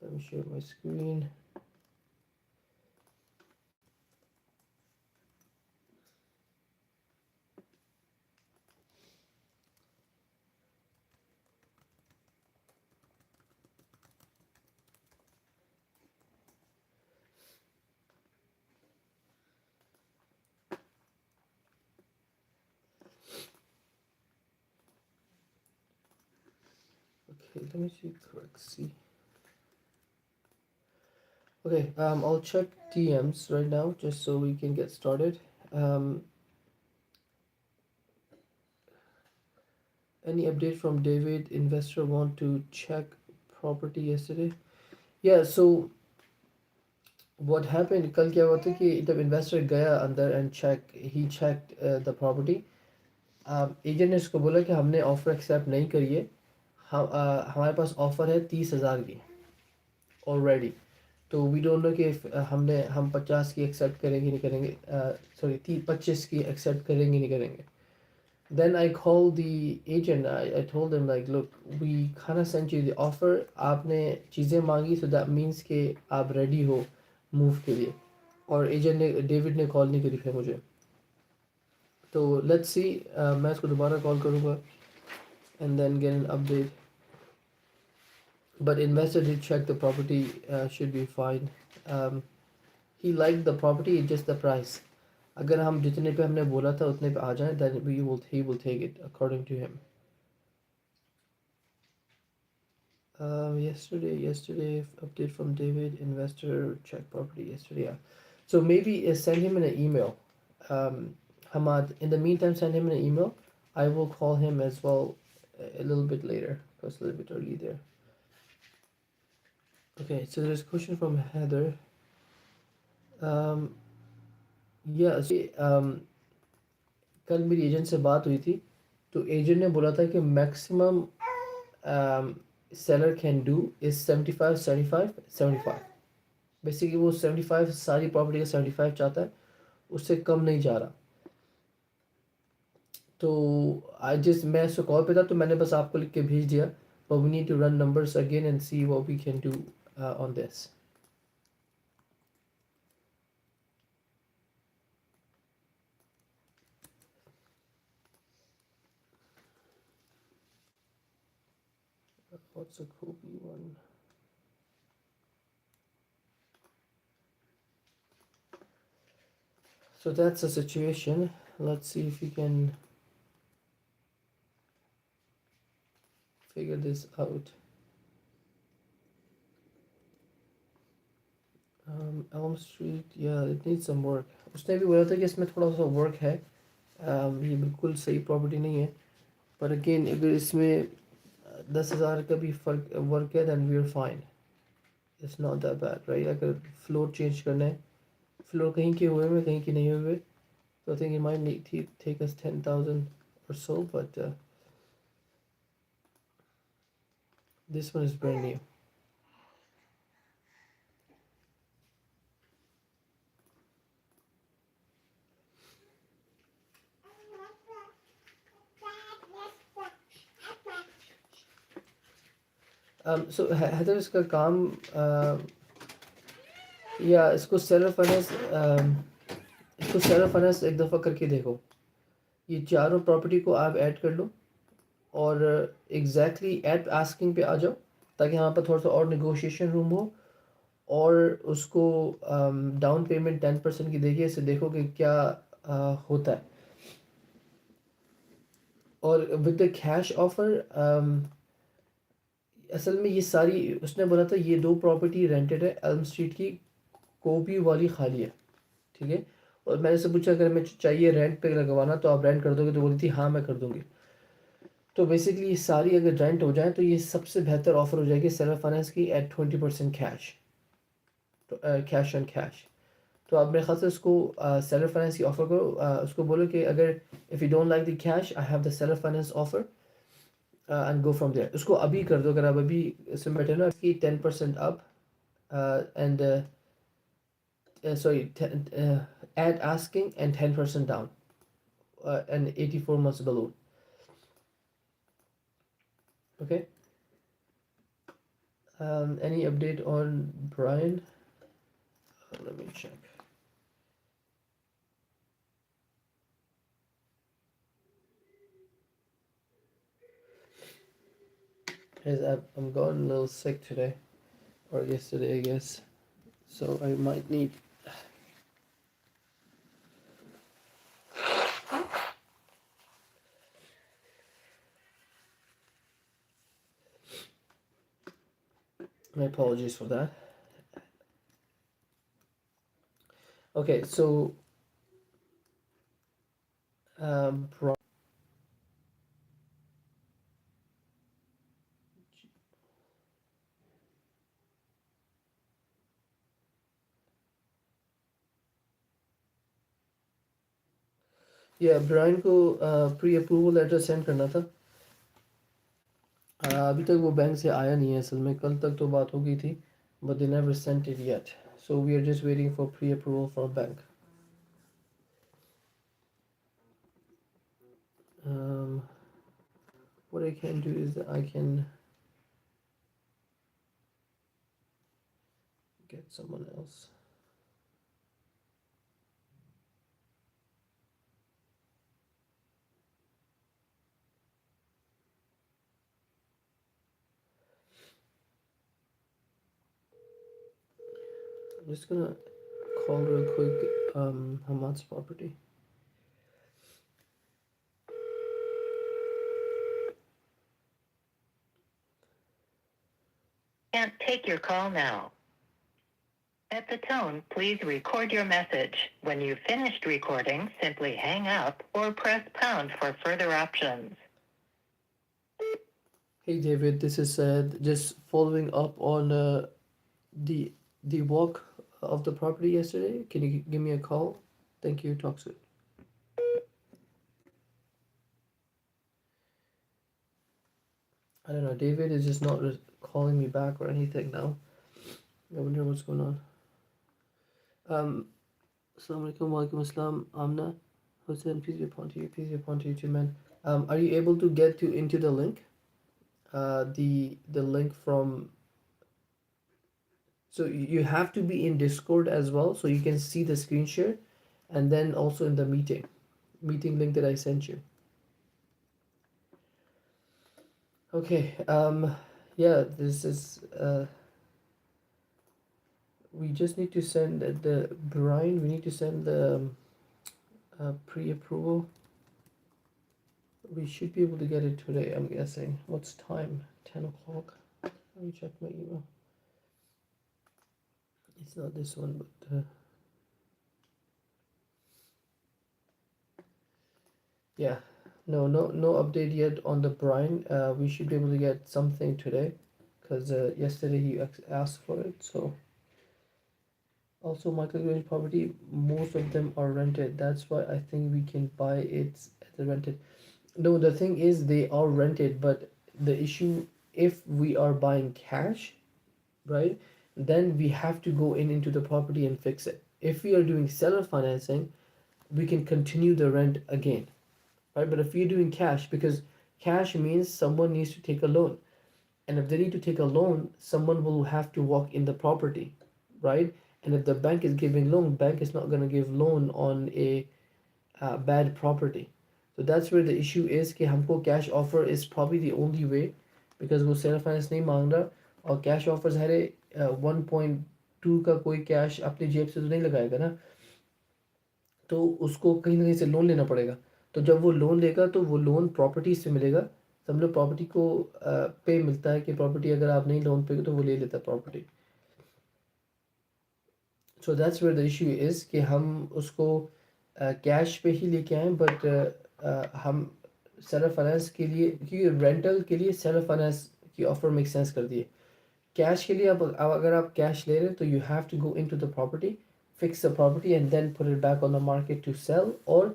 Let me share my screen. Okay, let me see correct. See. Okay, I'll check DMs right now just so we can get started. Any update from David? Investor want to check property yesterday. Yeah, so what happened कल क्या हुआ था कि जब investor गया अंदर and check he checked the property agent ने उसको बोला कि हमने ऑफर एक्सेप्ट नहीं करी है हमारे पास ऑफर है 30,000 की ऑलरेडी तो वी डोंट नो कि हम 50 की एक्सेप्ट करेंगे नहीं करेंगे सॉरी 25 की एक्सेप्ट करेंगे नहीं करेंगे then I called the agent. I told him like, look, we kind of sent you the offer. आपने चीज़ें मांगी, so that means कि आप ready हो move के लिए. और agent ने डेविड ने कॉल नहीं करी फिर मुझे. तो let's see. मैं इसको दोबारा कॉल करूँगा and then get an update. But investor did check the property. Should be fine. He liked the property. It's just the price. अगर हम जितने पे हमने बोला था उतने पे आ जाए then he will take it according to him. Yesterday update from David, investor check property yesterday. Yeah, so maybe send him an email. Hamad, in the meantime, send him an email. I will call him as well a little bit later because it's a little bit early there. Okay, so there's a question from Heather. Yeah, कल मेरी agent से बात हुई थी तो agent ने बोला था कि maximum seller can do is 75 75 75 basically वो 75 सारी प्रॉपर्टी का 75 चाहता है उससे कम नहीं जा रहा तो मैं उससे कॉल पे था तो मैंने बस आपको लिख के भेज दिया but we need to run numbers again and see what we can do on this. What's a Kobe one? So that's the situation. Let's see if we can figure this out. Elm Street, yeah, it needs some work. उसने भी बोला था कि इसमें थोड़ा सा work है ये बिल्कुल सही प्रॉपर्टी नहीं है पर अगेन अगर इसमें 10,000 का भी फर्क वर्क है then we are fine. It's not that bad, right? अगर फ्लोर चेंज करना है फ्लोर कहीं के हुए में कहीं के नहीं हुए so I think it might need to take us 10,000 or so but this one is brand new. So Haider इसका काम या इसको सेलर फाइनेंस एक दफ़ा करके देखो ये चारों प्रॉपर्टी को आप ऐड कर लो और एग्जैक्टली ऐड आस्किंग पे आ जाओ ताकि यहाँ पर थोड़ा सा और नेगोशिएशन रूम हो और उसको डाउन पेमेंट 10% की देखिए इसे देखो कि क्या होता है और विद द कैश ऑफर असल में ये सारी उसने बोला था ये 2 प्रॉपर्टी रेंटेड है एल्म स्ट्रीट की कोबी वाली खाली है ठीक है और मैंने से पूछा अगर मैं चाहिए रेंट पे लगवाना तो आप रेंट कर दोगे तो बोली थी हाँ मैं कर दूंगी तो बेसिकली ये सारी अगर रेंट हो जाए तो ये सबसे बेहतर ऑफर हो जाएगी सेलर फाइनेंस की एट 20% कैश तो कैश ऑन कैश तो आप मेरे ख्याल से उसको सेलर फाइनेंस की ऑफर करो उसको बोलो कि अगर if you don't like the cash I have the seller finance offer and go from there उसको अभी कर दो अगर आप अभी इसमें बैठे ना इसकी 10% up and sorry add asking and 10% down and 84 months balloon okay Any update on Brian? Let me check. I'm gotten a little sick today, or yesterday, I guess. So I might need. My apologies for that. Okay, so Brian. या Brian को pre approval letter send करना था। अभी तक वो bank से आया नहीं है असल में, कल तक तो बात हो गई थी, but they never sent it yet, so we are just waiting for pre approval from bank. What I can do is that I can get someone else. I'm just gonna call real quick Hamad's property. Can't take your call now. At the tone, please record your message. When you've finished recording, simply hang up or press pound for further options. Hey David, this is just following up on the the walk of the property yesterday. Can you give me a call? Thank you. Talk soon. I don't know. David is just not calling me back or anything now. I wonder what's going on. Assalamu alaikum, walaikum assalam, Amna. Hussein, peace be upon you. Peace be upon you too, man. Are you able to get to into the link? The link from. So you have to be in Discord as well, so you can see the screen share, and then also in the meeting link that I sent you. Okay. Yeah. This is. We just need to send the Brian. We need to send the pre-approval. We should be able to get it today, I'm guessing. What's time? 10 o'clock. Let me check my email. It's not this one, but yeah. No update yet on the Brian. We should be able to get something today, because yesterday he asked for it. So also Michael Grange property, most of them are rented. That's why I think we can buy it as a rented. No, the thing is they are rented, but the issue, if we are buying cash, right, then we have to go into the property and fix it. If we are doing seller financing, we can continue the rent again, right? But if we're doing cash, because cash means someone needs to take a loan, and if they need to take a loan, someone will have to walk in the property, right? And if the bank is giving loan, bank is not going to give loan on a bad property. So that's where the issue is कि हमको cash offer is probably the only way, because वो self finance नहीं मांग रहा, और cash offer सारे 1.2 का कोई कैश अपनी जेब से तो नहीं लगाएगा ना, तो उसको कहीं ना कहीं से लोन लेना पड़ेगा। तो जब वो लोन लेगा तो वो लोन प्रॉपर्टी से मिलेगा। सब लोग प्रॉपर्टी को पे मिलता है कि प्रॉपर्टी अगर आप नहीं लोन पे तो वो ले लेता है property. So that's where the issue is कि हम उसको कैश पे ही लेके आए, बट हम सेल्फ फाइनेंस के लिए, क्योंकि रेंटल के लिए सेल्फ फाइनेंस की ऑफर मेक सेंस कर दिए। कैश के लिए अब अगर आप कैश ले रहे हैं तो you have to go into the property, fix the property and then put it back on the market to sell, और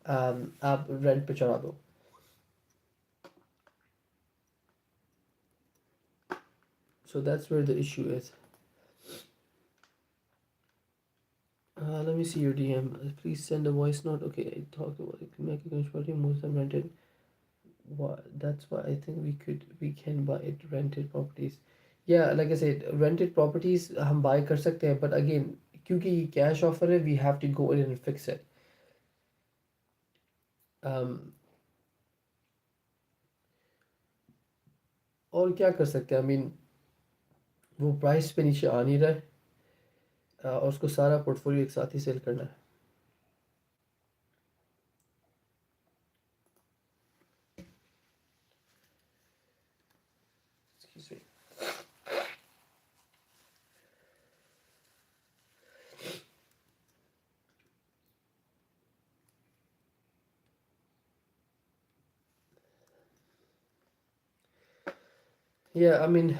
आप रेंट पे चढ़ा दो। So that's where the issue is. Let me see your DM. Please send a voice note. Okay, I talked about it. Make a conversion, most of them rented. That's why I think we can buy it rented properties. या like I said rented properties हम buy कर सकते हैं, but again क्योंकि ये cash offer है, we have to go in and fix it. और क्या कर सकते हैं, आई मीन वो प्राइस पे नीचे आ नहीं रहा है, और उसको सारा पोर्टफोलियो एक साथ ही सेल करना है। Excuse me. Yeah, I mean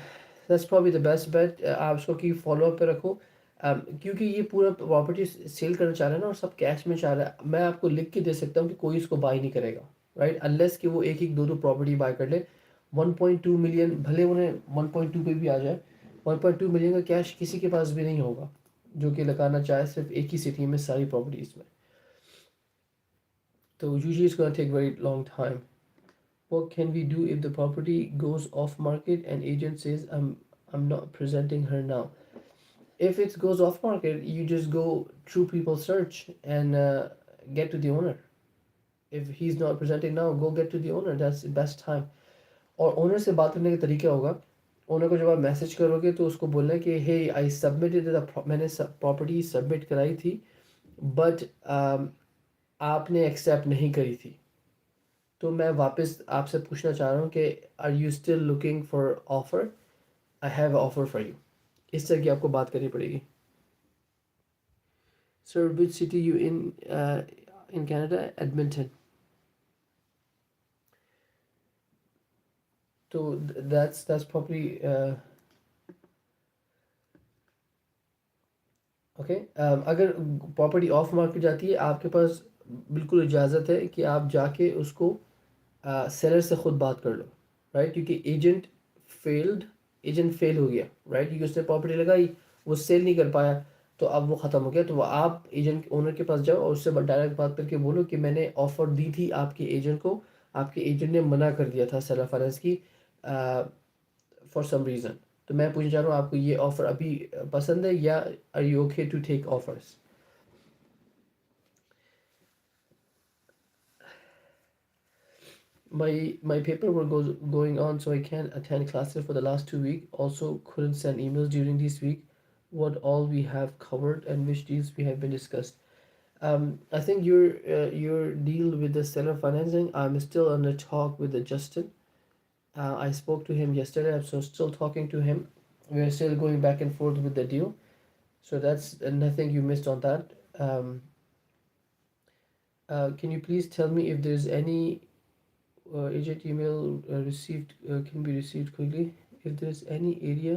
that's probably the best bet। आप उसको की फॉलो अप पे रखो। क्योंकि ये पूरा प्रॉपर्टी सेल करना चाह रहा है ना, और सब कैश में चाह रहा है, मैं आपको लिख के दे सकता हूँ कि कोई इसको बाय नहीं करेगा, राइट, अनलेस कि वो एक एक दो दो प्रॉपर्टी बाय कर ले। 1.2 मिलियन भले उन्हें 1.2 पे भी आ जाए, 1.2 मिलियन का कैश किसी के पास भी नहीं होगा जो कि लगाना चाहे सिर्फ एक ही सिटी में सारी प्रॉपर्टीज में। तो usually it's gonna take very long time. What can we do if the property goes off market and agent says I'm not presenting her now? If it goes off market, you just go through people search and get to the owner. If he's not presenting now, go get to the owner. That's the best time. और owner से बात करने का तरीका होगा, owner को जब आप मैसेज करोगे तो उसको बोलना है कि हे आई सबमिटेड मैंने प्रॉपर्टी सबमिट कराई थी, बट आपने एक्सेप्ट नहीं करी थी, तो मैं वापस आपसे पूछना चाह रहा हूँ कि are you still looking for offer, I have offer for you. इस तरह की आपको बात करनी पड़ेगी। Sir which city you in Canada? Edmonton. तो दैट्स प्रॉपर्ली ओके। अगर प्रॉपर्टी ऑफ मार्केट जाती है, आपके पास बिल्कुल इजाज़त है कि आप जाके उसको सेलर से ख़ुद बात कर लो, राइट, क्योंकि एजेंट फेल हो गया, राइट, क्योंकि उसने प्रॉपर्टी लगाई, वो सेल नहीं कर पाया, तो अब वो ख़त्म हो गया। तो वो आप एजेंट ओनर के पास जाओ और उससे डायरेक्ट बात करके बोलो कि मैंने ऑफ़र दी थी आपके एजेंट को, आपके एजेंट ने मना कर दिया था सेलर फाइनेंस की फॉर सम रीज़न। तो मैं पूछना चाह रहा हूँ आपको ये ऑफ़र अभी पसंद है, या are you okay to take offers? My paperwork goes going on, so I can't attend classes for the last 2 weeks. Also, couldn't send emails during this week. What all we have covered and which deals we have been discussed. I think your deal with the seller financing. I'm still on the talk with the Justin. I spoke to him yesterday. I'm so still talking to him. We're still going back and forth with the deal. So that's nothing you missed on that. Can you please tell me if there's any agent email received can be received quickly? If there's any area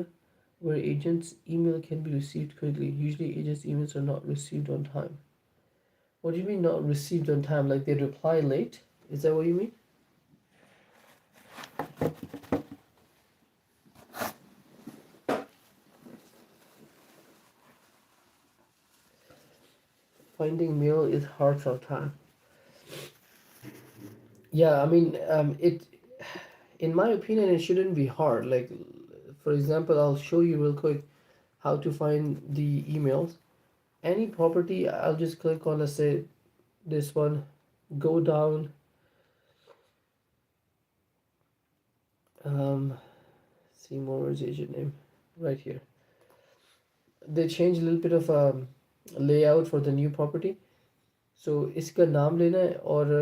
where agent's email can be received quickly, usually agent's emails are not received on time. What do you mean not received on time? Like they reply late? Is that what you mean? Finding mail is hard sometimes. Yeah, I mean, in my opinion, it shouldn't be hard. Like, for example, I'll show you real quick how to find the emails. Any property, I'll just click on, let's say, this one, go down. Um, Seymour's agent name, right here. They changed a little bit of layout for the new property. So इसका नाम लेना है, और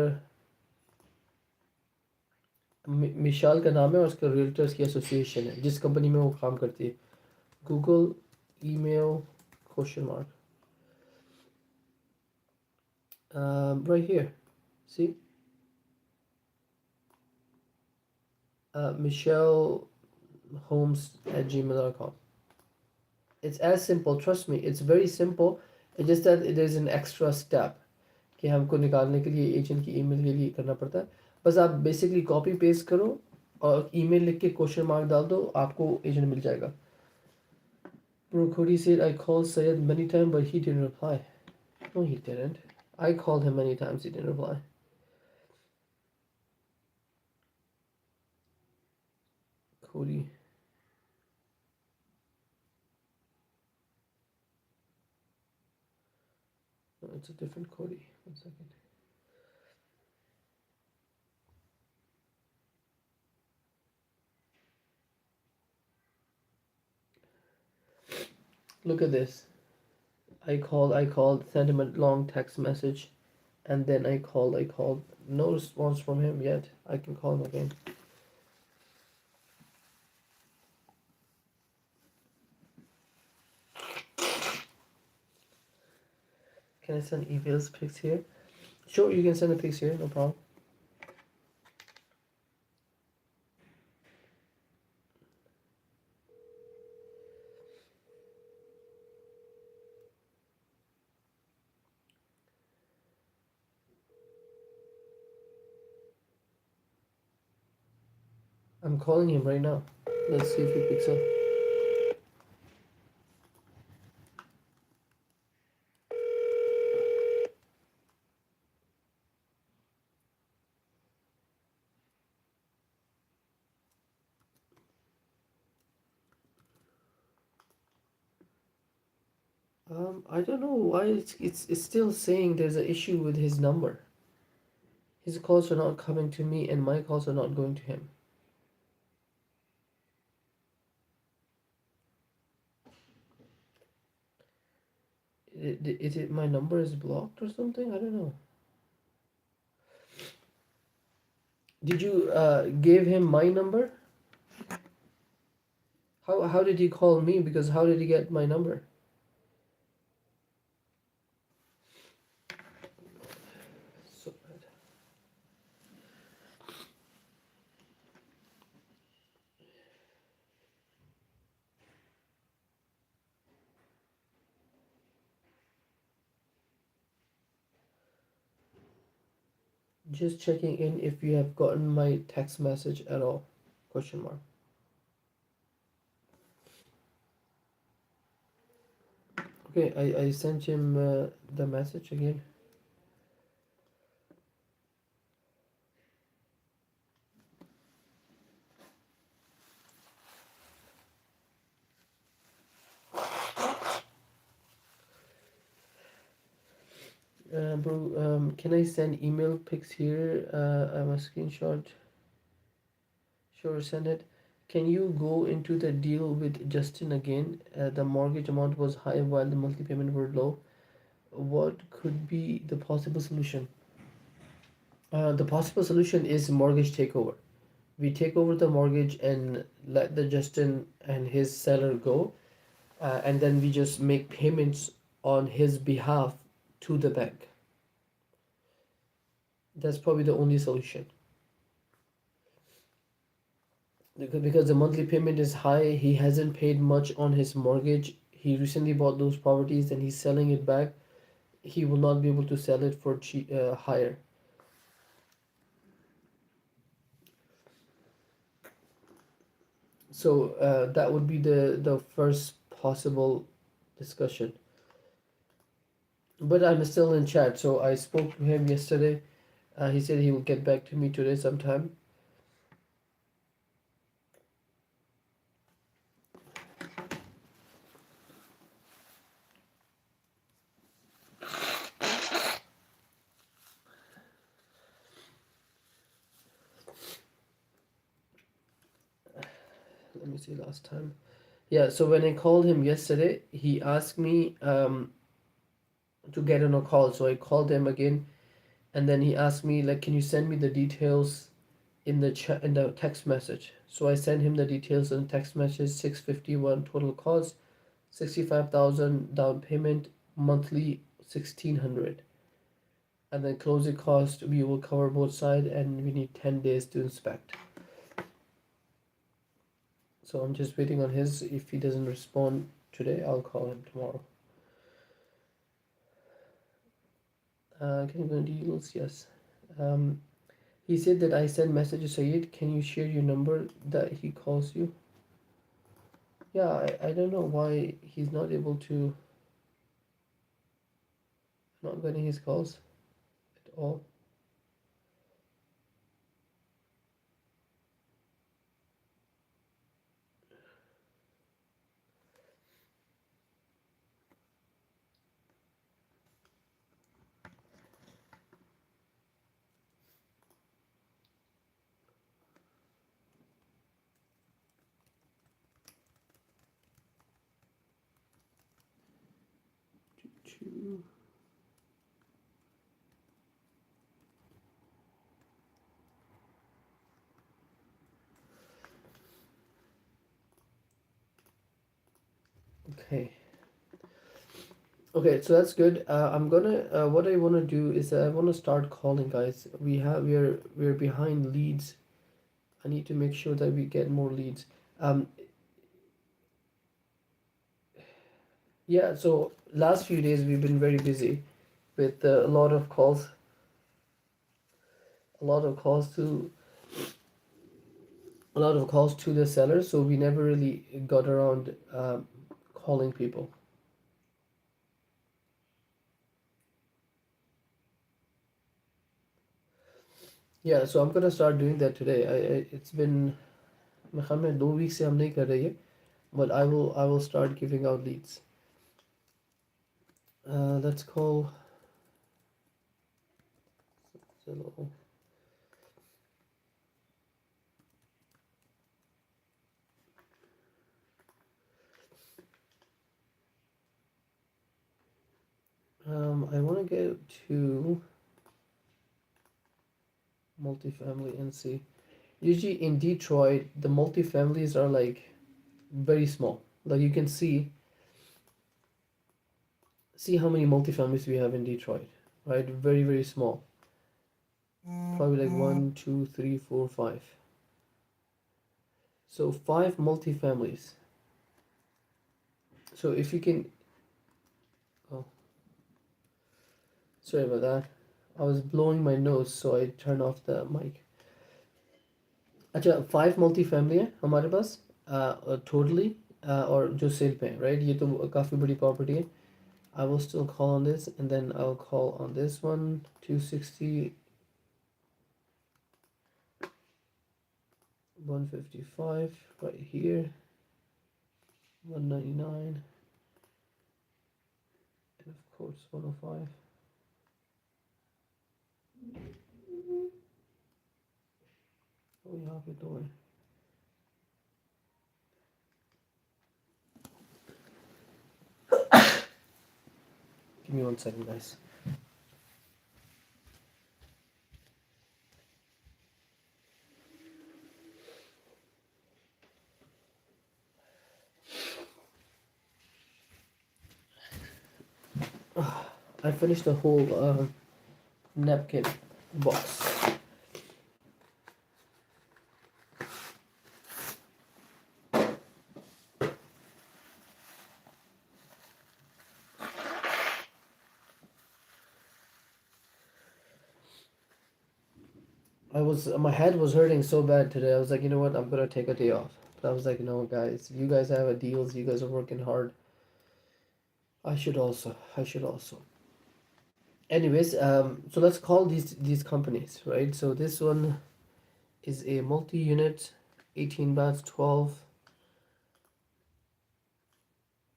मिशाल का नाम है, और उसका रियल्टर्स की एसोसिएशन है जिस कंपनी में वो काम करती है। Google email question mark right here, see, Michelle Holmes at gmail.com. It's as simple, trust me, it's very simple. It's just that there's an extra step कि हमको निकालने के लिए एजेंट की ईमेल के लिए करना पड़ता है। बस आप बेसिकली कॉपी पेस्ट करो और ईमेल लिख के क्वेश्चन मार्क डाल दो, आपको एजेंट मिल जाएगा। Bro, Cody said I called Sayed many times but he didn't reply. No, he didn't. I called him many times, he didn't reply. Cody. it's a different Cody. 1 second. Look at this. I called, sent him a long text message, and then I called. No response from him yet. I can call him again. Can I send emails pics here? Sure, you can send the pics here, no problem. I'm calling him right now. Let's see if he picks up. I don't know why it's still saying there's an issue with his number. His calls are not coming to me, and my calls are not going to him. Is it my number is blocked or something? I don't know. Did you give him my number? How did he call me? Because how did he get my number? So bad. Just checking in if you have gotten my text message at all? Question mark. Okay, I sent him the message again. Bro, can I send email pics here? I'm a screenshot. Sure, send it. Can you go into the deal with Justin again? The mortgage amount was high while the monthly payment were low. What could be the possible solution? The possible solution is mortgage takeover. We take over the mortgage and let the Justin and his seller go, and then we just make payments on his behalf to the bank. That's probably the only solution. Because the monthly payment is high, he hasn't paid much on his mortgage. He recently bought those properties and he's selling it back. He will not be able to sell it for higher. So that would be the first possible discussion. But I'm still in chat, so I spoke to him yesterday. He said he will get back to me today sometime. Let me see last time. Yeah, so when I called him yesterday, he asked me to get on a call. So I called him again, and then he asked me like, can you send me the details in the chat in the text message? So I sent him the details in text message. 651 total cost, 65,000 down payment, monthly 1,600, and then closing cost we will cover both sides, and we need 10 days to inspect. So I'm just waiting on his. If he doesn't respond today, I'll call him tomorrow. Can you go into deals? Yes. He said that I sent message to Sayed. Can you share your number that he calls you? Yeah, I don't know why he's not able to, not getting his calls at all. Okay. Okay, so that's good. I'm gonna. What I wanna do is I wanna start calling guys. We're behind leads. I need to make sure that we get more leads. Um, yeah. So last few days we've been very busy with a lot of calls to a lot of calls to the sellers. So we never really got around calling people. Yeah. So I'm gonna start doing that today. It's been मैं ख्याल में 2 weeks से हम नहीं कर रहे हैं, but I will start giving out leads. Let's call Zillow. I want to get to multifamily and see. Usually in Detroit, the multifamilies are like very small. Like you can see how many multifamilies we have in Detroit, right? Very, very small. Probably like one, two, three, four, five. So five multifamilies. So if you can, oh, sorry about that. I was blowing my nose, so I turned off the mic. अच्छा 5 multifamily है हमारे पास totally और जो cell पे है right ये तो काफ़ी बड़ी property है. I will still call on this and then I'll call on this one 260 155 right here 199 and of course 105. Oh यहाँ पे दो है. Give me 1 second guys. I finished the whole napkin box. My head was hurting so bad today. I was like, you know what? I'm gonna take a day off. But I was like, no, guys, you guys have a deals. You guys are working hard. I should also. I should also. Anyways, so let's call these companies, right? So this one is a multi-unit, 18 bats, 12.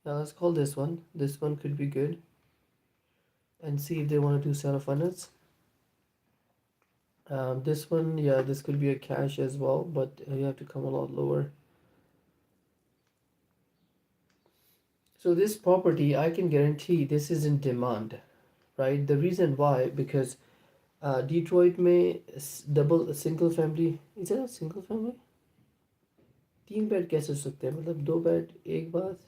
Now let's call this one. This one could be good. And see if they want to do seller finance. This one, yeah, this could be a cash as well, but you have to come a lot lower. So this property, I can guarantee this is in demand, right? The reason why, because Detroit में double single family, is it a single family? 3 bed कैसे हो सकते हैं मतलब 2 bed एक बात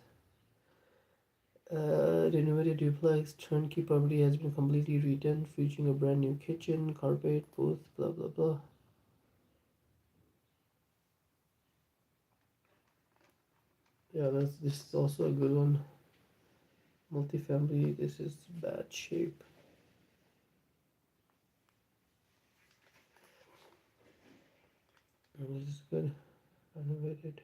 renovated duplex turnkey property has been completely redone featuring a brand new kitchen carpet both blah blah blah. Yeah, this is also a good one. Multifamily, this is bad shape. This is good. Renovated.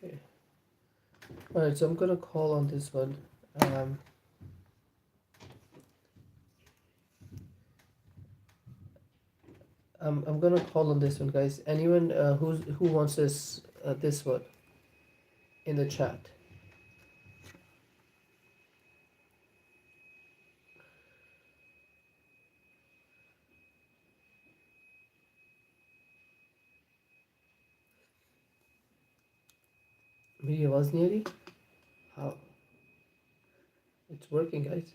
Okay. Alright, so I'm gonna call on this one. I'm gonna call on this one, guys. Anyone who wants this one in the chat. मेरी आवाज नहीं आ रही? How? It's working, guys.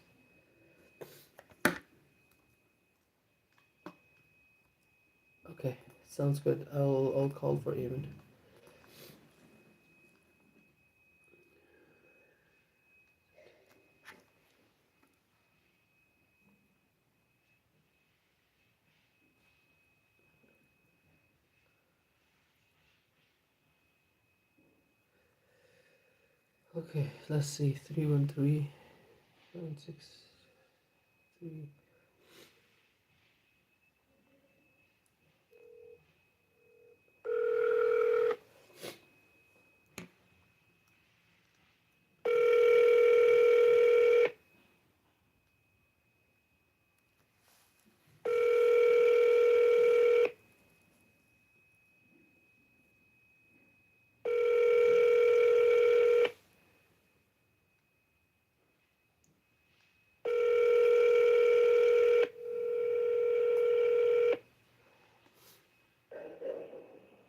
Okay, sounds good. I'll call for Eamon. Okay, let's see. 313 963.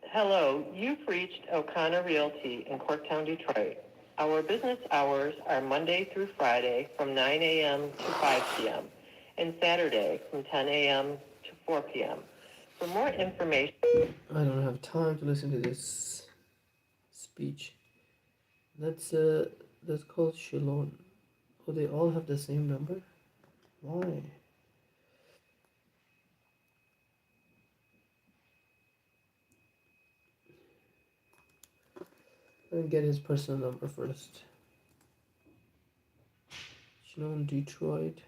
Hello, you've reached O'Connor Realty in Corktown, Detroit. Our business hours are Monday through Friday from 9 a.m. to 5 p.m. and Saturday from 10 a.m. to 4 p.m. For more information, I don't have time to listen to this speech. Let's call Shilon. Oh, they all have the same number? Why? Let me get his personal number first. Shilon, Detroit.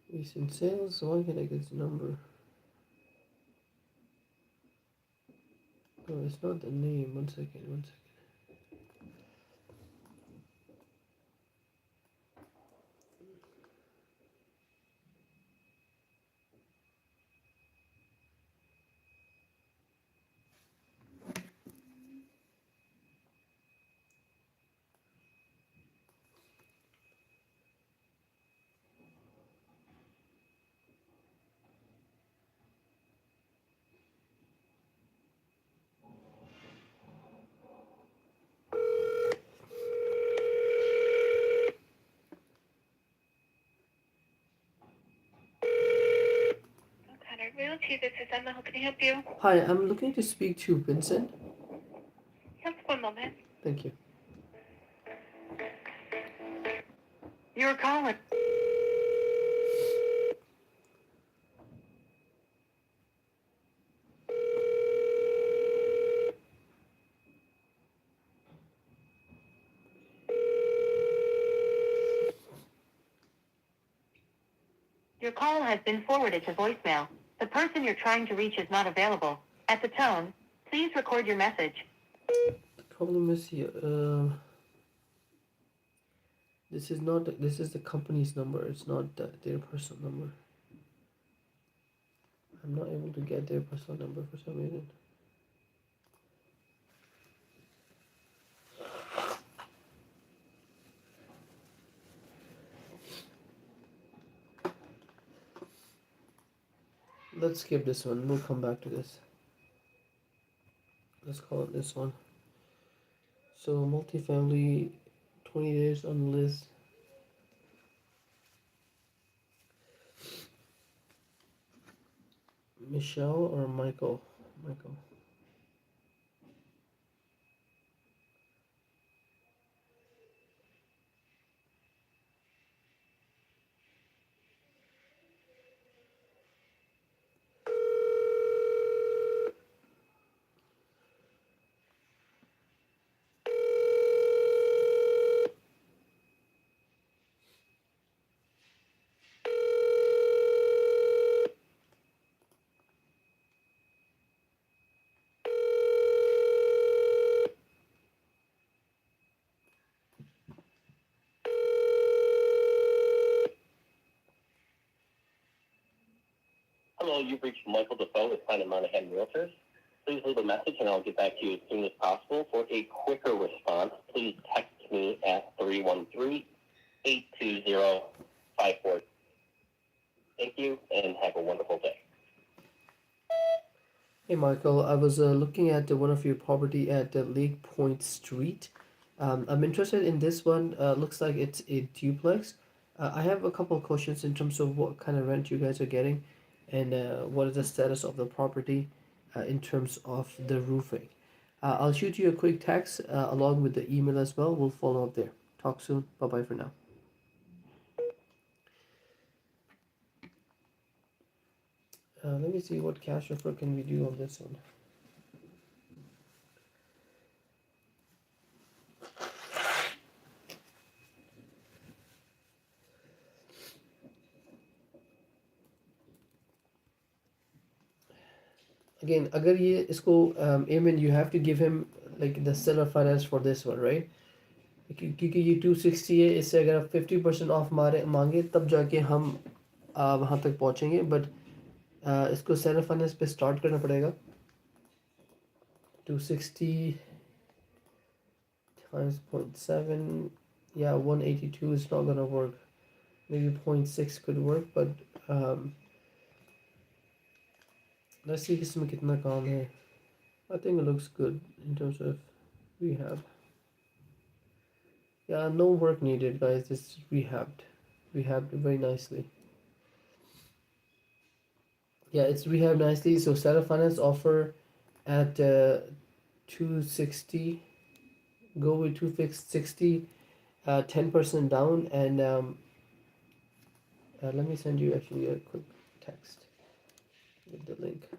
He's in sales. Why can't I get his number? No, it's not the name. One second, one second. O'Connor Realty, this is Emma. How can I help you? Hi, I'm looking to speak to Vincent. Just one moment. Thank you. You're calling. Your call has been forwarded to voicemail. The person you're trying to reach is not available. At the tone, please record your message. The problem is here. This is not. This is the company's number. It's not their personal number. I'm not able to get their personal number for some reason. Let's skip this one. We'll come back to this. Let's call it this one. So multifamily, 20 days on the list. Michelle or Michael? Michael. Hello, you've reached Michael Defoe with Planet Monahan Realtors. Please leave a message and I'll get back to you as soon as possible. For a quicker response, please text me at 313-820-5600. 54. Thank you and have a wonderful day. Hey Michael, I was looking at one of your property at Lake Point Street. I'm interested in this one. Looks like it's a duplex. I have a couple of questions in terms of what kind of rent you guys are getting, and what is the status of the property, in terms of the roofing. I'll shoot you a quick text along with the email as well. We'll follow up there. Talk soon. Bye bye for now. Let me see what cash offer can we do on this one. Again, अगर ये इसको Amen, you have to give him like the seller finance for this one, right? क्योंकि ये 260 है, इससे अगर आप 50% of मांगे तब जाके हम वहाँ तक पहुँचेंगे, बट इसको सेलर फाइनेंस पे स्टार्ट करना पड़ेगा. 260 times 0.7, yeah, 182 is not gonna work. Maybe 0.6 could work, but let's see इसमें कितना काम है. I think it looks good in terms of rehab. Yeah, no work needed, guys. It's rehabbed very nicely. Yeah, it's rehabbed nicely. So seller finance offer at 260. Go with 260, 10% down, and let me send you actually a quick text with the link.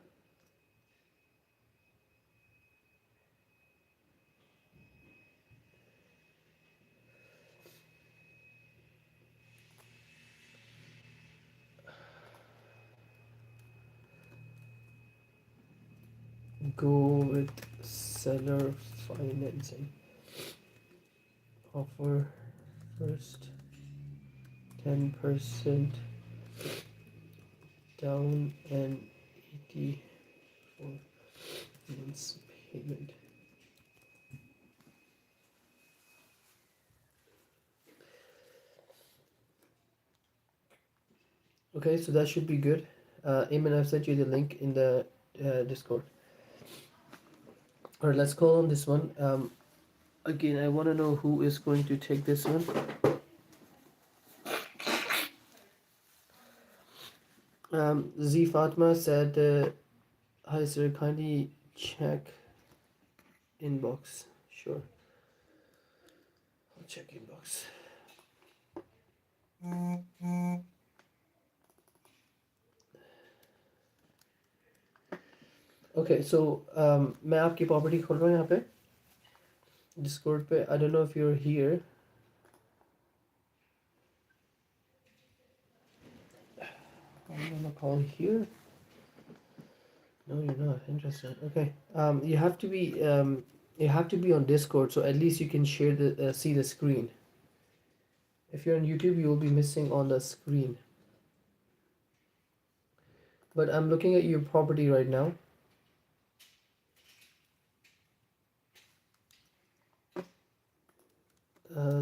Go with seller financing. Offer first 10% down and 84 months payment. Okay, so that should be good. Eamon, I've sent you the link in the Discord. All right, let's call on this one. Again, I want to know who is going to take this one. Z Fatma said, "Hi sir, kindly check inbox." Sure, I'll check inbox. Okay, so मैं आपकी property खोल रहा हूँ यहाँ पे Discord पे. I don't know if you're here. I'm gonna call here. No, you're not. Interesting. Okay. You have to be on Discord, so at least you can share the see the screen. If you're on YouTube, you will be missing on the screen. But I'm looking at your property right now.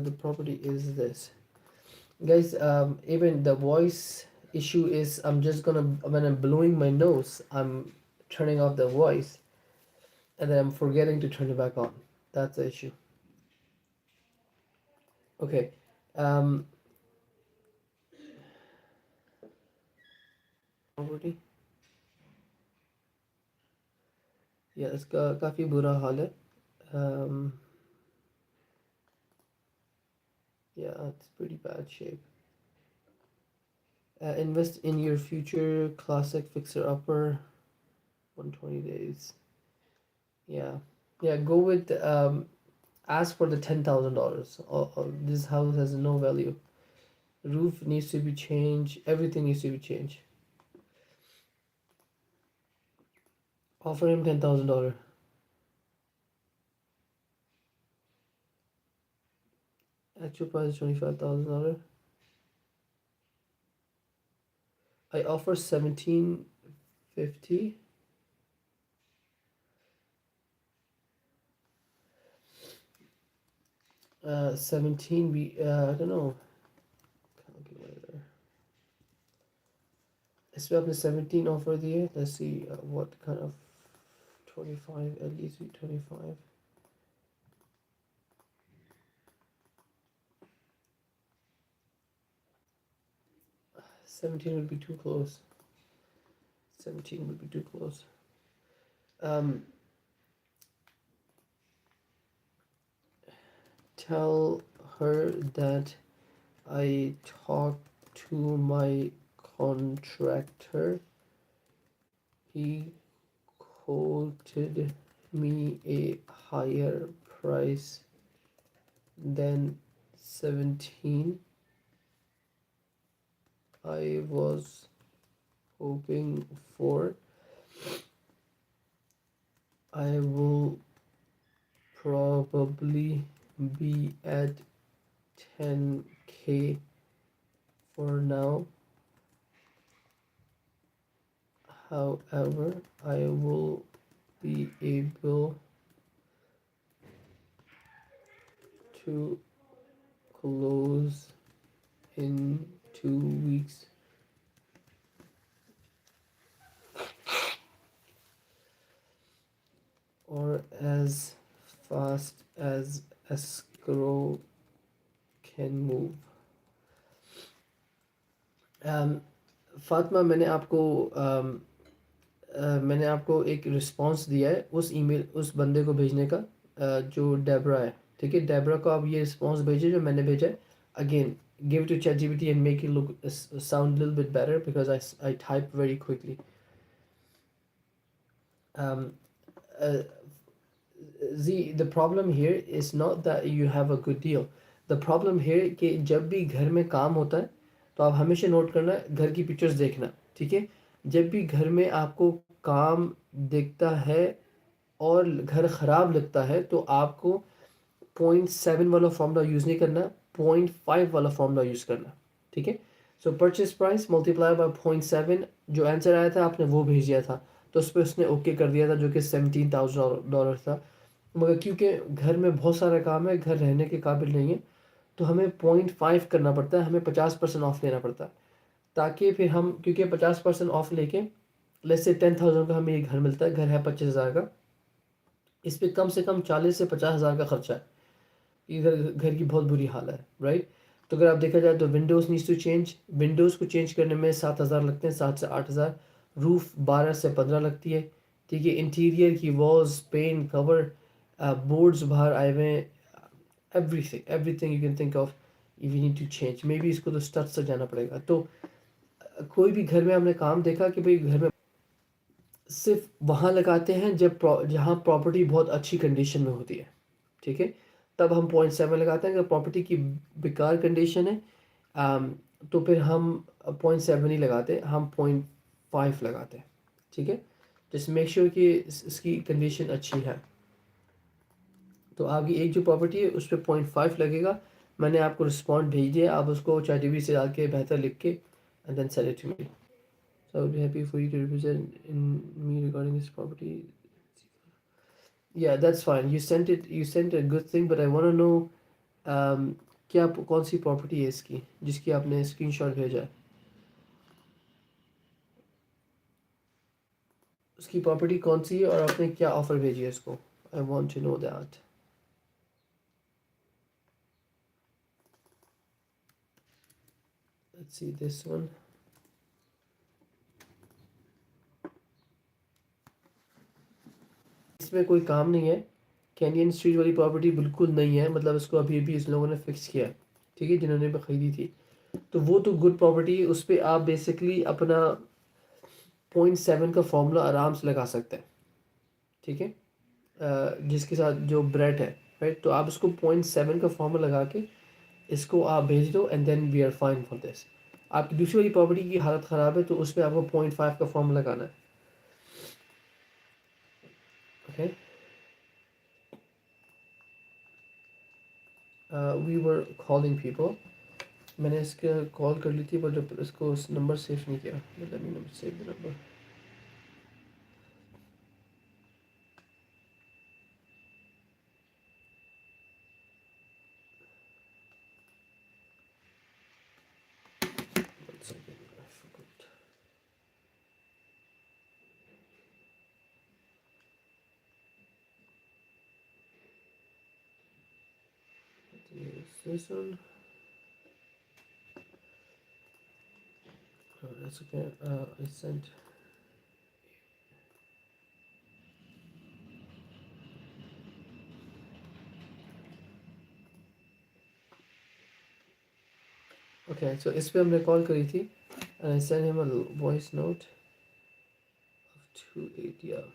The property is this, guys. Even the voice issue is I'm just gonna when I'm blowing my nose, I'm turning off the voice, and then I'm forgetting to turn it back on. That's the issue. Okay. Property. Yeah, इसका काफ़ी बुरा हाल है. Yeah, it's pretty bad shape. Invest in your future classic fixer upper. 120 days. Yeah, yeah. Go with ask for the $10,000. This house has no value. Roof needs to be changed. Everything needs to be changed. Offer him $10,000. Actual price is $25,000. I offer 1750. 17. I don't know. Calculator. इस पे आपने 17 offer दिए. Let's see what kind of 25 LEC 25. 17 would be too close. 17 would be too close. Um, tell her that I talked to my contractor. He quoted me a higher price than 17 I was hoping for. I will probably be at 10K for now. However, I will be able to close in 2 weeks or as fast as escrow can move. Fatima मैंने आपको एक response दिया है उस email उस बंदे को भेजने का जो डेबरा है. ठीक है, डेबरा को आप ये रिस्पांस भेजिए जो मैंने भेजा है. Again give it to ChatGPT and make it look sound a little bit better because I type very quickly. Um, uh, the problem here is not that you have a good deal. The problem here कि जब भी घर में काम होता है तो आप हमेशा नोट करना घर की पिक्चर्स देखना. ठीक है, जब भी घर में आपको काम दिखता है और घर ख़राब लगता है तो आपको 0.7 वाला फॉर्मूला यूज़ नहीं करना, 0.5 वाला फॉर्मूला यूज़ करना. ठीक है, सो परचेज प्राइस मल्टीप्लाई बाय 0.7. जो आंसर आया था आपने वो भेज दिया था तो उस पर उसने ओके कर दिया था जो कि $17,000 था. मगर क्योंकि घर में बहुत सारा काम है, घर रहने के काबिल नहीं है, तो हमें 0.5 करना पड़ता है, हमें 50% ऑफ लेना पड़ता है ताकि फिर हम, क्योंकि 50% ऑफ लेके लेट्स से 10,000 का हमें ये घर मिलता है, घर है 25,000 का, इस पर कम से कम 40 से 50,000 का खर्चा है. इधर घर की बहुत बुरी हाल है, राइट. तो अगर आप देखा जाए तो Windows needs to change, Windows को चेंज करने में 7,000 लगते हैं, 7 से 8,000. रूफ 12 से 15 लगती है. ठीक है, इंटीरियर की वॉल्स, पेंट, कवर, बोर्ड्स बाहर आए हुए हैं, everything you can think of you need to change. Maybe इसको तो स्टड से जाना पड़ेगा. तो कोई भी घर में हमने काम देखा कि भाई घर में सिर्फ वहाँ लगाते हैं जब जहाँ प्रॉपर्टी बहुत अच्छी कंडीशन में होती है. ठीक है, तब हम 0.7 लगाते हैं. अगर प्रॉपर्टी की बेकार कंडीशन है तो फिर हम 0.7 ही लगाते, हम 0.5 लगाते हैं. ठीक है, जस्ट मेक श्योर कि इसकी कंडीशन अच्छी है. तो आपकी एक जो प्रॉपर्टी है उस पर 0.5 लगेगा. मैंने आपको रिस्पॉन्ड भेज दिया, आप उसको ChatGPT से डाल के बेहतर लिख के and then send it to me. So I would be happy for you to represent in me regarding this property. Yeah, that's fine. You sent it. You sent a good thing, but I want to know क्या कौन सी property है इसकी जिसकी आपने screenshot भेजा है. उसकी property कौन सी है और आपने क्या ऑफर भेजी है इसको. I want to know that. Let's see this one. इसमें कोई काम नहीं है. कैनियन स्ट्रीट वाली प्रॉपर्टी बिल्कुल नहीं है, मतलब इसको अभी अभी इस लोगों ने फिक्स किया है. ठीक है, जिन्होंने भी खरीदी थी तो वो तो गुड प्रॉपर्टी है. उस पर आप बेसिकली अपना 0.7 का फॉर्मूला आराम से लगा सकते हैं. ठीक है, जिसके साथ जो ब्रेड है, राइट, तो आप इसको 0.7 का फॉर्मूला लगा के इसको आप भेज दो and then we are fine for this. आपकी दूसरी वाली प्रॉपर्टी की हालत ख़राब है तो उस पर आपको 0.5 का फॉर्मूला लगाना है. Okay, we were calling people. मैंने इसका कॉल कर ली थी बट इसको नंबर सेव नहीं किया. Let me number save the number. One second, I forgot. this one. Oh, that's okay. I sent. Okay, so इस पे हमने कॉल करी थी and I sent him a voice note of 2:8. Yeah.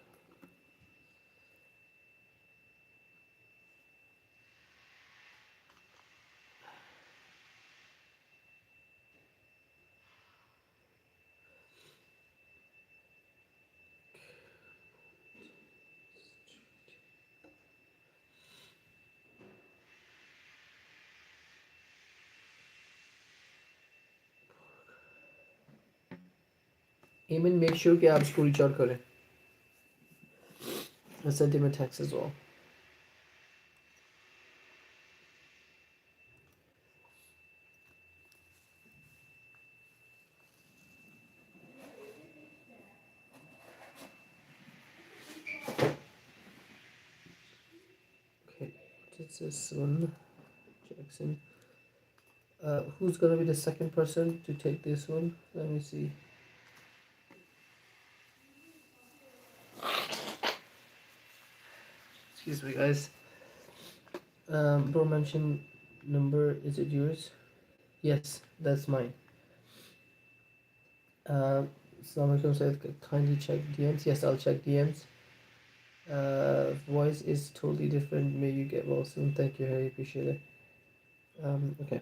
Eamon, make sure कि आप इसको reach out करें. I sent him a text as well. Okay, what is this one? Jackson. Who's gonna be the second person to take this one? Let me see. Excuse me, guys. Bro mention number. Is it yours? Yes, that's mine. Assalamualaikum Said. Kindly check DMs. Yes, I'll check DMs. Voice is totally different. May you get well soon. Thank you, Harry. Appreciate it. Okay.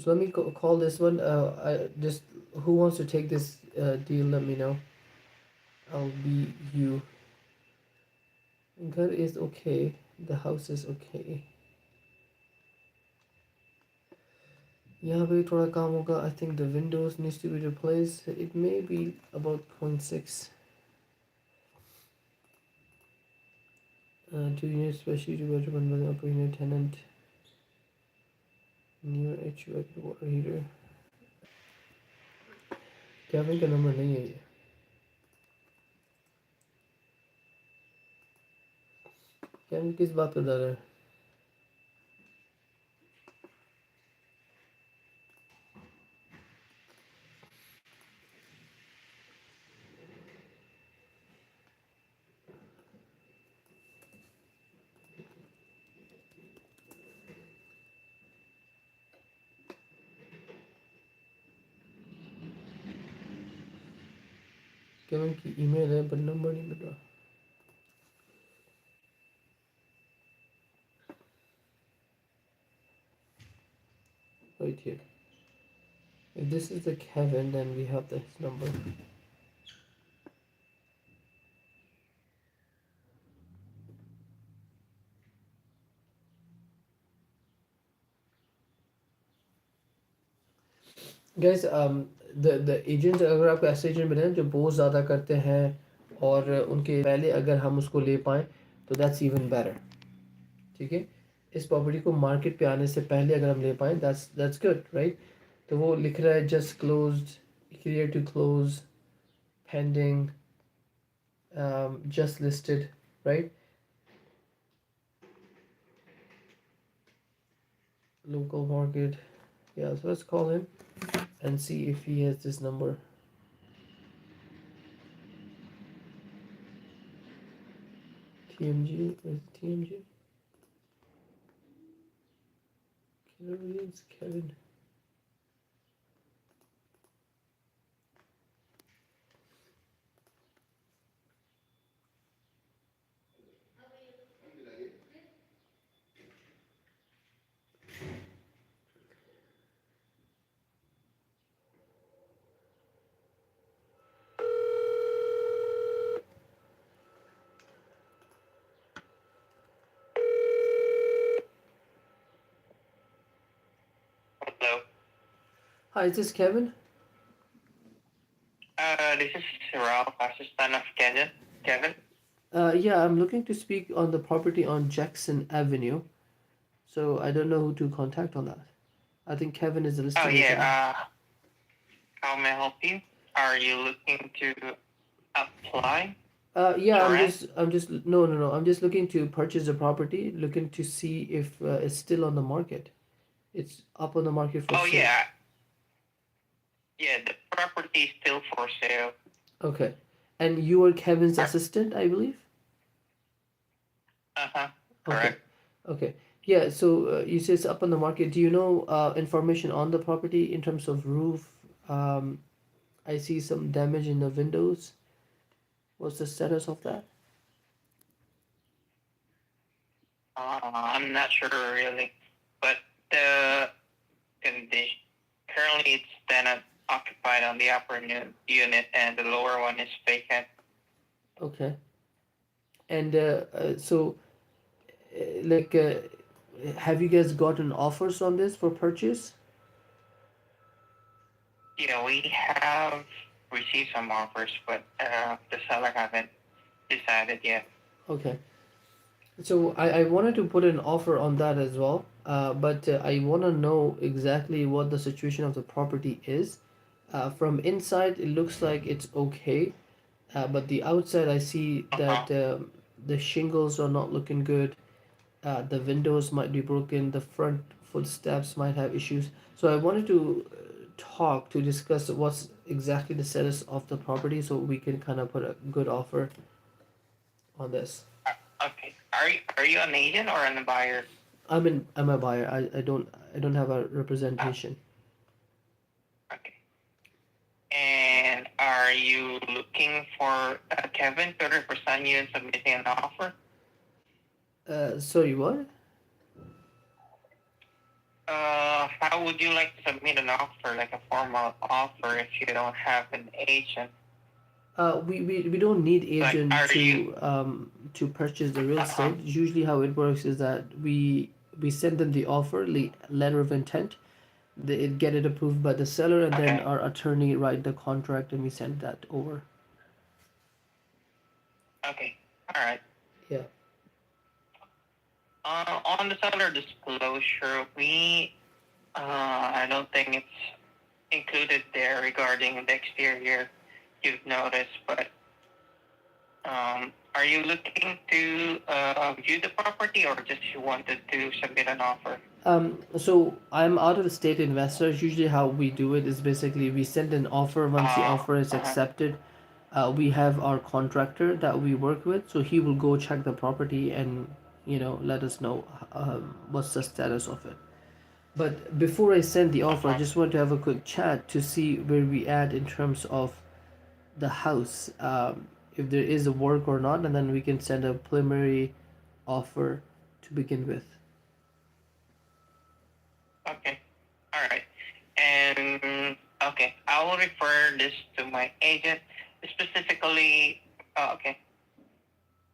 So let me call this one. I just who wants to take this deal? Let me know. I'll be you. घर is okay. The house is okay. यहाँ पे थोड़ा काम होगा. I think the windows needs to be replaced. It may be about 0.6. 2 units, especially to bedroom and upper unit tenant near HVAC water heater. Kevin का number नहीं है ये. Kevin किस बात पे डर है? केविन की ईमेल है पर नंबर नहीं पता. Right here. If this is the Kevin, then we have this number. Guys, the agent अगर आपको ऐसे एजेंट मिले जो बहुत ज़्यादा करते हैं और उनके पहले अगर हम उसको ले पाएँ तो that's even better. ठीक है, इस प्रॉपर्टी को मार्केट पे आने से पहले अगर हम ले पाएँ that's good, right? तो वो लिख रहा है just closed, clear to close, pending, just listed, right? Local market. Yeah, so let's call him and see if he has this number. TMG, where's TMG? Williams, Kevin. Hello. Hi, is this Kevin? This is Ralph, assistant of Kevin. Yeah, I'm looking to speak on the property on Jackson Avenue. So I don't know who to contact on that. I think Kevin is the listing Oh agent. yeah. How may I help you? Are you looking to apply? Yeah, Correct. no. I'm just looking to purchase a property, looking to see if it's still on the market. It's up on the market for Oh sale. yeah, yeah. The property is still for sale. Okay. And you are Kevin's Uh assistant, I believe? huh. Okay. Correct. Okay. Yeah, so you say it's up on the market. Do you know information on the property in terms of roof? Um, I see some damage in the windows. What's the status of that? I'm not sure really, but the condition currently it's tenant occupied on the upper unit, and the lower one is vacant. Okay. And so, like, have you guys gotten offers on this for purchase? Yeah, we have received some offers, but the seller haven't decided yet. Okay. So I wanted to put an offer on that as well, but I want to know exactly what the situation of the property is. From inside, it looks like it's okay, but the outside, I see Uh huh. that the shingles are not looking good. The windows might be broken. The front footsteps might have issues. So I wanted to talk to discuss what's exactly the status of the property, so we can kind of put a good offer on this. Okay. Are you an agent or a buyer? I'm a buyer. I don't have a Uh, representation. okay. And are you looking for Kevin to represent you in submitting an offer? Sorry, what? How would you like to submit an offer, like a formal offer, if you don't have an agent? We don't need Like, agent are you? to purchase the real Uh huh. estate. Usually, how it works is that we send them the offer, letter of intent. They get it approved by the seller, and then Okay. our attorney write the contract, and we send that over. Okay. All right. Yeah. On the seller disclosure, I don't think it's included there regarding the exterior you've noticed, but are you looking to view the property, or just you wanted to submit an offer? So I'm out of state investors. Usually, how we do it is basically we send an offer. Once the offer is Uh-huh. accepted, we have our contractor that we work with. So he will go check the property and let us know what's the status of it. But before I send the offer, I Uh-huh. just want to have a quick chat to see where we at in terms of the house, if there is a work or not, and then we can send a preliminary offer to begin with. Okay. All right. And okay, I will refer this to my agent specifically. Okay.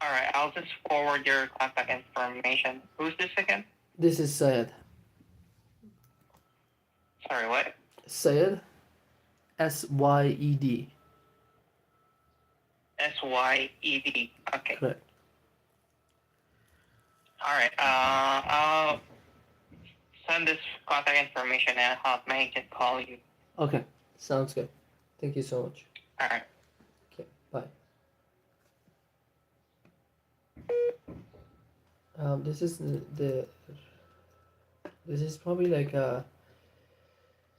All right. I'll just forward your contact information. Who's this again? This is Syed. Sorry, what? Syed, Syed. SYED. Okay. Correct. All right. I'll send this contact information and have my agent call you. Okay, sounds good. Thank you so much. All right. Okay, bye. This is the this is probably like a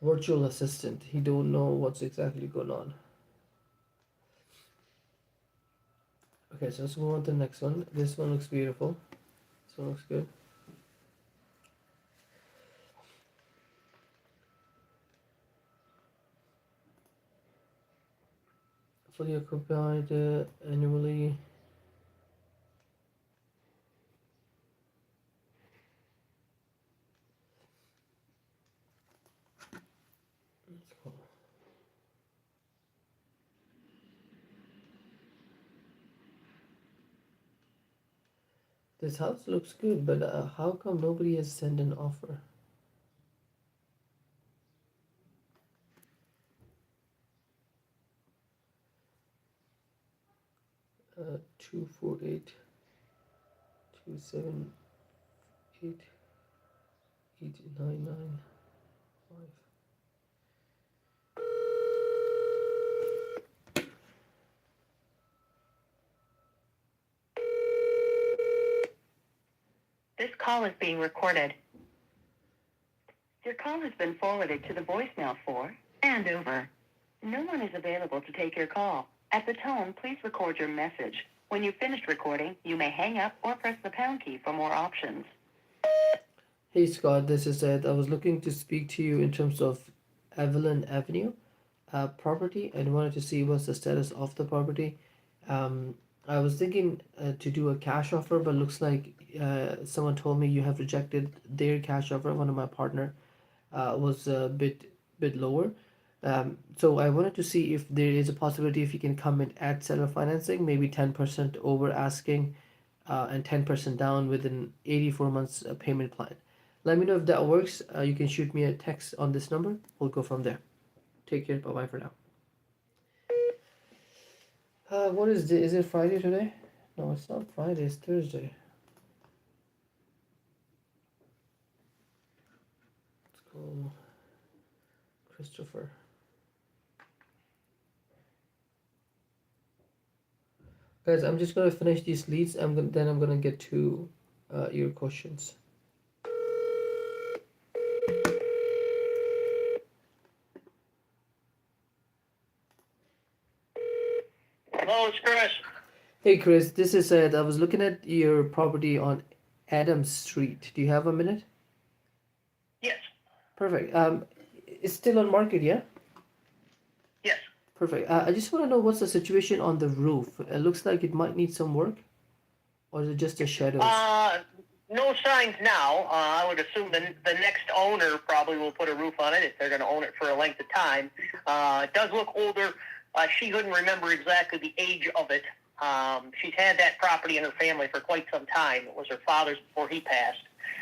virtual assistant. He don't know what's exactly going on. Okay, so let's move on to the next one. This one looks beautiful. This one looks good. Fully occupied annually. This house looks good, but how come nobody has sent an offer? 248 278 899 5. This call is being recorded. Your call has been forwarded to the voicemail for and over. No one is available to take your call. At the tone, please record your message. When you've finished recording, you may hang up or press the pound key for more options. Hey Scott, this is Ed. I was looking to speak to you in terms of Evelyn Avenue property and wanted to see what's the status of the property. I was thinking to do a cash offer, but looks like someone told me you have rejected their cash offer. One of my partner was a bit lower. So I wanted to see if there is a possibility if you can come in at seller financing, maybe 10% over asking and 10% down with an 84 months payment plan. Let me know if that works. You can shoot me a text on this number. We'll go from there. Take care. Bye bye for now. What is it? Is it Friday today? No, it's not Friday. It's Thursday. Let's go, Christopher. Guys, I'm just gonna finish these leads. Then I'm gonna get to your questions. Hello, it's Chris. Hey Chris, this is Ed. I was looking at your property on Adams Street. Do you have a minute? Yes. Perfect. It's still on market, yeah? Yes. Perfect. I just want to know what's the situation on the roof. It looks like it might need some work, or is it just the shadows? No signs now. I would assume the next owner probably will put a roof on it if they're going to own it for a length of time. It does look older. She couldn't remember exactly the age of it. She's had that property in her family for quite some time. It was her father's before he passed,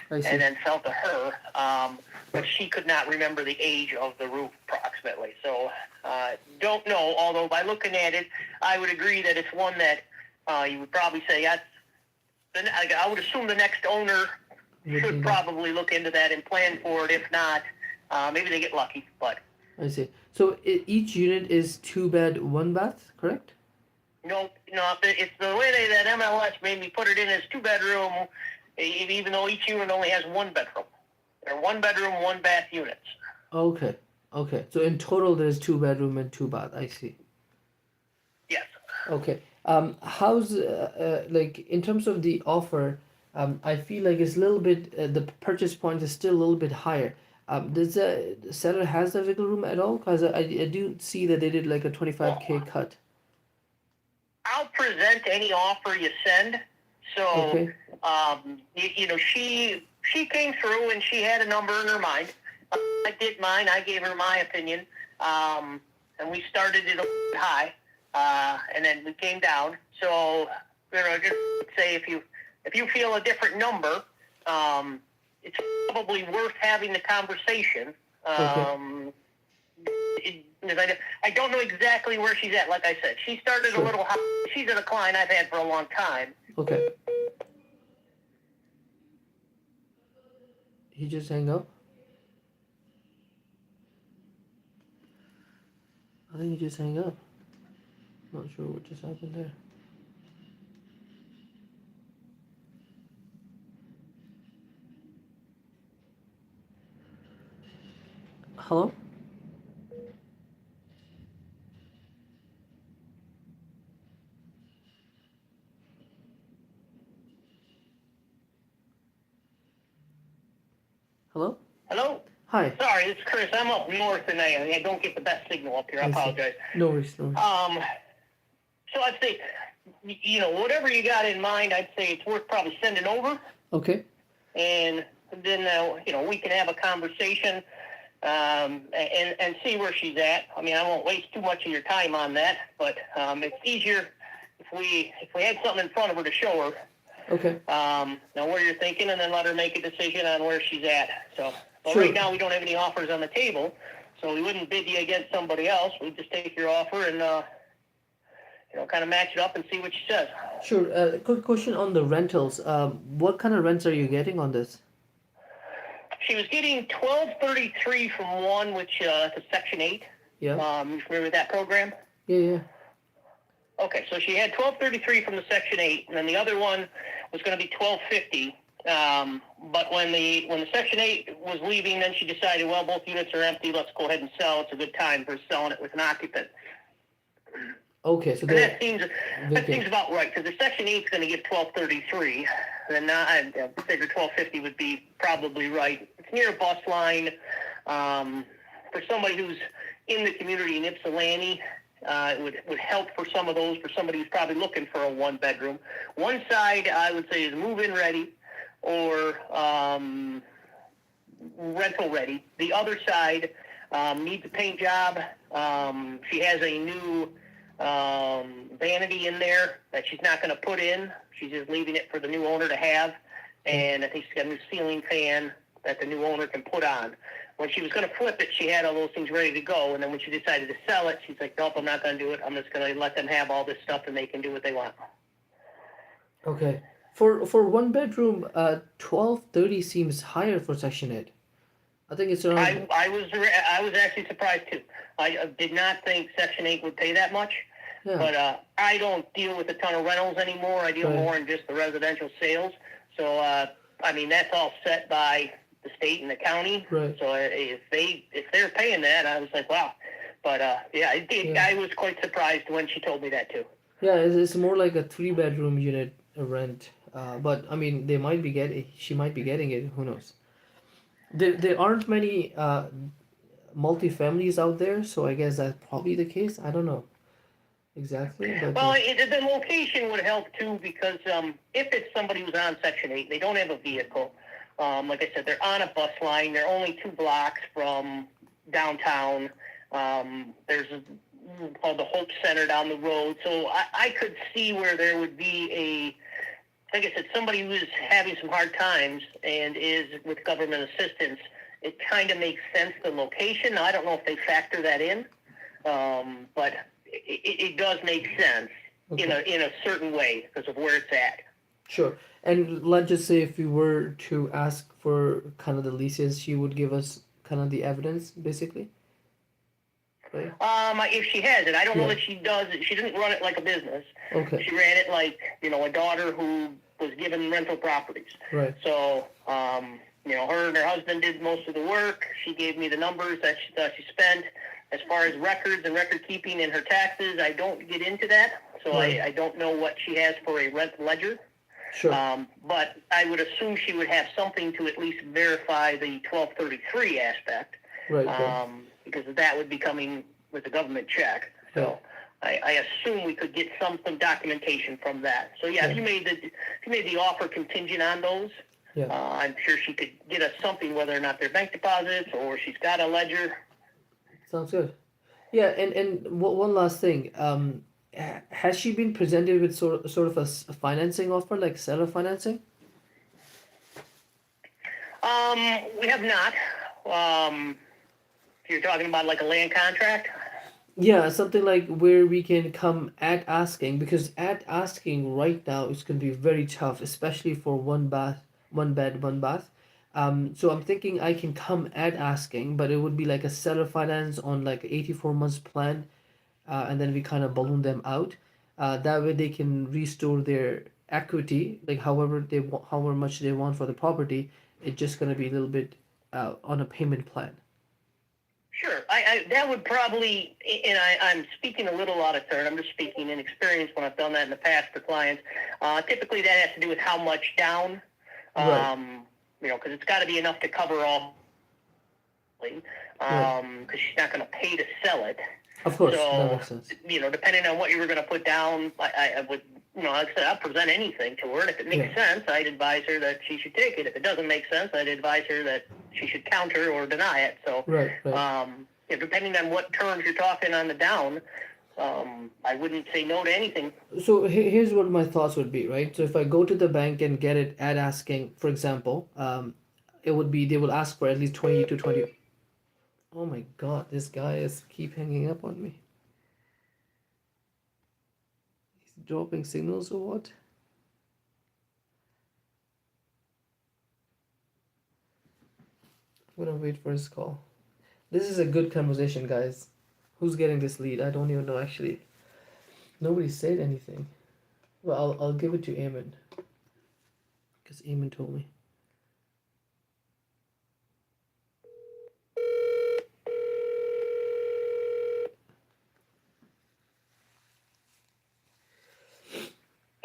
I see. and then fell to her. But she could not remember the age of the roof approximately. So don't know, although by looking at it, I would agree that it's one that you would probably say, I would assume the next owner should probably look into that and plan for it. If not, maybe they get lucky. But I see. So each unit is 2 bed, 1 bath, correct? no, it's the way that MLS made me put it in as 2-bedroom, even though each unit only has 1 bedroom. They're 1-bedroom, 1-bath units. Okay. Okay. So in total, there's 2 bedroom and 2 bath. I see. Yes. Okay. How's like in terms of the offer? I feel like it's a little bit. The purchase point is still a little bit higher. Does the seller has the wiggle room at all? Because I do see that they did like a 25K cut. I'll present any offer you send. So, Okay. She came through and she had a number in her mind. I did mine. I gave her my opinion, and we started it high, and then we came down. So, just say if you feel a different number, it's probably worth having the conversation. Okay. I don't know exactly where she's at. Like I said, she started a little high. She's at a client I've had for a long time. Okay. He just hang up? I think he just hang up. Not sure what just happened there. Hello? Hello? Hello? Hi. Sorry, it's Chris. I'm up north and I don't get the best signal up here. I apologize. No worries, no worries. So I'd say, whatever you got in mind, I'd say it's worth probably sending over. Okay. And then, we can have a conversation and see where she's at. I mean, I won't waste too much of your time on that, but it's easier if we had something in front of her to show her. Okay. Know what you're thinking, and then let her make a decision on where she's at. So, but Sure. right now we don't have any offers on the table, so we wouldn't bid you against somebody else. We'd just take your offer and kind of match it up and see what she says. Sure. Quick question on the rentals. What kind of rents are you getting on this? She was getting $12.33 from one, which is Section 8. Yeah. You familiar with that program? Yeah. Okay, so she had $12.33 from the Section 8, and then the other one was going to be $12.50. But when the Section 8 was leaving, then she decided, well, both units are empty. Let's go ahead and sell. It's a good time for selling it with an occupant. Okay, so And they're that seems vacant. about right, because the Section 8 is going to give 1233. Then I figure 1250 would be probably right. It's near a bus line. For somebody who's in the community in Ypsilanti, it would help for some of those, for somebody who's probably looking for a one-bedroom. One side, I would say, is move-in ready or rental ready. The other side needs a paint job. She has a new vanity in there that she's not going to put in. She's just leaving it for the new owner to have. And I think she's got a new ceiling fan that the new owner can put on. When she was going to flip it, she had all those things ready to go. And then when she decided to sell it, she's like, nope, I'm not going to do it. I'm just going to let them have all this stuff and they can do what they want. Okay. For one bedroom, 1230 seems higher for Section 8. I think it's around. I was actually surprised too. I did not think Section 8 would pay that much. Yeah. But I don't deal with a ton of rentals anymore. I deal Right. more in just the residential sales. So, I mean, that's all set by the state and the county. Right. So if they're paying that, I was like, wow. But yeah, I was quite surprised when she told me that too. Yeah, it's more like a 3 bedroom unit rent. But I mean, they might be getting. She might be getting it. Who knows? There aren't many multi-families out there, so I guess that's probably the case. I don't know exactly, but Well, the location would help too, because if it's somebody who's on Section 8, they don't have a vehicle. Like I said, they're on a bus line. They're only 2 blocks from downtown. There's called the Hope Center down the road. So I could see where there would be like I said, somebody who is having some hard times and is with government assistance. It kind of makes sense, the location. Now, I don't know if they factor that in, but it does make sense in a certain way because of where it's at. sure. And let's just say if we were to ask for kind of the leases, she would give us kind of the evidence, basically. Right? If she has it, I don't know Yeah. that she does it. She didn't run it like a business. Okay. She ran it like, a daughter who was given rental properties. Right. So, her and her husband did most of the work. She gave me the numbers that she thought she spent. As far as records and record keeping and her taxes, I don't get into that. So Right. I don't know what she has for a rent ledger. Sure. But I would assume she would have something to at least verify the 1233 aspect. Right. Because that would be coming with a government check. So I assume we could get some documentation from that. So yeah, if you made the offer contingent on those, Yeah. I'm sure she could get us something, whether or not they're bank deposits or she's got a ledger. Sounds good. Yeah, and one last thing. Has she been presented with sort of a financing offer, like seller financing? We have not. You're talking about like a land contract? Yeah, something like where we can come at asking, because at asking right now is going to be very tough, especially for one bed, one bath. So I'm thinking I can come at asking, but it would be like a seller finance on like 84 months plan, and then we kind of balloon them out. That way they can restore their equity, like however much they want for the property. It's just gonna be a little bit on a payment plan. Sure. That would probably, and I'm speaking a little out of turn. I'm just speaking in experience when I've done that in the past for clients. Typically, that has to do with how much down, Right. because it's got to be enough to cover all, because she's not going to pay to sell it. Of course, that So, makes sense. depending on what you were going to put down, I would, like I said, I'll present anything to her, and if it makes sense, I'd advise her that she should take it. If it doesn't make sense, I'd advise her that she should counter or deny it. So, Right. depending on what terms you're talking on the down, I wouldn't say no to anything. So here's what my thoughts would be, right? So if I go to the bank and get it at asking, for example, it would be they will ask for at least 20 to 20. Oh my God, this guy is keep hanging up on me. He's dropping signals or what? I'm gonna wait for his call. This is a good conversation, guys. Who's getting this lead? I don't even know actually. Nobody said anything. Well, I'll give it to Eamon. because Eamon told me.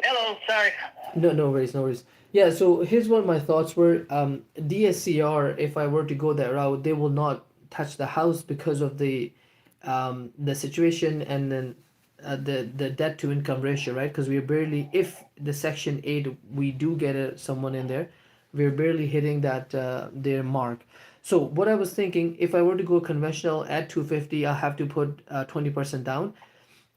Hello, sorry. No, no worries, no worries. Yeah, so here's what my thoughts were. DSCR, if I were to go that route, they will not touch the house because of the situation, and then the debt to income ratio, right? Because we're barely, if the Section 8 we do get someone in there, we're barely hitting that their mark. So what I was thinking, if I were to go conventional at 250, I'll have to put 20% down.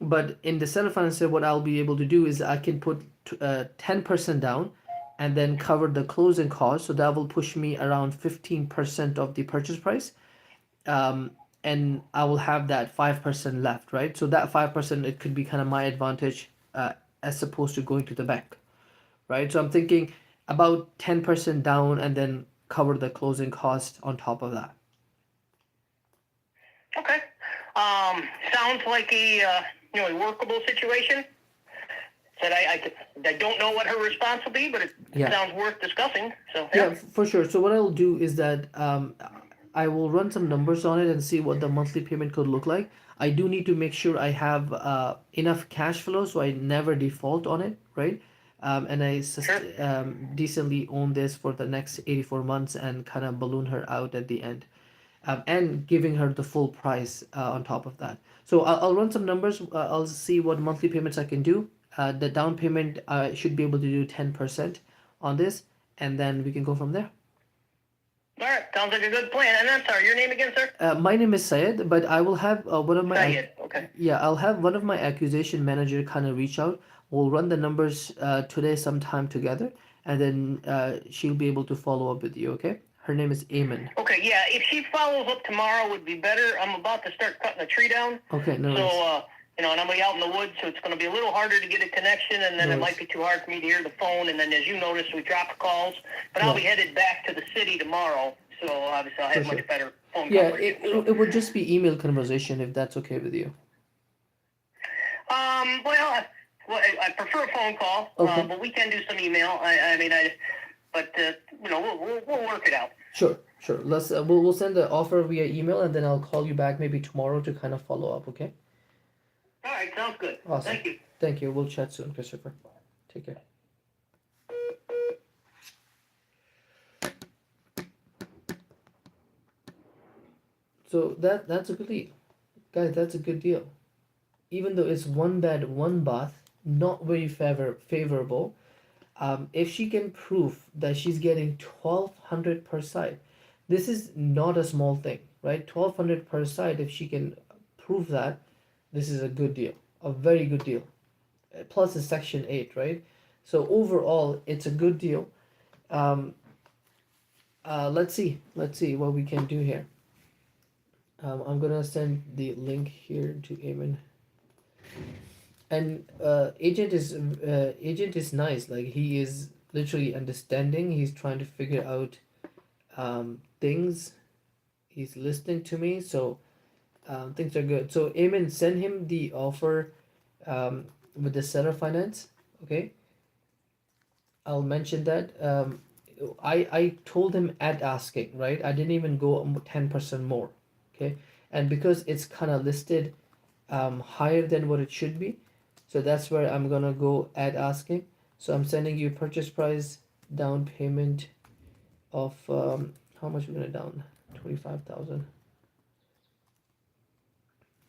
But in the seller financer, what I'll be able to do is I can put 10% down and then cover the closing cost. So that will push me around 15% of the purchase price. And I will have that 5% left, right? So that 5%, it could be kind of my advantage as opposed to going to the bank, right? So I'm thinking about 10% down and then cover the closing cost on top of that. Okay. Sounds like a workable situation. Said I don't know what her response will be, but it Yeah. sounds worth discussing. So Yeah, for sure. So what I'll do is that I will run some numbers on it and see what the monthly payment could look like. I do need to make sure I have enough cash flow so I never default on it, right? And I decently own this for the next 84 months and kind of balloon her out at the end. And giving her the full price on top of that. So I'll run some numbers. I'll see what monthly payments I can do. The down payment, I should be able to do 10% on this, and then we can go from there. All right, sounds like a good plan. And I'm sorry, your name again, sir? My name is Syed, but I will have one of my Syed. Okay. yeah, I'll have one of my acquisition manager kind of reach out. We'll run the numbers today sometime together, and then she'll be able to follow up with you. Okay? Her name is Eamon. Okay, yeah. If she follows up tomorrow, would be better. I'm about to start cutting a tree down. Okay, no So, worries. and I'm gonna be out in the woods, so it's gonna be a little harder to get a connection, and then No it worries. might be too hard for me to hear the phone. And then, as you noticed, we drop calls. But I'll be headed back to the city tomorrow, so obviously I'll have For much better phone Yeah, coverage. it would just be email conversation if that's okay with you. I prefer a phone call, Okay. but we can do some email. We'll work it out. Sure, sure. Let's we'll send the offer via email, and then I'll call you back maybe tomorrow to kind of follow up. Okay. All right, sounds good. Awesome. Thank you. Thank you. We'll chat soon, Christopher. Take care. So that's a good deal, guys. That's a good deal. Even though it's one bed, one bath, not very favorable. If she can prove that she's getting 1,200 per side, this is not a small thing, right? 1,200 per side. If she can prove that, this is a good deal, a very good deal. Plus it's Section 8, right? So overall, it's a good deal. Let's see what we can do here. I'm gonna send the link here to Eamon. And agent is nice. Like, he is literally understanding. He's trying to figure out things. He's listening to me, so things are good. So Eamon, send him the offer with the seller finance. Okay. I'll mention that. I told him at asking, right? I didn't even go 10% more. Okay. And because it's kind of listed higher than what it should be, so that's where I'm gonna go at asking. So I'm sending you purchase price, down payment of how much we're gonna down? 25,000.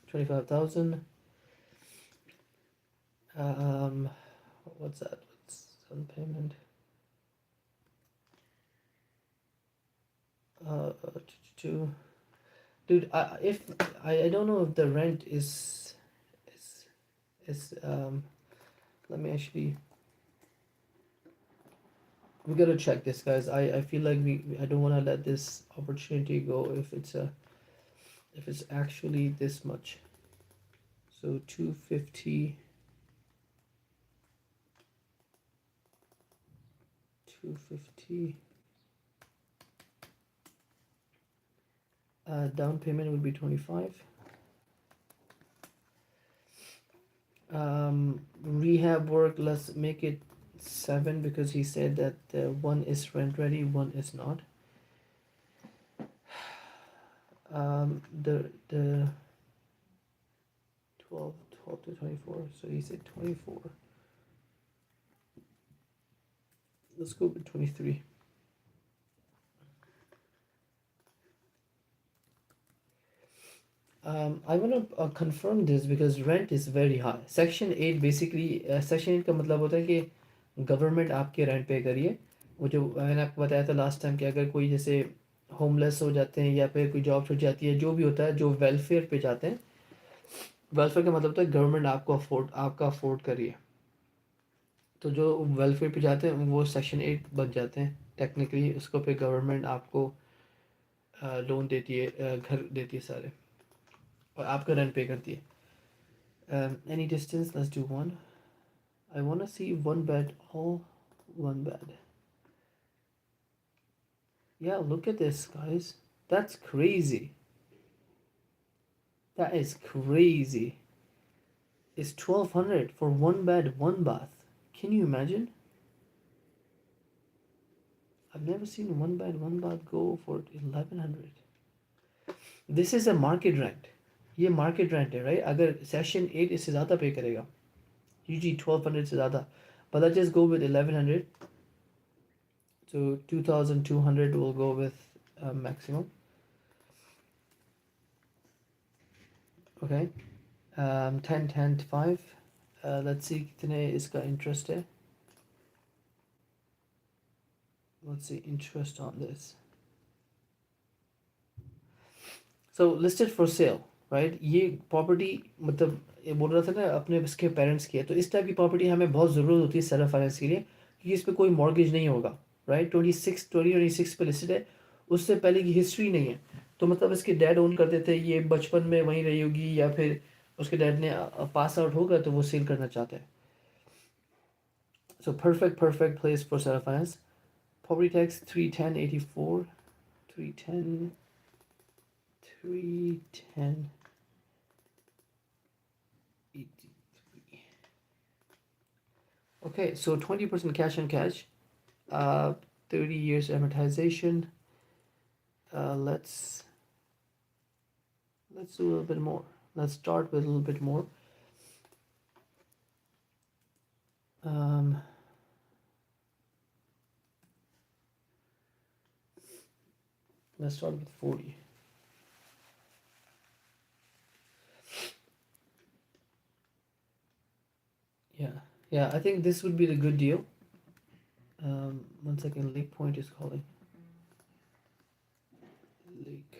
25,000. What's that? What's down payment? Two. Dude, I don't know if the rent is let me actually, we gotta check this, guys. I feel like I don't want to let this opportunity go if it's actually this much. So 250, 250. Down payment would be 25. Rehab work, let's make it 7 because he said that one is rent ready, one is not. The 12 to 24. So he said 24. Let's go with 23. I want to confirm this because rent is very high. Section 8 basically Section 8 का मतलब होता है कि government आपके rent पे करिए. वो जो मैंने आपको बताया था लास्ट टाइम कि अगर कोई जैसे होमलेस हो जाते हैं या फिर कोई जॉब छूट जाती है, जो भी होता है, जो वेलफेयर पे जाते हैं, वेलफेयर का मतलब होता है गवर्नमेंट आपका अफोर्ड करिए. तो जो वेलफेयर पे जाते हैं वो सेक्शन 8 बन जाते हैं टेक्निकली. उसको पे गवर्नमेंट आपको लोन देती है, घर देती है सारे, और आपका रेंट पे करती है. Any distance, let's do one. I want to see one bed, all one bed. Yeah, look at this, guys. That's crazy. That is crazy. It's 1200 for one bed, one bath. Can you imagine? I've never seen one bed, one bath go for 1100. This is a market rent. ये market rent है, right? अगर section 8 इससे ज़्यादा pay करेगा, usually 1200 से ज़्यादा, but let's just go with 1100. So 2200 will go with maximum. Okay. 10 10 5. Let's see कितने इसका interest है. Let's see interest on this. So listed for sale, right? ये प्रॉपर्टी मतलब ये बोल रहा था ना अपने इसके पेरेंट्स की है, तो इस टाइप की प्रॉपर्टी हमें बहुत ज़रूरत होती है सेल्फ फाइनेंस के लिए, क्योंकि इस पर कोई मॉर्गेज नहीं होगा, राइट? 2026 पे लिस्टेड है, उससे पहले की हिस्ट्री नहीं है. तो मतलब इसके डैड ओन करते थे, ये बचपन में वहीं रही होगी या फिर उसके डैड ने पास आउट होगा तो वो सेल करना चाहते हैं. So perfect place for self finance. Property tax 310.84, 310 310 83. Okay, so 20% cash on cash, 30 years amortization. Let's do a little bit more. Let's start with a little bit more. Let's start with 40. Yeah, I think this would be the good deal. 1 second, Lake Point is calling. Lake.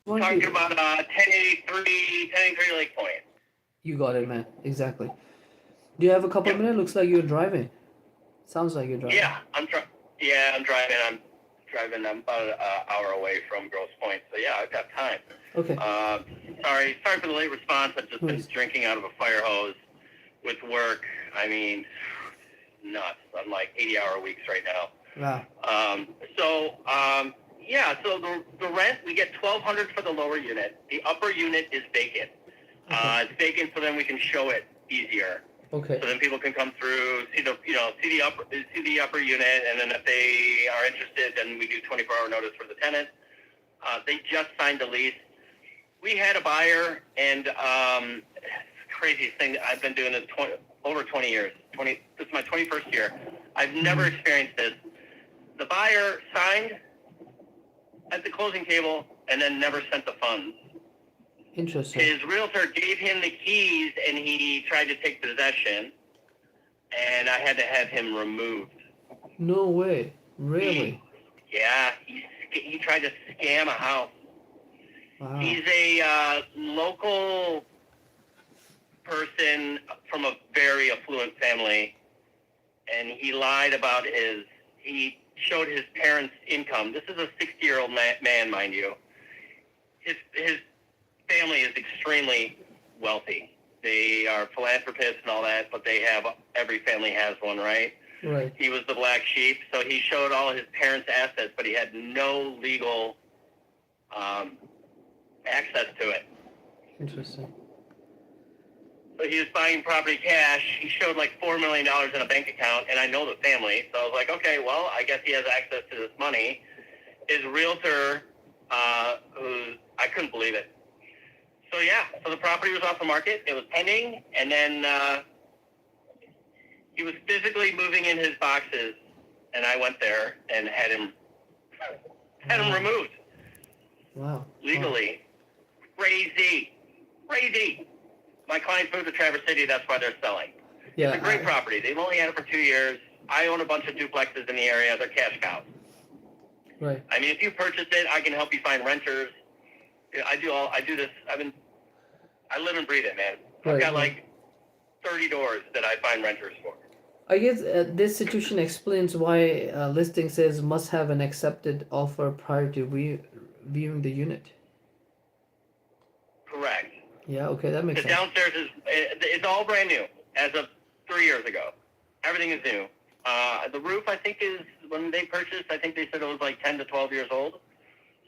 Talking about 1083 Lake Point. You got it, man. Exactly. Do you have a couple of minutes? Looks like you're driving. Sounds like you're driving. Yeah, I'm driving. I'm about an hour away from Grosse Pointe, so yeah, I've got time. Okay. Sorry for the late response. I've just been drinking out of a fire hose with work. I mean, nuts. I'm like 80-hour weeks right now. Wow. So the rent, we get $1,200 for the lower unit. The upper unit is vacant. Okay. It's vacant, so then we can show it easier. Okay. So then people can come through, see the upper unit, and then if they are interested, then we do 24-hour notice for the tenant. They just signed the lease. We had a buyer, and craziest thing, I've been doing this over 20 years. This is my 21st year. I've never experienced this. The buyer signed at the closing table and then never sent the funds. Interesting. His realtor gave him the keys, and he tried to take possession, and I had to have him removed. No way. Really? He tried to scam a house. Wow. He's a local person from a very affluent family, and he lied about his he showed his parents' income. This is a 60-year-old man, mind you. His family is extremely wealthy. They are philanthropists and all that, but every family has one, right? Right. He was the black sheep, so he showed all his parents' assets, but he had no legal access to it. Interesting. So he was buying property cash. He showed like $4 million in a bank account, and I know the family, so I was like, okay, well, I guess he has access to this money. His realtor, I couldn't believe it. So yeah, so the property was off the market. It was pending, and then he was physically moving in his boxes, and I went there and had him removed Wow. legally. Crazy. My clients moved to Traverse City. That's why they're selling. Yeah. It's a great property. They've only had it for 2 years. I own a bunch of duplexes in the area. They're cash cows. Right. I mean, if you purchase it, I can help you find renters. I do this. I live and breathe it, man. I've got like 30 doors that I find renters for. I guess this situation explains why listing says must have an accepted offer prior to viewing the unit. Correct. Yeah, okay, that makes The sense. downstairs it's all brand new as of 3 years ago. Everything is new. The roof, I think, is when they purchased. I think they said it was like 10 to 12 years old,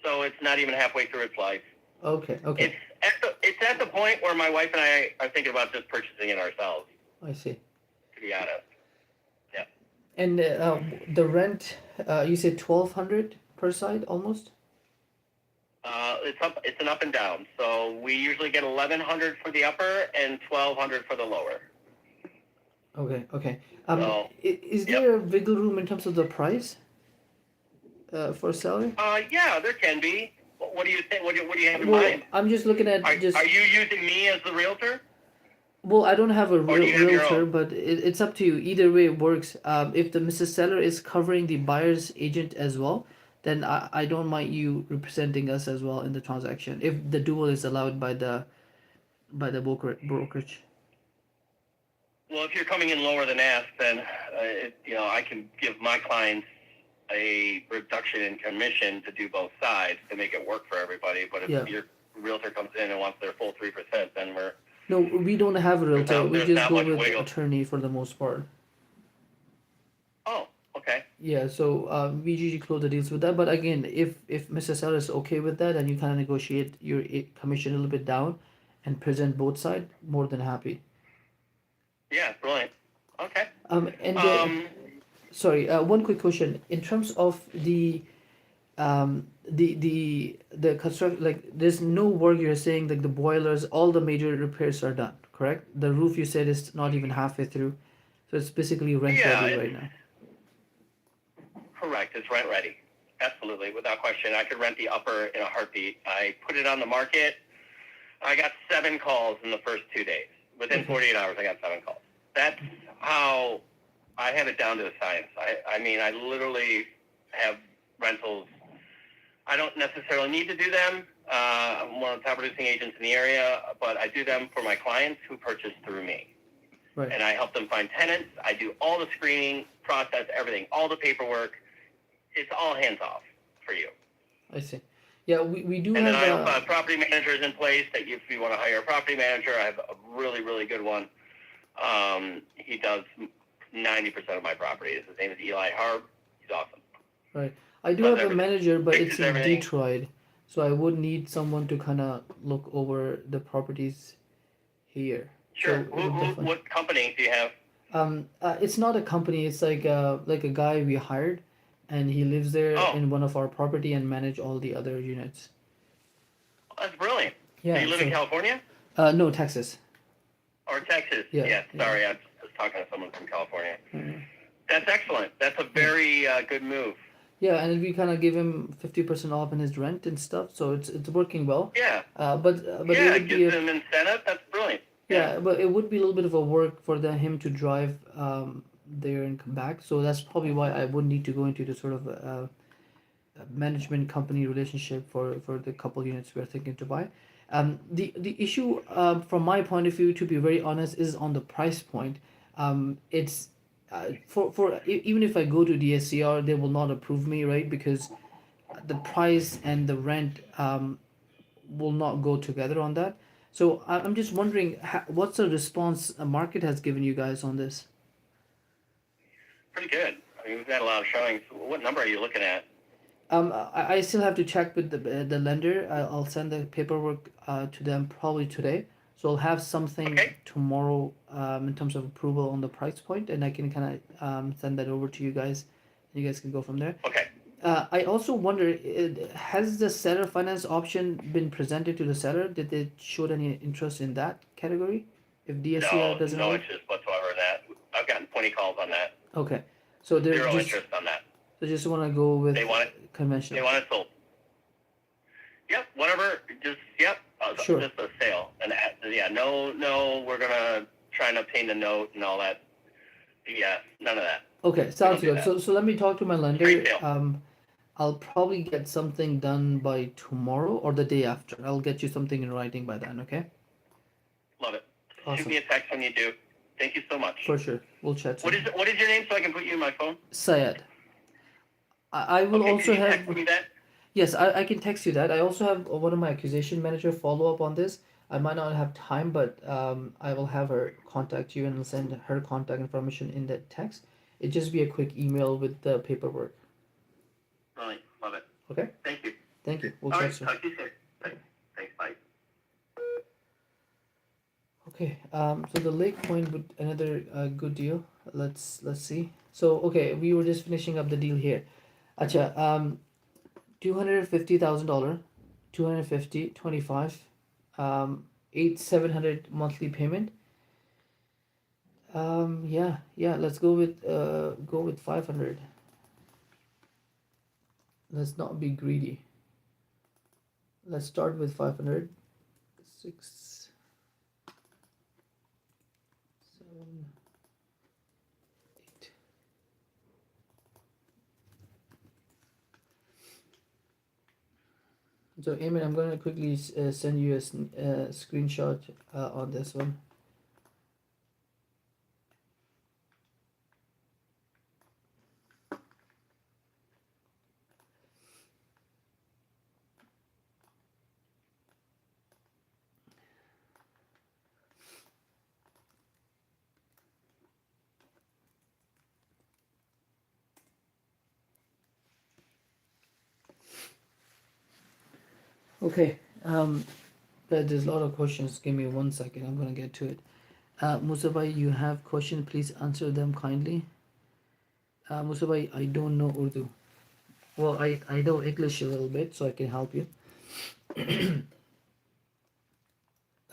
so it's not even halfway through its life. Okay. It's at the point where my wife and I are thinking about just purchasing it ourselves. I see. To be honest. Yeah. And the rent, you said 1,200 per side, almost. It's an up and down. So we usually get 1,100 for the upper and 1,200 for the lower. Okay. Is Yep. there a wiggle room in terms of the price for seller? Yeah, there can be. What do you think? What do you have in Well, mind? I'm just looking at Are you using me as the realtor? Well, I don't have a Or do you have your realtor, own? but it's up to you. Either way, it works. If the Mrs. Seller is covering the buyer's agent as well, then I don't mind you representing us as well in the transaction. If the dual is allowed by the brokerage. Well, if you're coming in lower than ask, then I can give my clients a reduction in commission to do both sides to make it work for everybody. But if your realtor comes in and wants their full 3%, then No, we don't have a realtor. We there's just not go much with wiggle. attorney for the most part. Oh, okay. Yeah, so we usually close the deals with that. But again, if Mr. Seller is okay with that and you kind of negotiate your commission a little bit down and present both sides, more than happy. Yeah, brilliant. Okay. Sorry, one quick question. In terms of the construct, like there's no work, you're saying, like the boilers, all the major repairs are done, correct? The roof you said is not even halfway through, so it's basically rent ready right now. Correct. It's rent ready. Absolutely, without question. I could rent the upper in a heartbeat. I put it on the market. I got 7 calls in the first 2 days. Within 48 hours, I got 7 calls. That's how I have it down to a science. I mean, I literally have rentals. I don't necessarily need to do them. I'm one of the top producing agents in the area, but I do them for my clients who purchase through me. Right. And I help them find tenants. I do all the screening, process, everything, all the paperwork. It's all hands off for you. I see. Yeah, we do And have. then I have property managers in place that if you want to hire a property manager, I have a really, really good one. He does 90% of my properties. His name is Eli Harb. He's awesome. Right. I do have a manager, but it's in Detroit, so I would need someone to kind of look over the properties here. Sure. So what company do you have? It's not a company. It's like a guy we hired, and he lives there in one of our property and manage all the other units. That's brilliant. Yeah. Do you live in California? No, Texas. Or Texas? Yeah. Sorry, I was talking to someone from California. Mm-hmm. That's excellent. That's a very good move. Yeah, and we kind of give him 50% off in his rent and stuff, so it's working well. Yeah. But yeah, it gives him incentive. That's brilliant. Yeah, but it would be a little bit of a work for him to drive there and come back. So that's probably why I would need to go into the sort of management company relationship for the couple units we're thinking to buy. The issue from my point of view, to be very honest, is on the price point. It's even if I go to DSCR, they will not approve me, right? Because the price and the rent will not go together on that. So I'm just wondering, what's the response a market has given you guys on this? Pretty good. I mean, we've had a lot of showings. What number are you looking at? I still have to check with the lender. I'll send the paperwork to them probably today. So I'll have something Okay. tomorrow in terms of approval on the price point, and I can kind of send that over to you guys. You guys can go from there. Okay. I also wonder, has the seller finance option been presented to the seller? Did they show any interest in that category? If DSCR No, doesn't no work? interest whatsoever in that. I've gotten 20 calls on that. Okay. So they're Zero just interest on that. they just want to go with They want it. They conventional. want it sold. Yep. Whatever. Just yep. Sure. Just a sale. And yeah. No. We're gonna try and obtain the note and all that. Yeah. None of that. Okay, sounds do good. that. So let me talk to my lender. Straight sale. I'll probably get something done by tomorrow or the day after. I'll get you something in writing by then, okay? Love it. Awesome. Shoot me a text when you do. Thank you so much. For sure. We'll chat soon. What is your name so I can put you in my phone? Syed. I will Okay, also can you have... text me that? Yes, I can text you that. I also have one of my accusation manager follow up on this. I might not have time, but I will have her contact you and I'll send her contact information in that text. It'd just be a quick email with the paperwork. Brilliant. Love it. Okay? Thank you. Thank you. We'll All chat right. soon. Talk to you soon. Thanks. Bye. Okay, so the Lake Point would another good deal. Let's see. So okay, we were just finishing up the deal here. Acha, $250,000, 250, 25, 700 monthly payment. Yeah. Let's go with 500. Let's not be greedy. Let's start with 500. 6, 7, 8. So, Eamon, I'm going to quickly send you a screenshot on this one. Okay, there's a lot of questions. Give me 1 second. I'm going to get to it. Musa bhai, you have questions. Please answer them kindly. Musa bhai, I don't know Urdu. Well, I know English a little bit, so I can help you.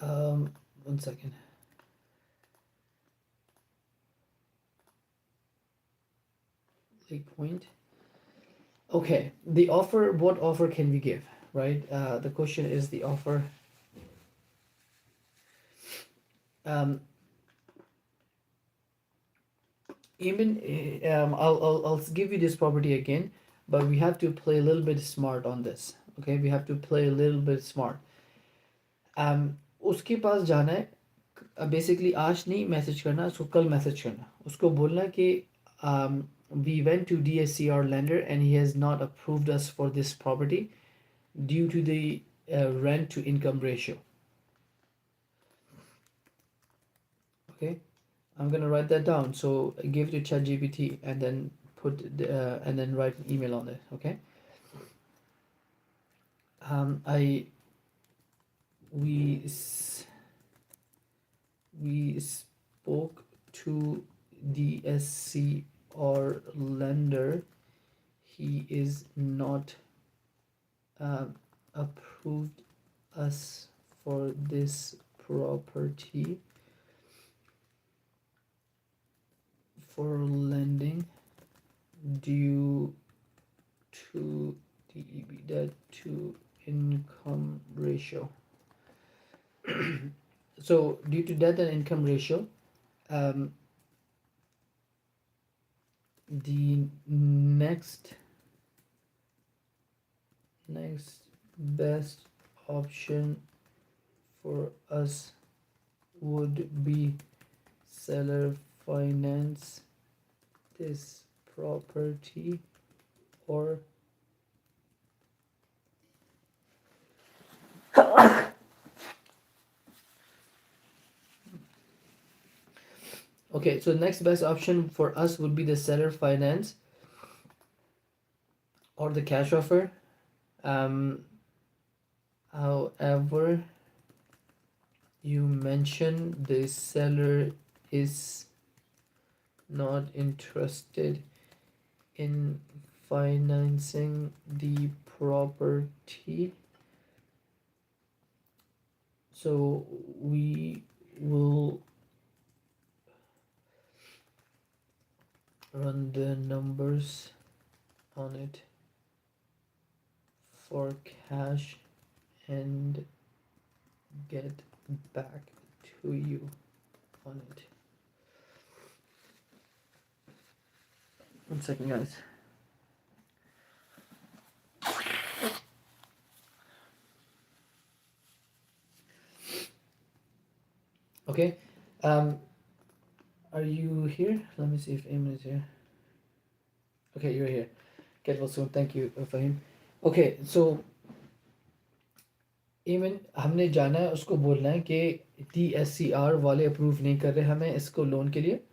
1 second. Lake Point. Okay, the offer, what offer can we give, right? The question is the offer. Even I'll give you this property again, but we have to play a little bit smart on this. Okay, we have to play a little bit smart. उसके पास जाना है, basically आज नहीं message करना, उसको कल message करना, उसको बोलना कि we went to DSCR lender and he has not approved us for this property due to the rent to income ratio. Okay, I'm gonna write that down. So give it to ChatGPT and then and then write an email on it. Okay. We spoke to DSCR lender. He is not approved us for this property for lending due to the EBITDA to income ratio. So due to debt and income ratio, the next best option for us would be seller finance this property or okay, so next best option for us would be the seller finance or the cash offer. However, you mentioned the seller is not interested in financing the property, so we will run the numbers on it for cash and get back to you on it. One second, guys. Okay, are you here? Let me see if Eamon is here. Okay, you're here. Get well soon. Thank you, Fahim. Okay, so Eamon, हमने जाना है, उसको बोलना है कि DSCR वाले approve नहीं कर रहे हमें इसको लोन के लिए।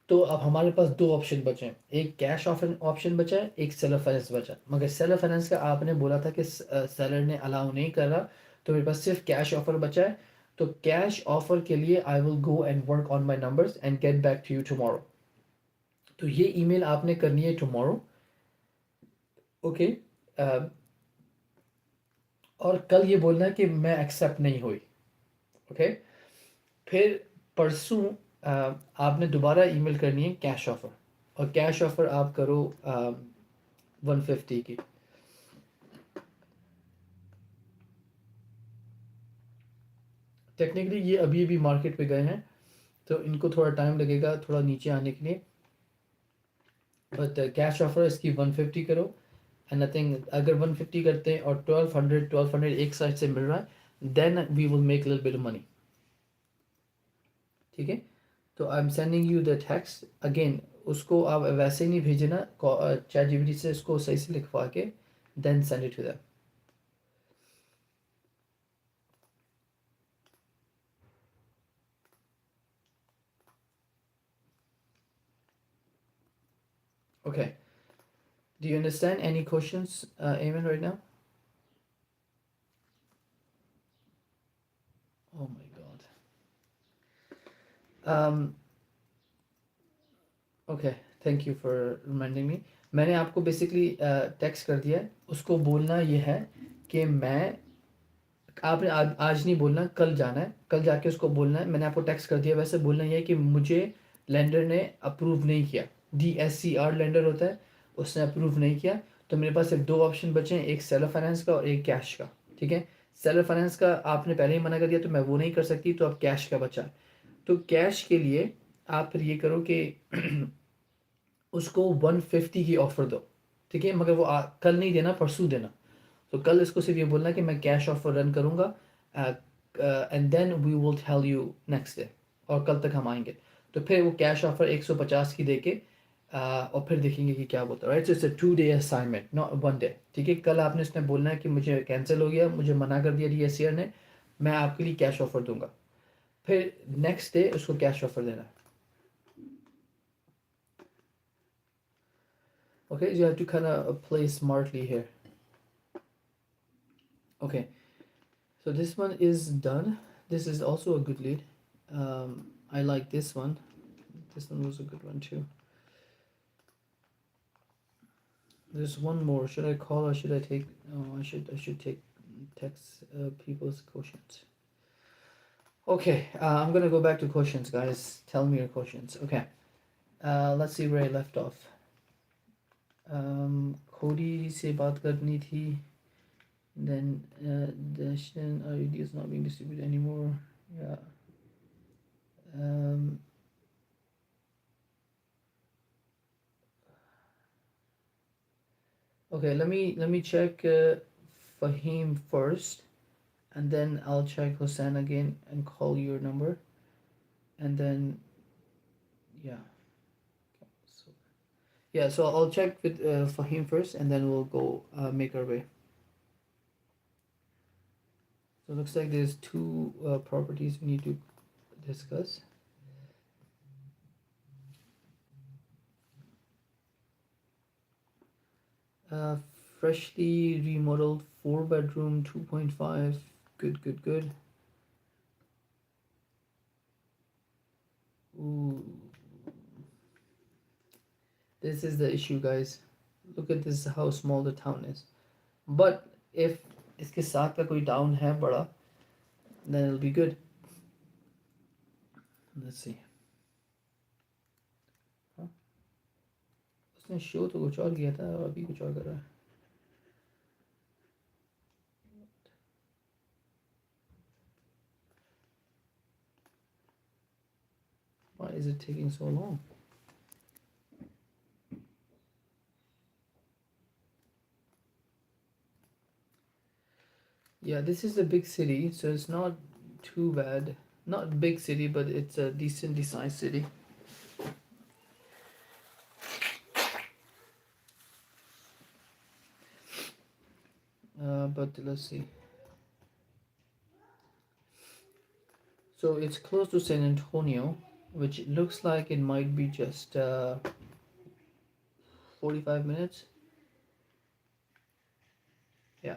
तो अब हमारे पास दो ऑप्शन बचे हैं, एक कैश ऑप्शन बचा है, एक सेलर फाइनेंस बचा है। मगर सेलर फाइनेंस का आपने बोला था कि सेलर ने अलाउ नहीं कर रहा, तो मेरे पास सिर्फ कैश ऑफर बचा है। तो कैश ऑफर के लिए I will go and work on my numbers and get back to you tomorrow. तो ये ईमेल आपने करनी है टुमारो, ओके। और कल ये बोलना है कि मैं एक्सेप्ट नहीं हुई, ओके। फिर परसों आपने दोबारा ईमेल करनी है कैश ऑफर, और कैश ऑफर आप करो 150 की। टेक्निकली ये अभी अभी मार्केट पे गए हैं, तो इनको थोड़ा टाइम लगेगा थोड़ा नीचे आने के लिए, बट कैश ऑफर इसकी 150 करो एंड नथिंग। अगर 150 करते हैं और 1200 एक साइड से मिल रहा है, then we will make little bit of money, ठीक है। तो I am sending you the text again, उसको आप वैसे ही नहीं भेजना, चैट जीपीटी से उसको सही से लिखवा के then send it to them. Okay. Do you understand any questions, Eamon, right now? Oh my God. Okay, thank you for reminding me. मैंने आपको बेसिकली टेक्स्ट कर दिया है, उसको बोलना ये है कि मैं, आपने आज नहीं बोलना, कल जाना है, कल जाके उसको बोलना है, मैंने आपको टेक्स्ट कर दिया, वैसे बोलना ये है कि मुझे लेंडर ने अप्रूव नहीं किया, DSCR लेंडर होता है, उसने अप्रूव नहीं किया। तो मेरे पास सिर्फ दो ऑप्शन बचे हैं, एक सेलर फाइनेंस का और एक कैश का, ठीक है। सेलर फाइनेंस का आपने पहले ही मना कर दिया, तो मैं वो नहीं कर सकती, तो अब कैश का बचा है। तो कैश के लिए आप फिर ये करो कि उसको 150 की ऑफर दो, ठीक है। मगर वो कल नहीं देना, परसों देना। तो कल इसको सिर्फ ये बोलना कि मैं कैश ऑफर रन करूँगा and then we will tell you next day, और कल तक हम आएंगे। तो फिर वो कैश ऑफर 150 की देके और फिर देखेंगे कि क्या बोलता है, right. So it's a 2 day assignment, not 1 day, ठीक है। कल आपने इसमें बोलना है कि मुझे कैंसिल हो गया, मुझे मना कर दिया DSCR ने, मैं आपके लिए कैश ऑफर दूंगा। फिर नेक्स्ट डे उसको कैश ऑफर देना है। Okay, you have to kind of play smartly here. Okay, so this one is done. This is also a good lead. I like this one. This one was a good one too. There's one more. Should I call or should I take? Oh, I should take text people's questions. Okay, I'm gonna go back to questions, guys. Tell me your questions. Okay, let's see where I left off. Cody से बात करनी थी. Then Dashan ID is not being distributed anymore. Yeah. Okay, let me check Fahim first, and then I'll check Hossein again and call your number, and then yeah. So Yeah, so I'll check with Fahim first, and then we'll go make our way. So it looks like there's two properties we need to discuss. Uh, Freshly remodeled 4 bedroom, 2.5. Good, good, good. Ooh, this is the issue, guys. Look at this, how small the town is. But if इसके साथ का कोई town है बड़ा, then it'll be good. Let's see. हाँ? उसने show तो कुछ और किया था और अभी कुछ और कर रहा है. Why is it taking so long? Yeah, this is a big city, so it's not too bad. Not big city, but it's a decently sized city. But let's see. So it's close to San Antonio, which looks like it might be just 45 minutes. Yeah.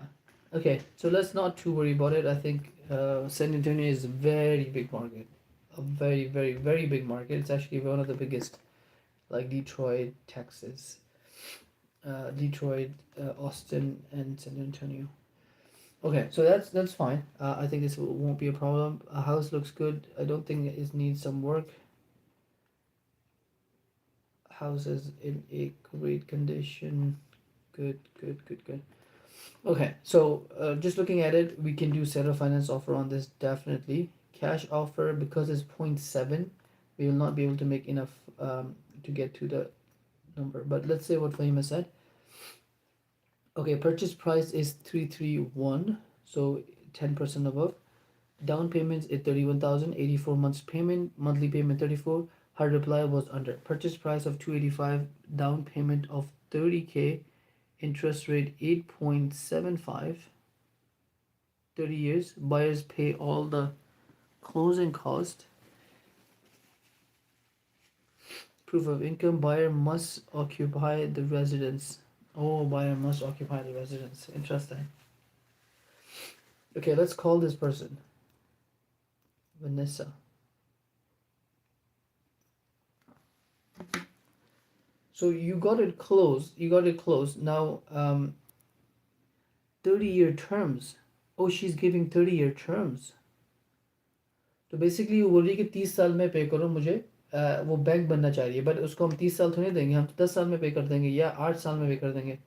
Okay, so let's not too worry about it. I think San Antonio is a very big market. A very, very, very big market. It's actually one of the biggest, like Detroit, Texas, Detroit, Austin, and San Antonio. Okay, so that's fine. I think this won't be a problem. A house looks good. I don't think it needs some work. House is in a great condition. Good, good, good, good. Okay, so just looking at it, we can do seller finance offer on this definitely. Cash offer, because it's 0.7, we will not be able to make enough to get to the number. But let's say what Fahima said. Okay, purchase price is 331, so 10% above. Down payments is 31,000, 84 months payment, monthly payment 34. Her reply was under. Purchase price of 285, down payment of 30K, interest rate 8.75, 30 years. Buyers pay all the closing cost. Proof of income, buyer must occupy the residence. Oh, buyer must occupy the residence. Interesting. Okay, let's call this person. Vanessa. So you got it closed. You got it closed. Now, 30-year terms. Oh, she's giving 30-year terms. तो basically वो बोल रही है कि 30 साल में पे करो मुझे. वो बैंक बनना चाह रही है, बट उसको हम 30 साल थोड़ी देंगे, हम 10 साल में पे कर देंगे या 8 साल में पे कर देंगे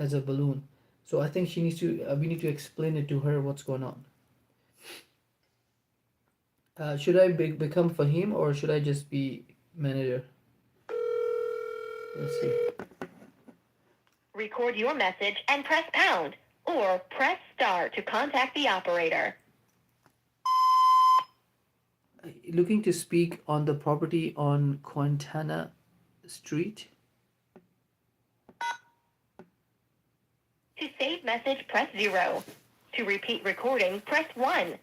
as a balloon. So I think she needs to. We need to explain it to her what's going on. Should I become Fahim or should I just be manager? Let's see. Record your message and press pound, or press star to contact the operator. Looking to speak on the property on Quintana Street. To save message, press 0. To repeat recording, press 1.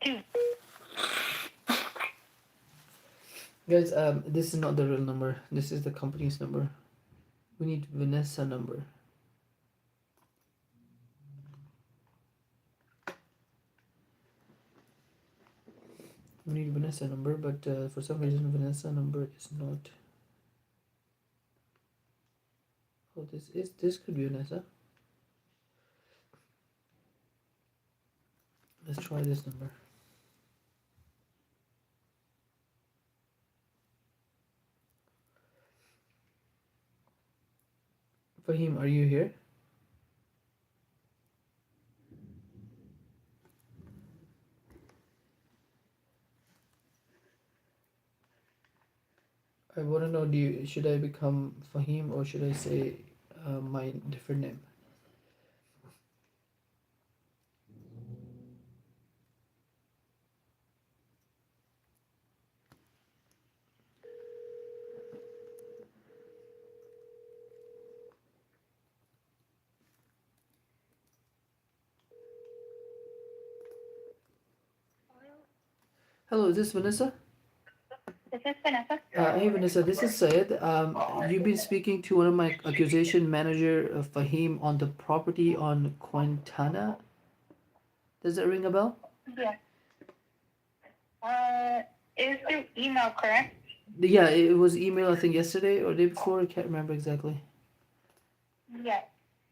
To Guys, this is not the real number. This is the company's number. We need Vanessa number. We need Vanessa number, but for some reason Vanessa number is not. Oh, this could be Vanessa. Let's try this number. Fahim, are you here? I want to know, should I become Fahim or should I say my different name? Hello, is this Vanessa? This is Vanessa. Hey Vanessa, this is Syed. You've been speaking to one of my accusation manager, Fahim, on the property on Quintana. Does that ring a bell? Yes. It was through email, correct? Yeah, it was email I think yesterday or day before. I can't remember exactly. Yes.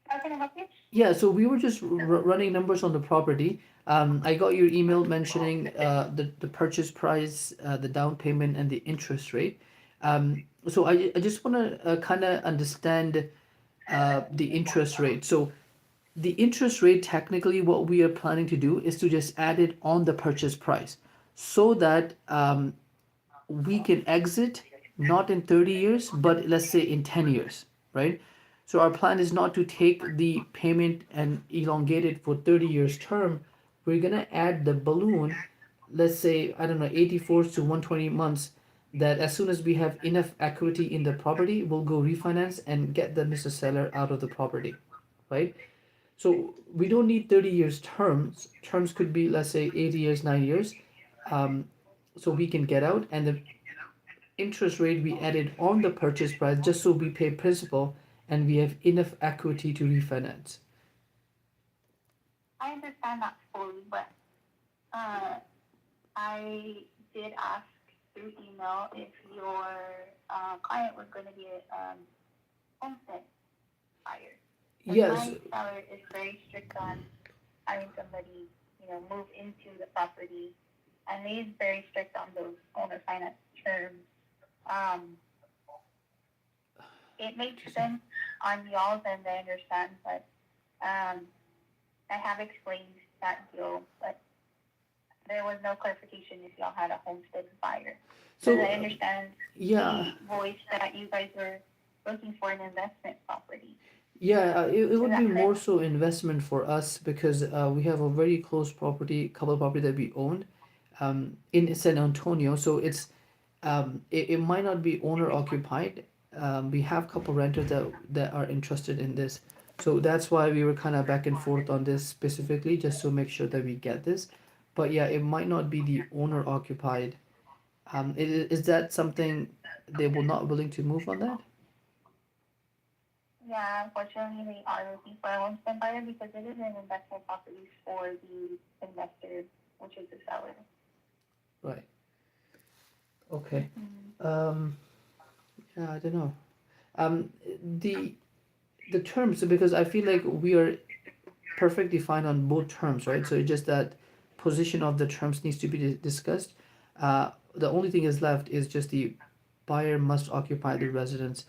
How can I help you? Yeah, so we were just running numbers on the property. I got your email mentioning the purchase price, the down payment, and the interest rate. So I just want to kind of understand the interest rate. So the interest rate, technically, what we are planning to do is to just add it on the purchase price so that we can exit not in 30 years, but let's say in 10 years, right? So our plan is not to take the payment and elongate it for 30 years term. We're gonna add the balloon, let's say, I don't know, 84 to 120 months, that as soon as we have enough equity in the property, we'll go refinance and get the Mr. Seller out of the property, right? So we don't need 30 years terms. Terms could be, let's say, 8 years, 9 years. Um, so we can get out, and the interest rate we added on the purchase price just so we pay principal and we have enough equity to refinance. I understand that fully, but uh, I did ask through email if your client was going to be a homestead buyer. Because Yes, my seller is very strict on having somebody, move into the property, and he's very strict on those owner finance terms. Um, it makes sense on y'all's end, I understand, but I have explained that deal, but there was no clarification if y'all had a homestead buyer. so Because I understand yeah, the voice that you guys were looking for an investment property. yeah, it Is would be that more correct? so investment for us because we have a very close property, couple of property that we own in San Antonio. So it might not be owner occupied. We have couple renters that are interested in this. So that's why we were kind of back and forth on this specifically, just to make sure that we get this. But yeah, it might not be the owner occupied. Is that something they were not willing to move on that? Yeah, unfortunately, they are looking for a homestead buyer because it is an investment property for the investor, which is the seller. Right. Okay. Mm-hmm. Yeah, I don't know. Um, the the terms, because I feel like we are perfectly fine on both terms, right? So it's just that position of the terms needs to be discussed. The only thing is left is just the buyer must occupy the residence.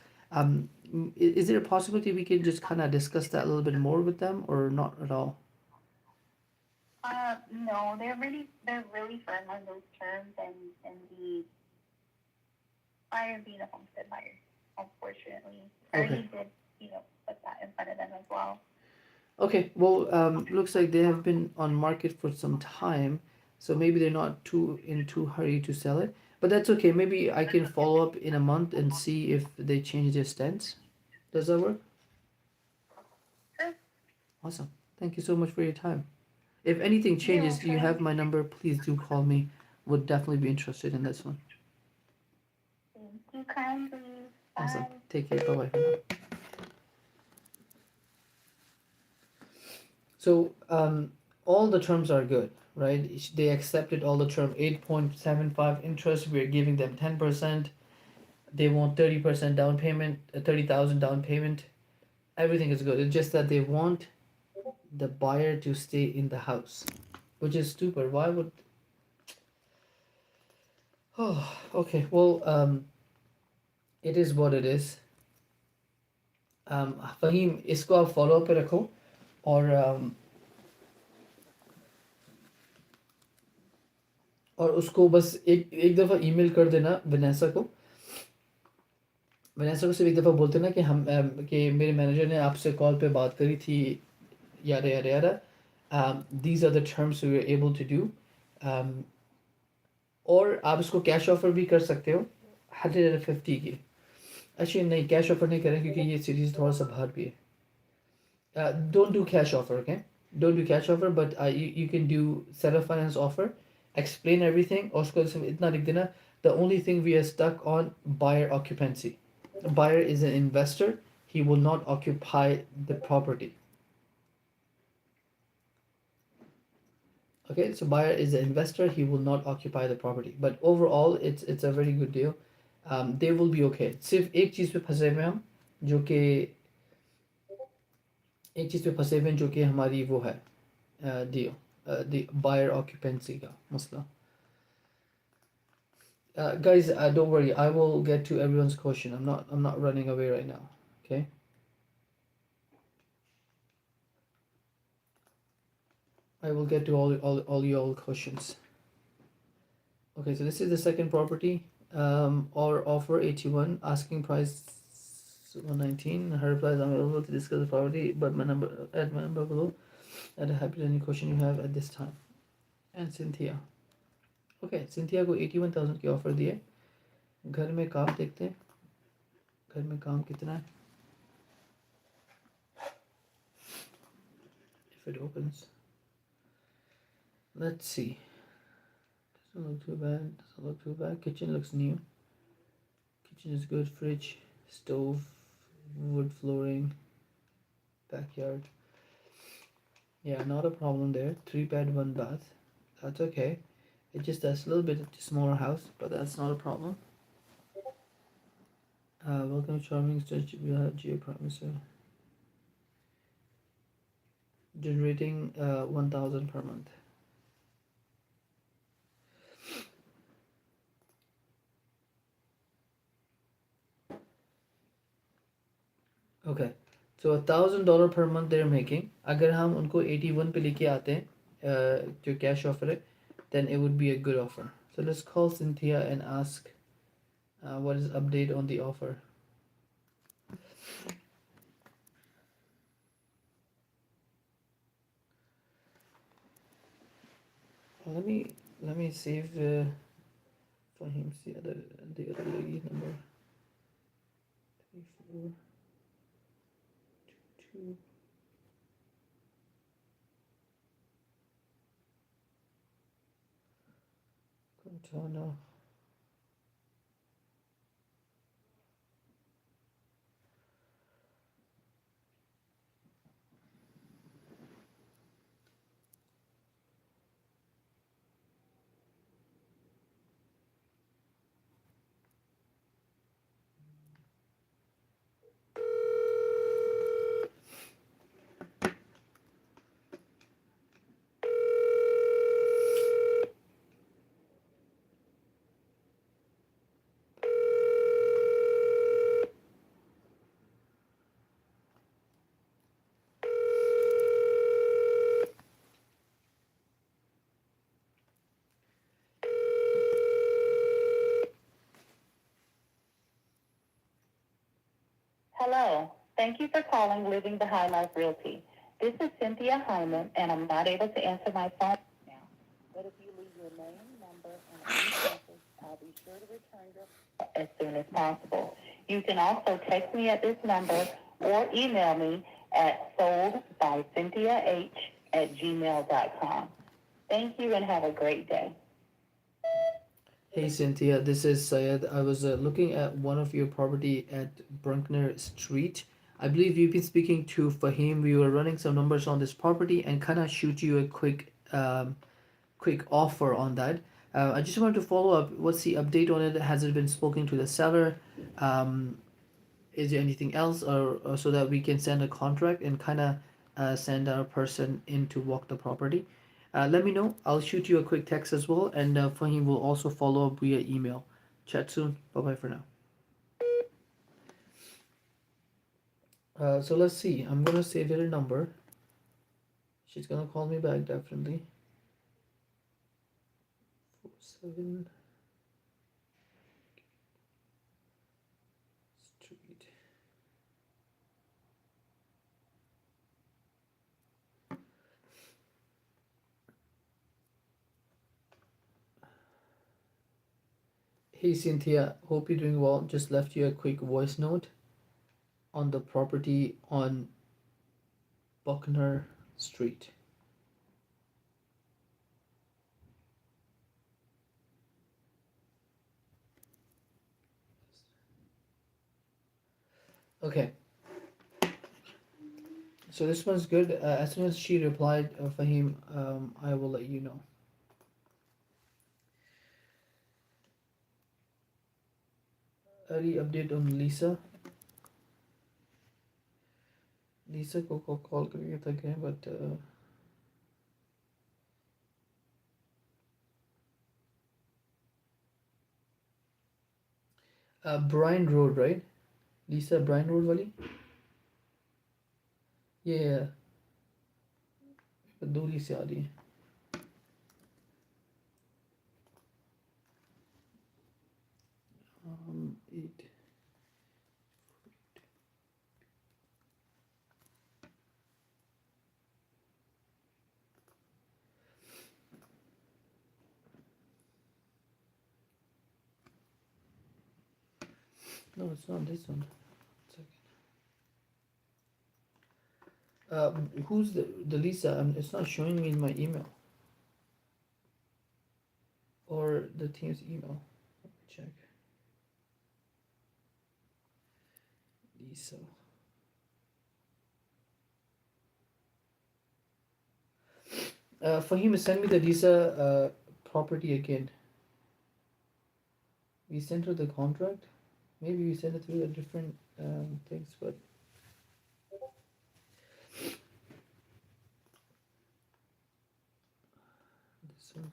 Is there a possibility we can just kind of discuss that a little bit more with them, or not at all? No, they're really firm on those terms and the buyer being a homestead buyer. Unfortunately, I Okay. already did, put that in front of them as well. Okay. Well, looks like they have been on market for some time, so maybe they're not too hurry to sell it. But that's okay. Maybe I can follow up in a month and see if they change their stance. Does that work? Sure. Awesome. Thank you so much for your time. If anything You're changes, you welcome. have my number. Please do call me. Would definitely be interested in this one. Thank you kindly. Awesome. Bye. Take care. Bye bye. So all the terms are good, right? They accepted all the term 8.75 interest. We're giving them 10%. They want 30% down payment, 30,000 down payment. Everything is good. It's just that they want the buyer to stay in the house, which is stupid. Why would? Oh, okay. Well, it is what it is. Faheem इसको आप follow पे रखो और उसको बस एक एक दफ़ा ईमेल कर देना वनेसा को सिर्फ एक दफ़ा बोलते ना कि कि मेरे मैनेजर ने आपसे कॉल पे बात करी थी यारा यारा यारा these are the terms we are able to do और आप इसको कैश ऑफर भी कर सकते हो 150 की अच्छी नहीं कैश ऑफर नहीं करें क्योंकि ये सीरीज़ थोड़ा सा बाहर भी है don't do cash offer okay don't do cash offer but you can do seller finance offer explain everything और उसको सिर्फ इतना लिख देना. The only thing we are stuck on buyer occupancy. Buyer is an investor. He will not occupy the property. Okay, so buyer is an investor. He will not occupy the property. But overall, it's a very good deal. They will be okay. सिर्फ एक चीज़ पे फंसे हुए हम जो कि एक चीज़ पे फंसे हुए हैं जो कि हमारी वो है डील बायर ऑक्यूपेंसी का मसला. Guys, don't worry. I will get to everyone's question. I'm not running away right now. Okay. I will get to all your questions. Okay, so this is the second property. Or offer 81, asking price 119. Her reply is unavailable to discuss the property, but my number below. I'd happy to any question you have at this time. And Cynthia. Okay, Cynthia को 81,000 की offer दी है. घर में काम देखते हैं. घर में काम कितना है? If it opens. Let's see. Doesn't look too bad. Doesn't look too bad. Kitchen looks new. Kitchen is good. Fridge, stove, wood flooring, backyard. Yeah, not a problem there. 3 bed, 1 bath. That's okay. It just that's a little bit smaller house, but that's not a problem. Welcome to Charming Stretch. We'll have Geopromiser. Generating 1,000 per month. Okay, so $1,000 per month they're making. अगर हम उनको 81 पे लेके आते हैं जो cash offer है, then it would be a good offer. So let's call Cynthia and ask what is update on the offer. Let me save for him the other lady number 3422. Quintana. Hello. Thank you for calling Living the High Life Realty. This is Cynthia Hyman, and I'm not able to answer my phone now. But if you leave your name, number, and a brief message, I'll be sure to return your call as soon as possible. You can also text me at this number or email me at soldbycynthiah@gmail.com. Thank you and have a great day. Hey Cynthia, this is Syed. I was looking at one of your property at Brunkner Street. I believe you've been speaking to Fahim. We were running some numbers on this property and kind of shoot you a quick offer on that. I just wanted to follow up. What's the update on it? Has it been spoken to the seller? Is there anything else, or so that we can send a contract and kind of send our person in to walk the property? Let me know. I'll shoot you a quick text as well, and Fahim will also follow up via email. Chat soon. Bye bye for now. So let's see. I'm gonna save her number. She's gonna call me back definitely. 47 Street. Hey Cynthia, hope you're doing well. Just left you a quick voice note on the property on Buckner Street. Okay, so this one's good. As soon as she replied, Fahim, I will let you know. Any update on Lisa? Lisa को call करके थक गए, but Bryan Road, right? Lisa Bryan Road वाली? Yeah, दूरी से आ रही है. 8. No, it's not this one. Second. Who's the Lisa? It's not showing me in my email or the team's email. Let me check. Lisa. Fahim, send me the Lisa property again. We sent her the contract. Maybe we sent it through a different things, but this one.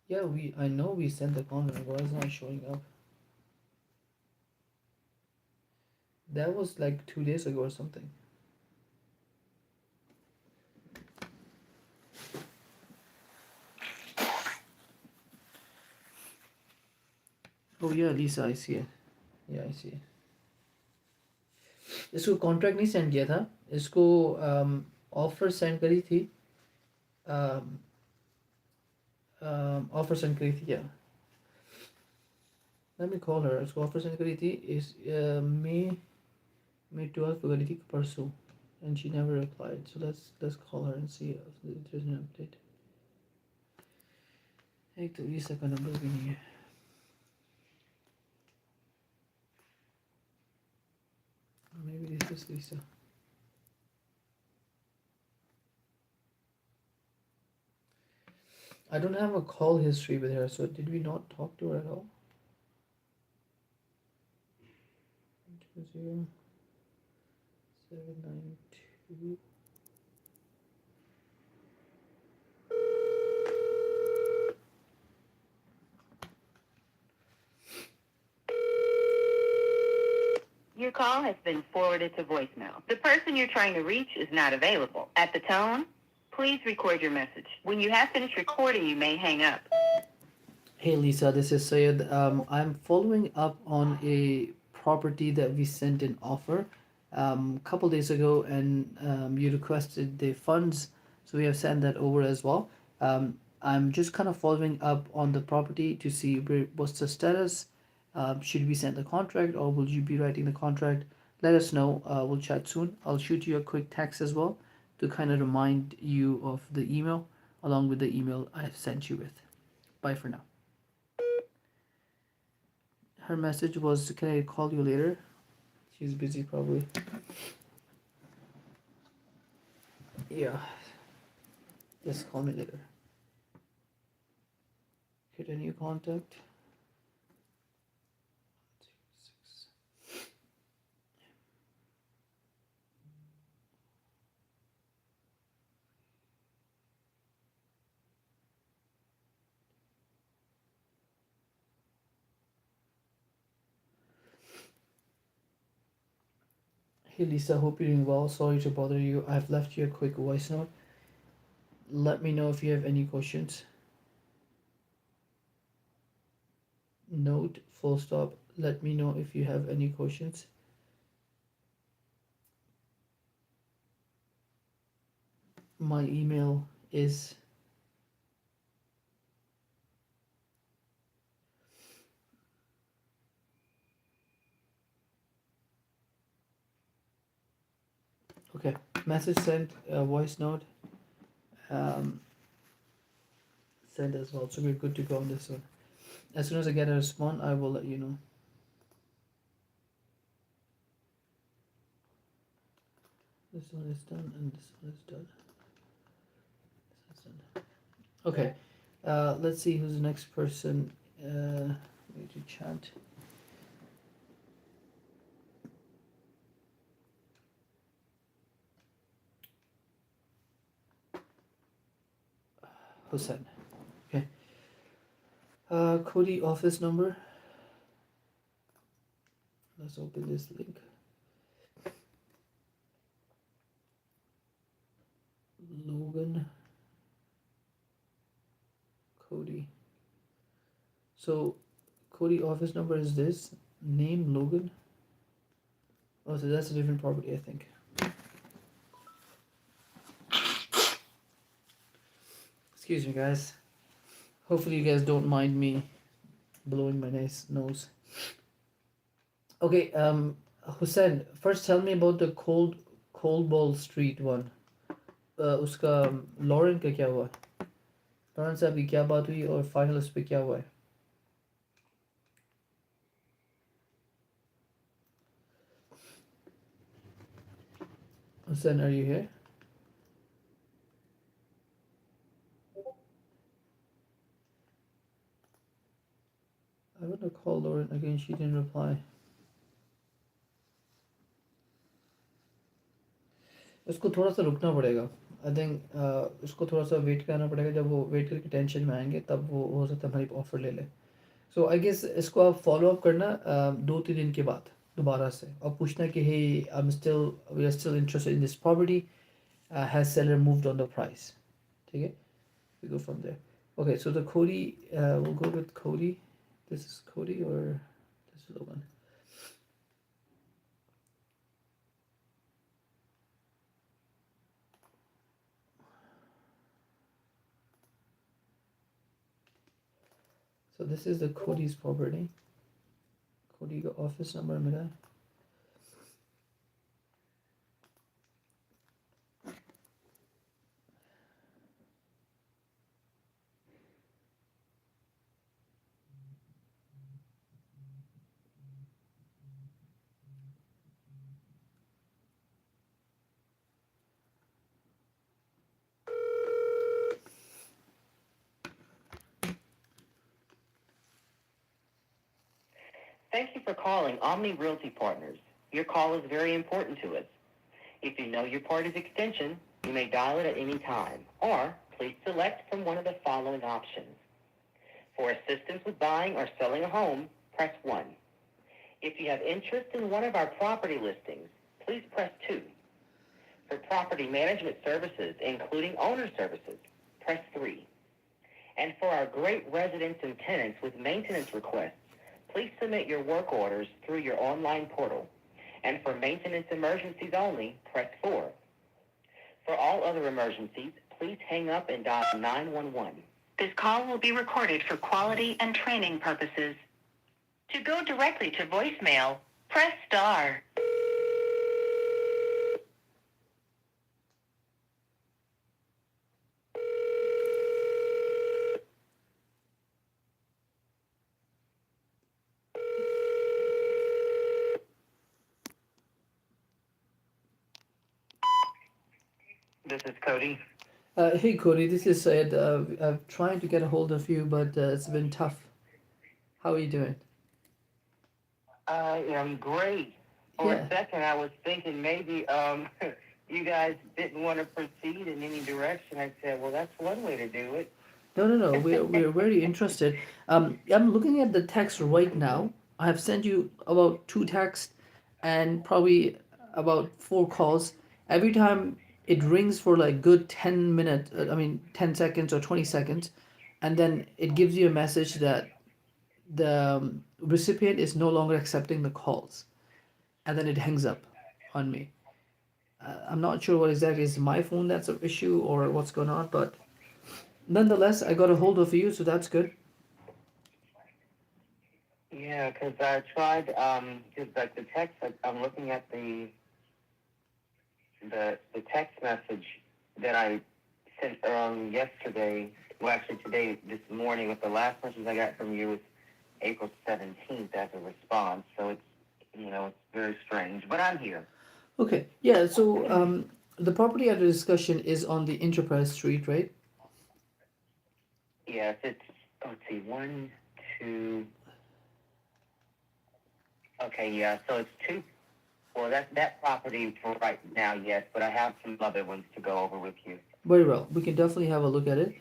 Yeah, I know we sent the contract. Why is it not showing up? That was like 2 days ago or something. Oh yeah, Lisa, I see it. Yeah, I see it. इसको contract नहीं send किया था, इसको offer send करी थी. Offer send करी थी क्या? Let me call her. इसको ऑफर सेंड करी थी इस May 12th को करी थी परसों, and she never replied. So let's call her and see if there's an update. एक तो Lisa का नंबर भी नहीं है. Maybe this is Lisa. I don't have a call history with her, so did we not talk to her at all? 20792. Your call has been forwarded to voicemail. The person you're trying to reach is not available. At the tone, please record your message. When you have finished recording, you may hang up. Hey Lisa, this is Sayed. I'm following up on a property that we sent an offer a couple days ago, and you requested the funds, so we have sent that over as well. I'm just kind of following up on the property to see what's the status. Should we send the contract or will you be writing the contract? Let us know. We'll chat soon. I'll shoot you a quick text as well to kind of remind you of the email along with the email I've sent you with. Bye for now. Her message was, can I call you later? She's busy probably. Yeah. Just call me later. Hit a new contact. Hey Lisa, hope you're doing well. Sorry to bother you. I've left you a quick voice note. Let me know if you have any questions. Note, full stop. Let me know if you have any questions. My email is okay. Message sent, voice note sent as well. So we're good to go on this one. As soon as I get a response, I will let you know. This one is done, and this one is done. This is done. Okay. Let's see who's the next person. Wait to chat. Hussein. Okay. Cody office number. Let's open this link. Logan. Cody. So Cody office number is this. Name Logan. Oh, so that's a different property, I think. Excuse me, guys. Hopefully, you guys don't mind me blowing my nice nose. Okay, Hussein, first tell me about the Cold Ball Street one. उसका Lauren का क्या हुआ? Lauren साहब की क्या बात हुई और फाइनल उस पे क्या हुआ है? Hussein, are you here? I want to call Lauren again. She didn't reply. उसको थोड़ा सा रुकना पड़ेगा. I think उसको थोड़ा सा वेट करना पड़ेगा. जब वो वेट करके टेंशन में आएंगे तब वो हो सकता है हमारी ऑफर ले ले. So I guess इसको आप फॉलो अप करना 2-3 दिन के बाद दोबारा से और पूछना कि hey, we are still interested in this property. Has seller moved on the price? ठीक है? We go from there. Okay, so the Cody, we'll go with Cody. This is Cody or this is Logan? So this is the Cody's property. Cody का office number मिला है. Thank you for calling Omni Realty Partners. Your call is very important to us. If you know your party's extension, you may dial it at any time, or please select from one of the following options. For assistance with buying or selling a home, press 1. If you have interest in one of our property listings, please press 2. For property management services, including owner services, press 3. And for our great residents and tenants with maintenance requests, please submit your work orders through your online portal. And for maintenance emergencies only, press 4. For all other emergencies, please hang up and dial 911. This call will be recorded for quality and training purposes. To go directly to voicemail, press star. This is Cody. Hey Cody, this is Syed. I'm trying to get a hold of you, but it's been tough. How are you doing? I am great. For Yeah. a second, I was thinking maybe you guys didn't want to proceed in any direction. I said, well, that's one way to do it. No. We're very interested. I'm looking at the text right now. I have sent you about 2 texts and probably about 4 calls. Every time it rings for like good 10 minutes, 10 seconds or 20 seconds, and then it gives you a message that the recipient is no longer accepting the calls, and then it hangs up on me. I'm not sure what exactly is my phone that's an issue or what's going on, but nonetheless, I got a hold of you, so that's good. Yeah, because I tried, just like the text, I'm looking at the text message that I sent yesterday, well, actually today, this morning, with the last message I got from you was April 17th as a response. So it's, it's very strange. But I'm here. Okay, yeah, so the property under discussion is on the Enterprise Street, right? Yes, it's, let's see, one, two. Okay, yeah, so it's two. Well, that property for right now, yes, but I have some other ones to go over with you. Very well, we can definitely have a look at it.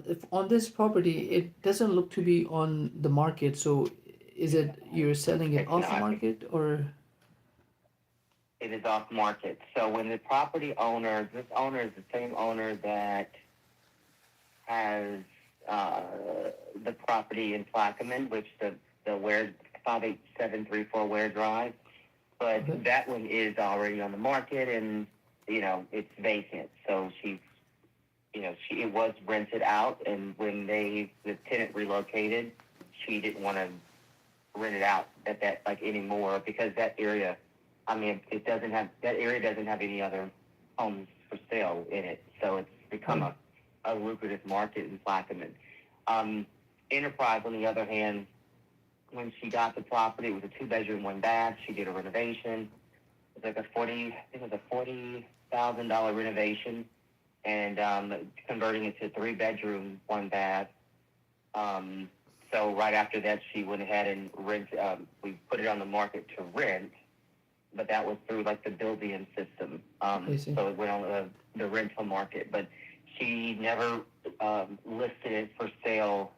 If on this property, it doesn't look to be on the market, so is it you're selling it It's off not. market or? It is off market. So when the property owner, this owner is the same owner that has uh, the property in Plaquemine, which the Ware 58734 Ware Drive, but Okay. that one is already on the market and it's vacant. So it was rented out, and when the tenant relocated, she didn't want to rent it out at that like anymore because that area, I mean, that area doesn't have any other homes for sale in it, so it's become Right. a lucrative market in Plaquemine. Enterprise, on the other hand, when she got the property, it was a 2-bedroom, 1 bath. She did a renovation. It was like I think it was a $40,000 renovation, and converting it to 3-bedroom, 1 bath. So right after that, she went ahead and we put it on the market to rent, but that was through like the built-in system. I see. So it went on the rental market, but she never listed it for sale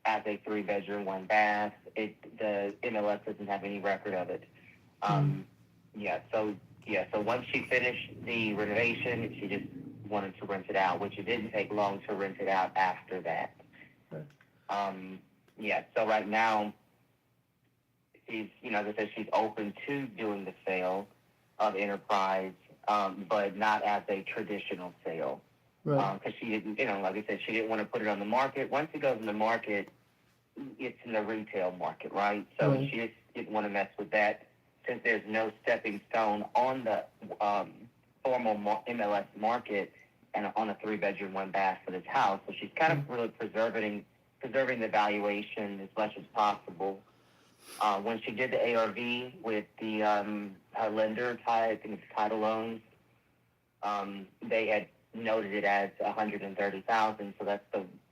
as a 3-bedroom, 1 bath. The MLS doesn't have any record of it. Yeah. So once she finished the renovation, she just wanted to rent it out, which it didn't take long to rent it out after that. Right. Yeah. So right now, she's, as I said, she's open to doing the sale of Enterprise, but not as a traditional sale. Right. Because she didn't, like I said, she didn't want to put it on the market. Once it goes in the market, it's in the retail market, right? So Right. she just didn't want to mess with that since there's no stepping stone on the formal MLS market and on a 3-bedroom, 1 bath for this house. So she's kind of really preserving the valuation as much as possible. When she did the ARV with the her lender, I think it's Title Loans, they had noted it as $130,000, so that's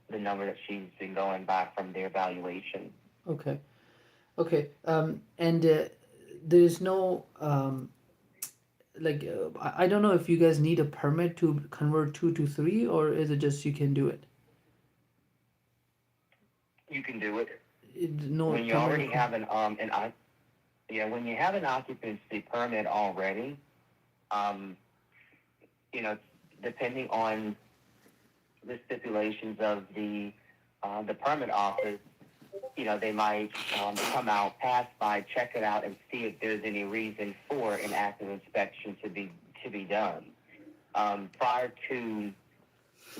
the number that she's been going by from their valuation. Okay. Okay. And there's no I don't know if you guys need a permit to convert 2 to 3, or is it just you can do it? You can do it No when you permit already required. have when you have an occupancy permit already. Um, Depending on the stipulations of the permit office, they might come out, pass by, check it out, and see if there's any reason for an active inspection to be done. Prior to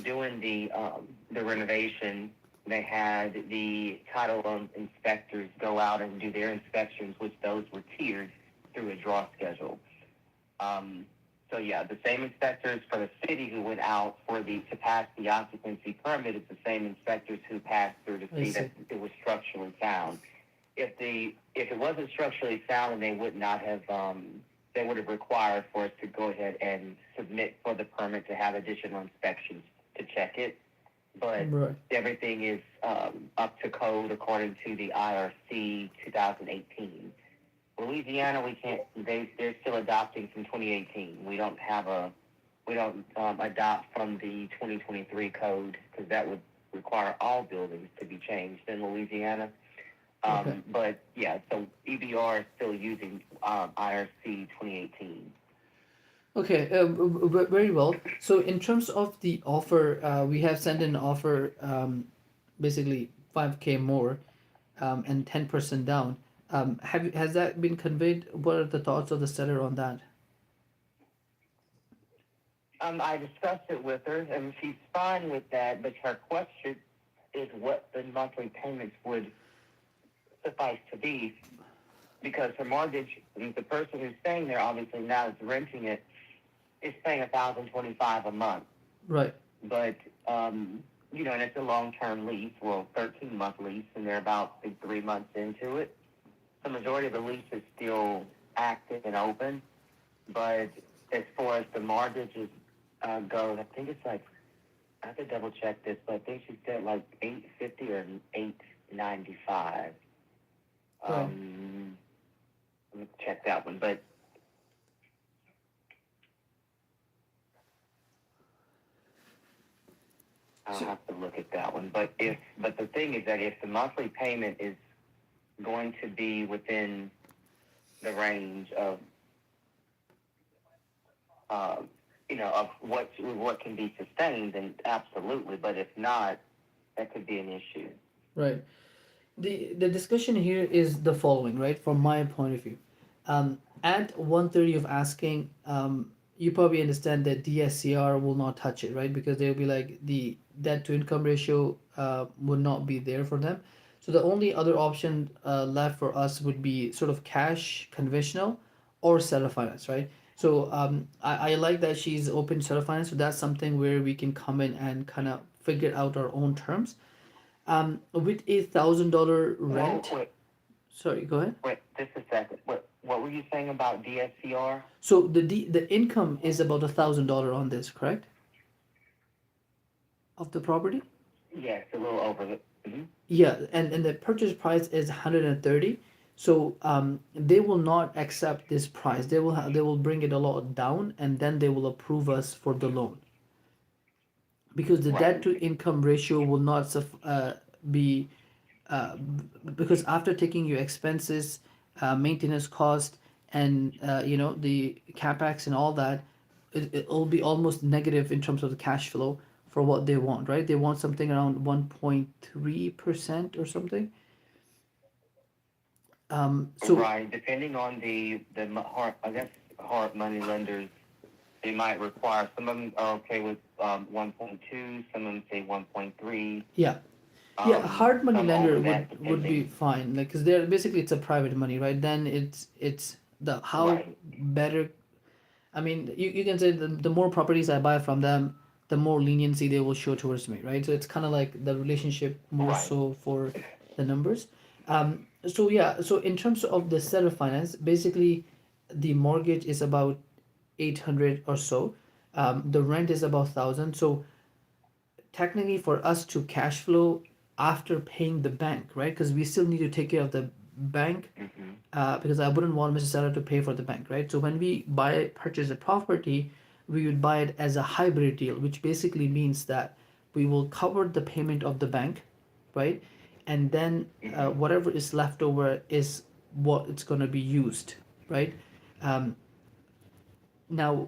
doing the renovation, they had the title loan inspectors go out and do their inspections, which those were tiered through a draw schedule. So yeah, the same inspectors for the city who went out to pass the occupancy permit is the same inspectors who passed through to I see see. that it was structurally sound. If it wasn't structurally sound, then they would have required for us to go ahead and submit for the permit to have additional inspections to check it. But Right. everything is up to code according to the IRC 2018. Louisiana, we can't. They're still adopting from 2018. We don't adopt from the 2023 code because that would require all buildings to be changed in Louisiana. Okay. But yeah, so EBR is still using IRC 2018. Okay. Very well. So in terms of the offer, we have sent an offer, basically 5K more, and 10% down. Has that been conveyed? What are the thoughts of the seller on that? I discussed it with her, and she's fine with that. But her question is what the monthly payments would suffice to be, because her mortgage, the person who's staying there, obviously now is renting it, is paying $1,025 a month. Right. But and it's a long-term lease, well, 13-month lease, and they're about 3 months into it. The majority of the lease is still active and open, but as far as the mortgages go, I think it's like, I have to double check this, but I think she said like 850 or 895. Right. Let me check that one, but I'll So, have to look at that one. But the thing is that if the monthly payment is going to be within the range of, of what can be sustained, then absolutely. But if not, that could be an issue. right. The discussion here is the following, right? From my point of view, at 130 of asking, you probably understand that DSCR will not touch it, right? Because they'll be like the debt to income ratio would not be there for them. So the only other option left for us would be sort of cash, conventional, or seller finance, right? So I like that she's open to seller finance. So that's something where we can come in and kind of figure out our own terms. With $1,000 Well, rent. Sorry, go ahead. wait, just a second. What were you saying about DSCR? So the income is about $1,000 on this, correct? Of the property. Yes, a little over the. Mm-hmm. Yeah, and the purchase price is 130. So they will not accept this price. They will bring it a lot down, and then they will approve us for the loan because the debt Right. to income ratio will not be because after taking your expenses, maintenance cost, and the capex and all that, it'll be almost negative in terms of the cash flow for what they want, right? They want something around 1.3% or something. So Right. Depending on hard, I guess hard money lenders, they might require. Some of them are okay with 1.2. Some of them say 1.3. yeah, yeah, a hard money Some over lender that, would be depending. fine, like because they're basically it's a private money, right? Then it's the how Right. better. I mean, you can say the more properties I buy from them, the more leniency they will show towards me, right? So it's kind of like the relationship more Right. so for the numbers. So yeah, so in terms of the seller finance, basically the mortgage is about 800 or so. The rent is about 1,000. So technically for us to cash flow after paying the bank, right? Because we still need to take care of the bank Mm-hmm. because I wouldn't want Mr. Seller to pay for the bank, right? So when we purchase a property, we would buy it as a hybrid deal, which basically means that we will cover the payment of the bank, right? And then Mm-hmm. whatever is left over is what it's going to be used, right? Um, Now,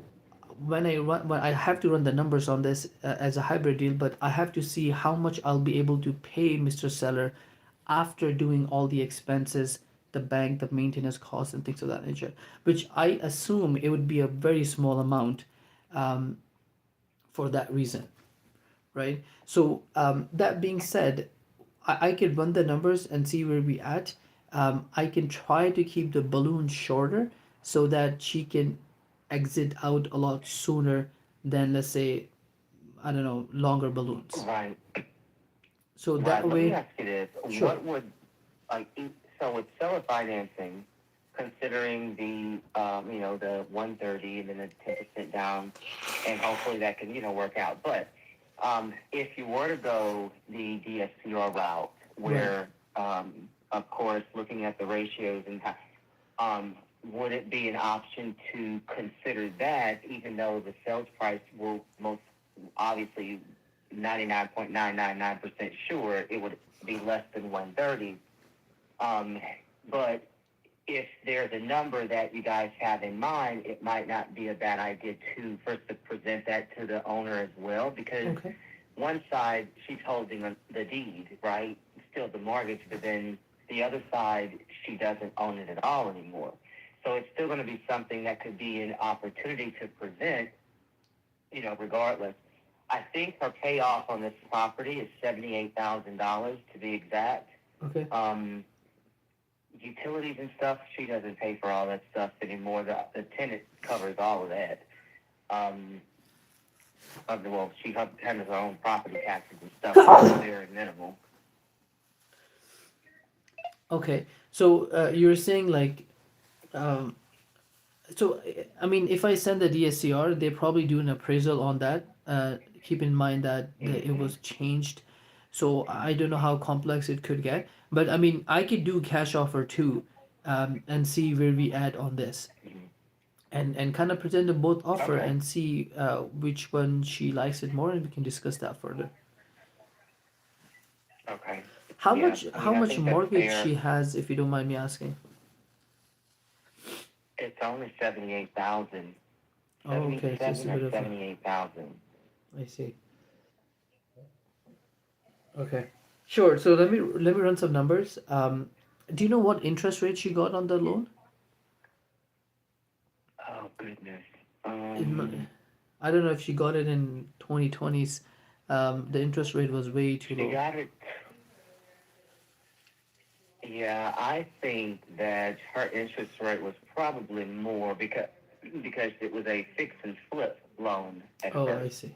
when I have to run the numbers on this as a hybrid deal, but I have to see how much I'll be able to pay Mr. Seller after doing all the expenses, the bank, the maintenance costs, and things of that nature. Which I assume it would be a very small amount, um, for that reason, right? So that being said, I can run the numbers and see where we at. I can try to keep the balloon shorter so that she can exit out a lot sooner than, let's say, I don't know, longer balloons. Right. So Right. that Let me way, ask you this: sure. What would so with seller financing, considering the 130 and then the 10% down, and hopefully that can work out. But if you were to go the DSCR route, Right. where of course looking at the ratios and would it be an option to consider that, even though the sales price will most obviously 99.999% sure it would be less than 130. But if there's a number that you guys have in mind, it might not be a bad idea to first to present that to the owner as well, because Okay. one side she's holding the deed, right? Still the mortgage, but then the other side she doesn't own it at all anymore. So it's still going to be something that could be an opportunity to present, regardless. I think her payoff on this property is $78,000 to be exact. Okay. Utilities and stuff, she doesn't pay for all that stuff anymore. The tenant covers all of that. Um, She handles her own property taxes and stuff, so it's very minimal. Okay, so you're saying like, um, so I mean, if I send the DSCR, they probably do an appraisal on that. Keep in mind that it Hmm. was changed, so I don't know how complex it could get. But I mean, I could do cash offer too, and see where we at on this, and kind of present them both offer Okay. and see which one she likes it more, and we can discuss that further. Okay. How Yeah. much I how mean, I much think that's mortgage fair. she has, if you don't mind me asking? It's only 78,000. Oh, okay, so it's a 77 or bit of a. 78,000. I see. Okay. Sure. So let me run some numbers. Do you know what interest rate she got on the loan? Oh goodness. In my, I don't know if she got it in 2020s. The interest rate was way too She low. got it. Yeah, I think that her interest rate was probably more because it was a fix and flip loan at Oh, I first. see.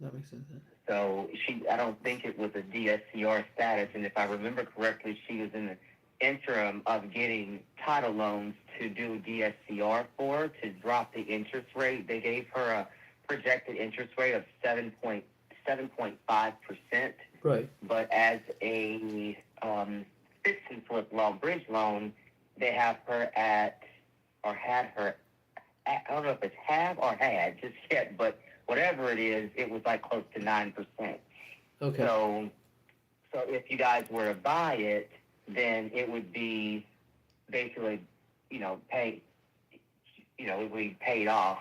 That makes sense then. So I don't think it was a DSCR status. And if I remember correctly, she was in the interim of getting title loans to do DSCR for to drop the interest rate. They gave her a projected interest rate of 7.5%. Right. But as a fix and flip loan, bridge loan, they have her at, or had her I don't know if it's have or had just yet, but whatever it is, it was like close to 9%. Okay. So, so if you guys were to buy it, then it would be basically, pay, it would be paid off.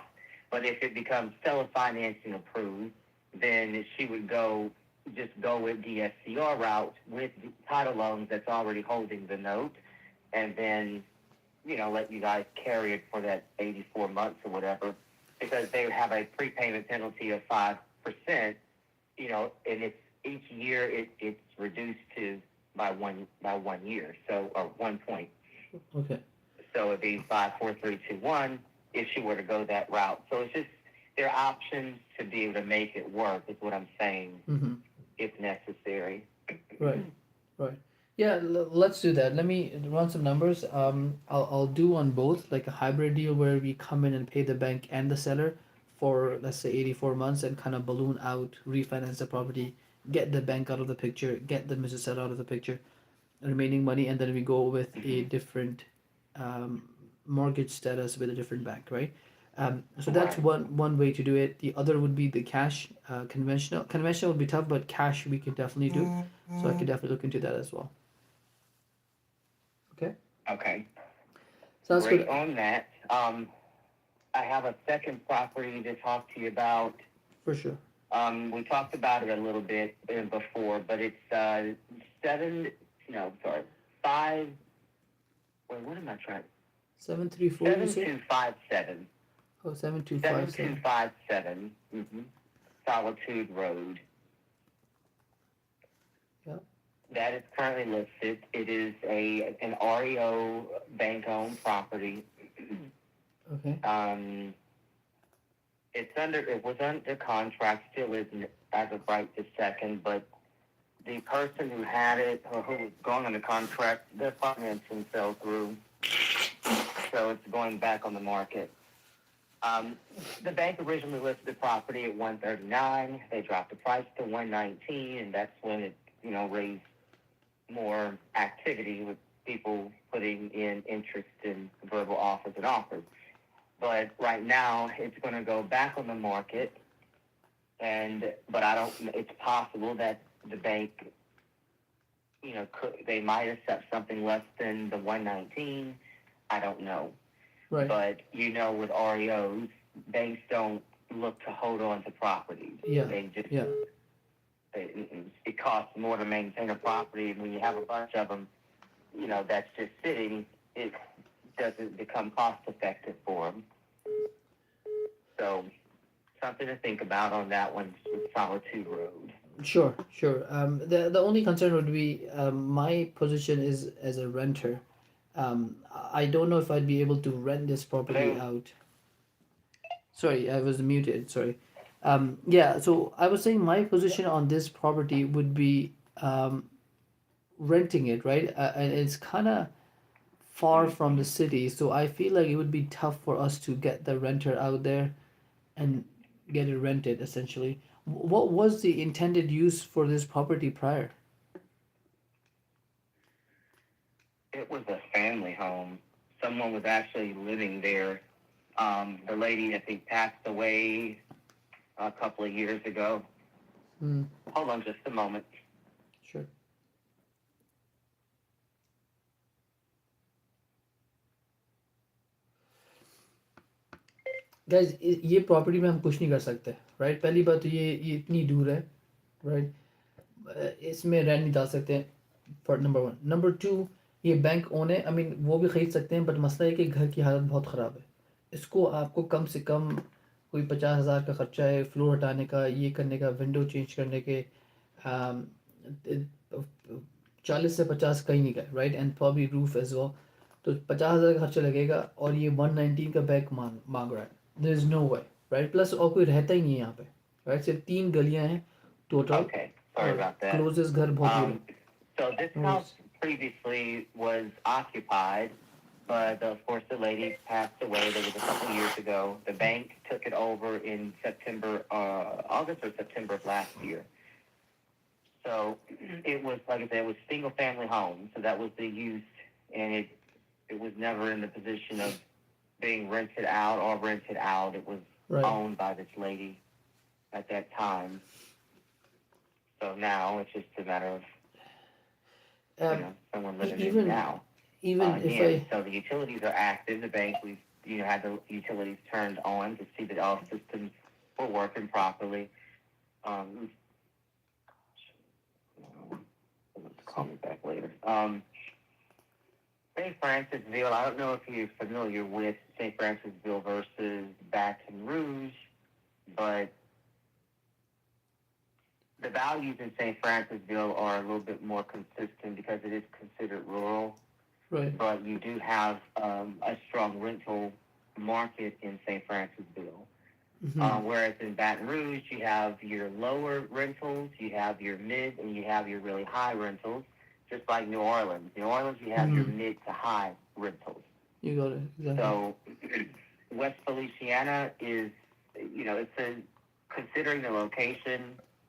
But if it becomes seller financing approved, then she would just go with the SCR route with the title loans that's already holding the note, and then let you guys carry it for that 84 months or whatever, because they would have a prepayment penalty of 5%, and it's each year it's reduced to by one year, so or 1 point. Okay. So it'd be 5, 4, 3, 2, 1 if she were to go that route. So it's just there are options to be able to make it work, is what I'm saying, Mm-hmm. if necessary. Right. Right. Yeah, let's do that. Let me run some numbers. I'll do on both, like a hybrid deal where we come in and pay the bank and the seller for, let's say, 84 months and kind of balloon out, refinance the property, get the bank out of the picture, get the Mrs. Seller out of the picture, remaining money, and then we go with a Mm-hmm. different um, mortgage status with a different bank, right? So that's Right. one way to do it. The other would be the cash, conventional. Conventional would be tough, but cash we could definitely do. So I could definitely look into that as well. Okay, Okay. sounds Great good. on that. I have a second property to talk to you about. For sure. We talked about it a little bit before, but it's seven. No, sorry, five. Wait, what am I trying? 734, you Seven say? two five seven. Oh, seven two Seven five two seven. five seven. Mm-hmm. Solitude Road. Yeah. That is currently listed. It is an REO bank owned property. Okay. It was under contract, still isn't as of right this second, but the person who had it or who was going under contract, their financing fell through, so it's going back on the market. Um, the bank originally listed the property at 139. They dropped the price to 119, and that's when it, raised more activity with people putting in interest in verbal offers and offers. But right now, it's going to go back on the market, but I don't. It's possible that the bank, they might accept something less than the 119. I don't know. Right. But with REOs, banks don't look to hold on to properties. Yeah. They just Yeah. it costs more to maintain a property, and when you have a bunch of them, that's just sitting, it doesn't become cost effective for them. So something to think about on that one with Solitude Road. Sure. Sure. The only concern would be my position is as a renter. I don't know if I'd be able to rent this property Hello? out. Sorry, I was muted. Sorry. Yeah, so I was saying my position on this property would be renting it, right? And it's kind of far from the city, so I feel like it would be tough for us to get the renter out there and get it rented essentially. What was the intended use for this property prior? It was a family home. Someone was actually living there. The lady, I think, passed away a couple of years ago. Hmm, Hold on just a moment. sure. Guys ये property में हम कुछ नहीं कर सकते, right? पहली बात तो ये इतनी दूर है, राइट? इसमें रेंट नहीं डाल सकते, for number one. Number two, ये बैंक ओन है, आई मीन वो भी ख़रीद सकते हैं, बट मसला है कि घर की हालत बहुत ख़राब है। इसको आपको कम से कम कोई 50,000 का ख़र्चा है, फ्लोर हटाने का, ये करने का, विंडो चेंज करने के। 40 से 50 कहीं नहीं गए, right? And probably roof as well. तो 50,000 का खर्चा लगेगा और ये 119 का बैग मांग रहा है। There is no way, right? Plus और कोई रहता ही नहीं है यहाँ पे, राइट? सिर्फ 3 गलियाँ हैं टोटल, Okay, sorry और about that. क्लोजेस्ट घर बहुत दूर है। So this No house worries. previously was occupied, but of course the lady passed away. That was a couple of years ago. The bank took it over in September, August or September of last year. So it was, like I said, it was single family home. So that was the use, and it was never in the position of being rented out or rented out. It was Right. owned by this lady at that time. So now it's just a matter of someone living in Even now. even if Again, I so the utilities are active. The bank, we've had the utilities turned on to see that all systems were working properly. Um, call me back later. St. Francisville. I don't know if you're familiar with St. Francisville versus Baton Rouge, but the values in St. Francisville are a little bit more consistent because it is considered rural. right. But you do have a strong rental market in St. Francisville. Whereas in Baton Rouge, you have your lower rentals, you have your mid, and you have your really high rentals, just like New Orleans. New Orleans, you have your mid to high rentals. You got it, exactly. So West Feliciana is, considering the location,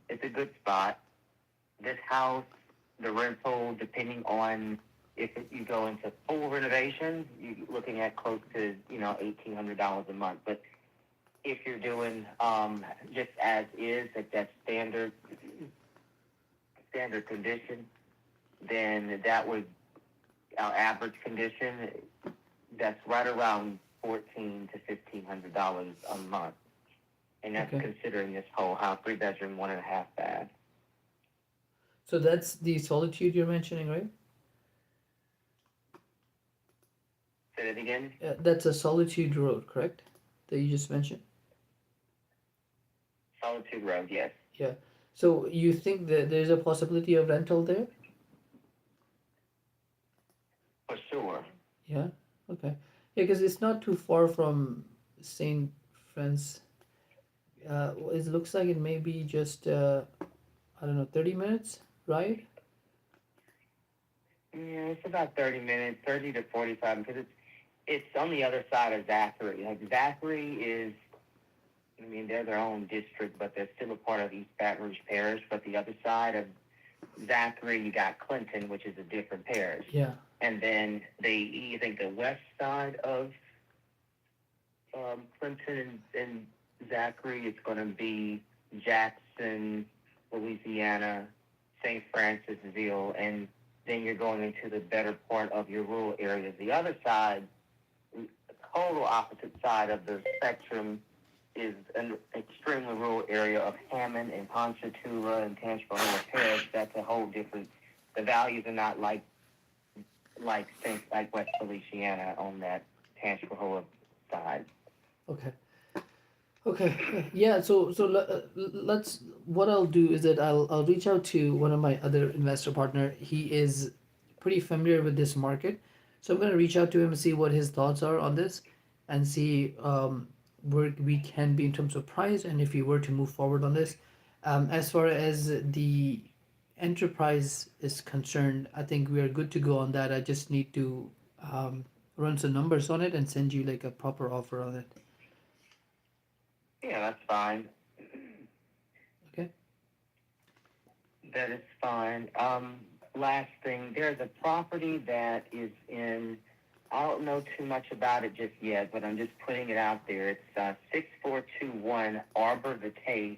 it's a good spot. This house, the rental, depending on if you go into full renovations, you're looking at close to, $1,800 a month. But if you're doing just as is at that standard condition, then that would, our average condition, that's right around $1,400 to $1,500 a month. And that's Okay. considering this whole house, 3 bedroom, 1.5 bath. So that's the Solitude you're mentioning, right? Say that again? That's a Solitude Road, correct? That you just mentioned? Solitude Road, yes. Yeah. So you think that there's a possibility of rental there? For sure. Yeah. Okay. Yeah, because it's not too far from St. Francis. It looks like it may be just I don't know, 30 minutes, right? Yeah, it's about 30 minutes, 30 to 45, because it's on the other side of Zachary. Like Zachary is, they're their own district, but they're still a part of East Baton Rouge Parish. But the other side of Zachary, you got Clinton, which is a different parish. Yeah. And then you think the west side of Clinton and Zachary, it's going to be Jackson, Louisiana, St. Francisville, and then you're going into the better part of your rural areas. The other side, the total opposite side of the spectrum, is an extremely rural area of Hammond and Ponchatoula and Tangipahoa Parish. That's a whole different. The values are not like West Feliciana on that Tangipahoa side. Okay. Okay. Yeah. So let's. What I'll do is that I'll reach out to one of my other investor partner. He is pretty familiar with this market, so I'm gonna reach out to him and see what his thoughts are on this, and see where we can be in terms of price, and if we were to move forward on this. As far as the enterprise is concerned, I think we are good to go on that. I just need to run some numbers on it and send you like a proper offer on it. Yeah, that's fine. Okay. That is fine. Last thing, there's a property that is in, I don't know too much about it just yet, but I'm just putting it out there. It's 6421 Arbor Vitae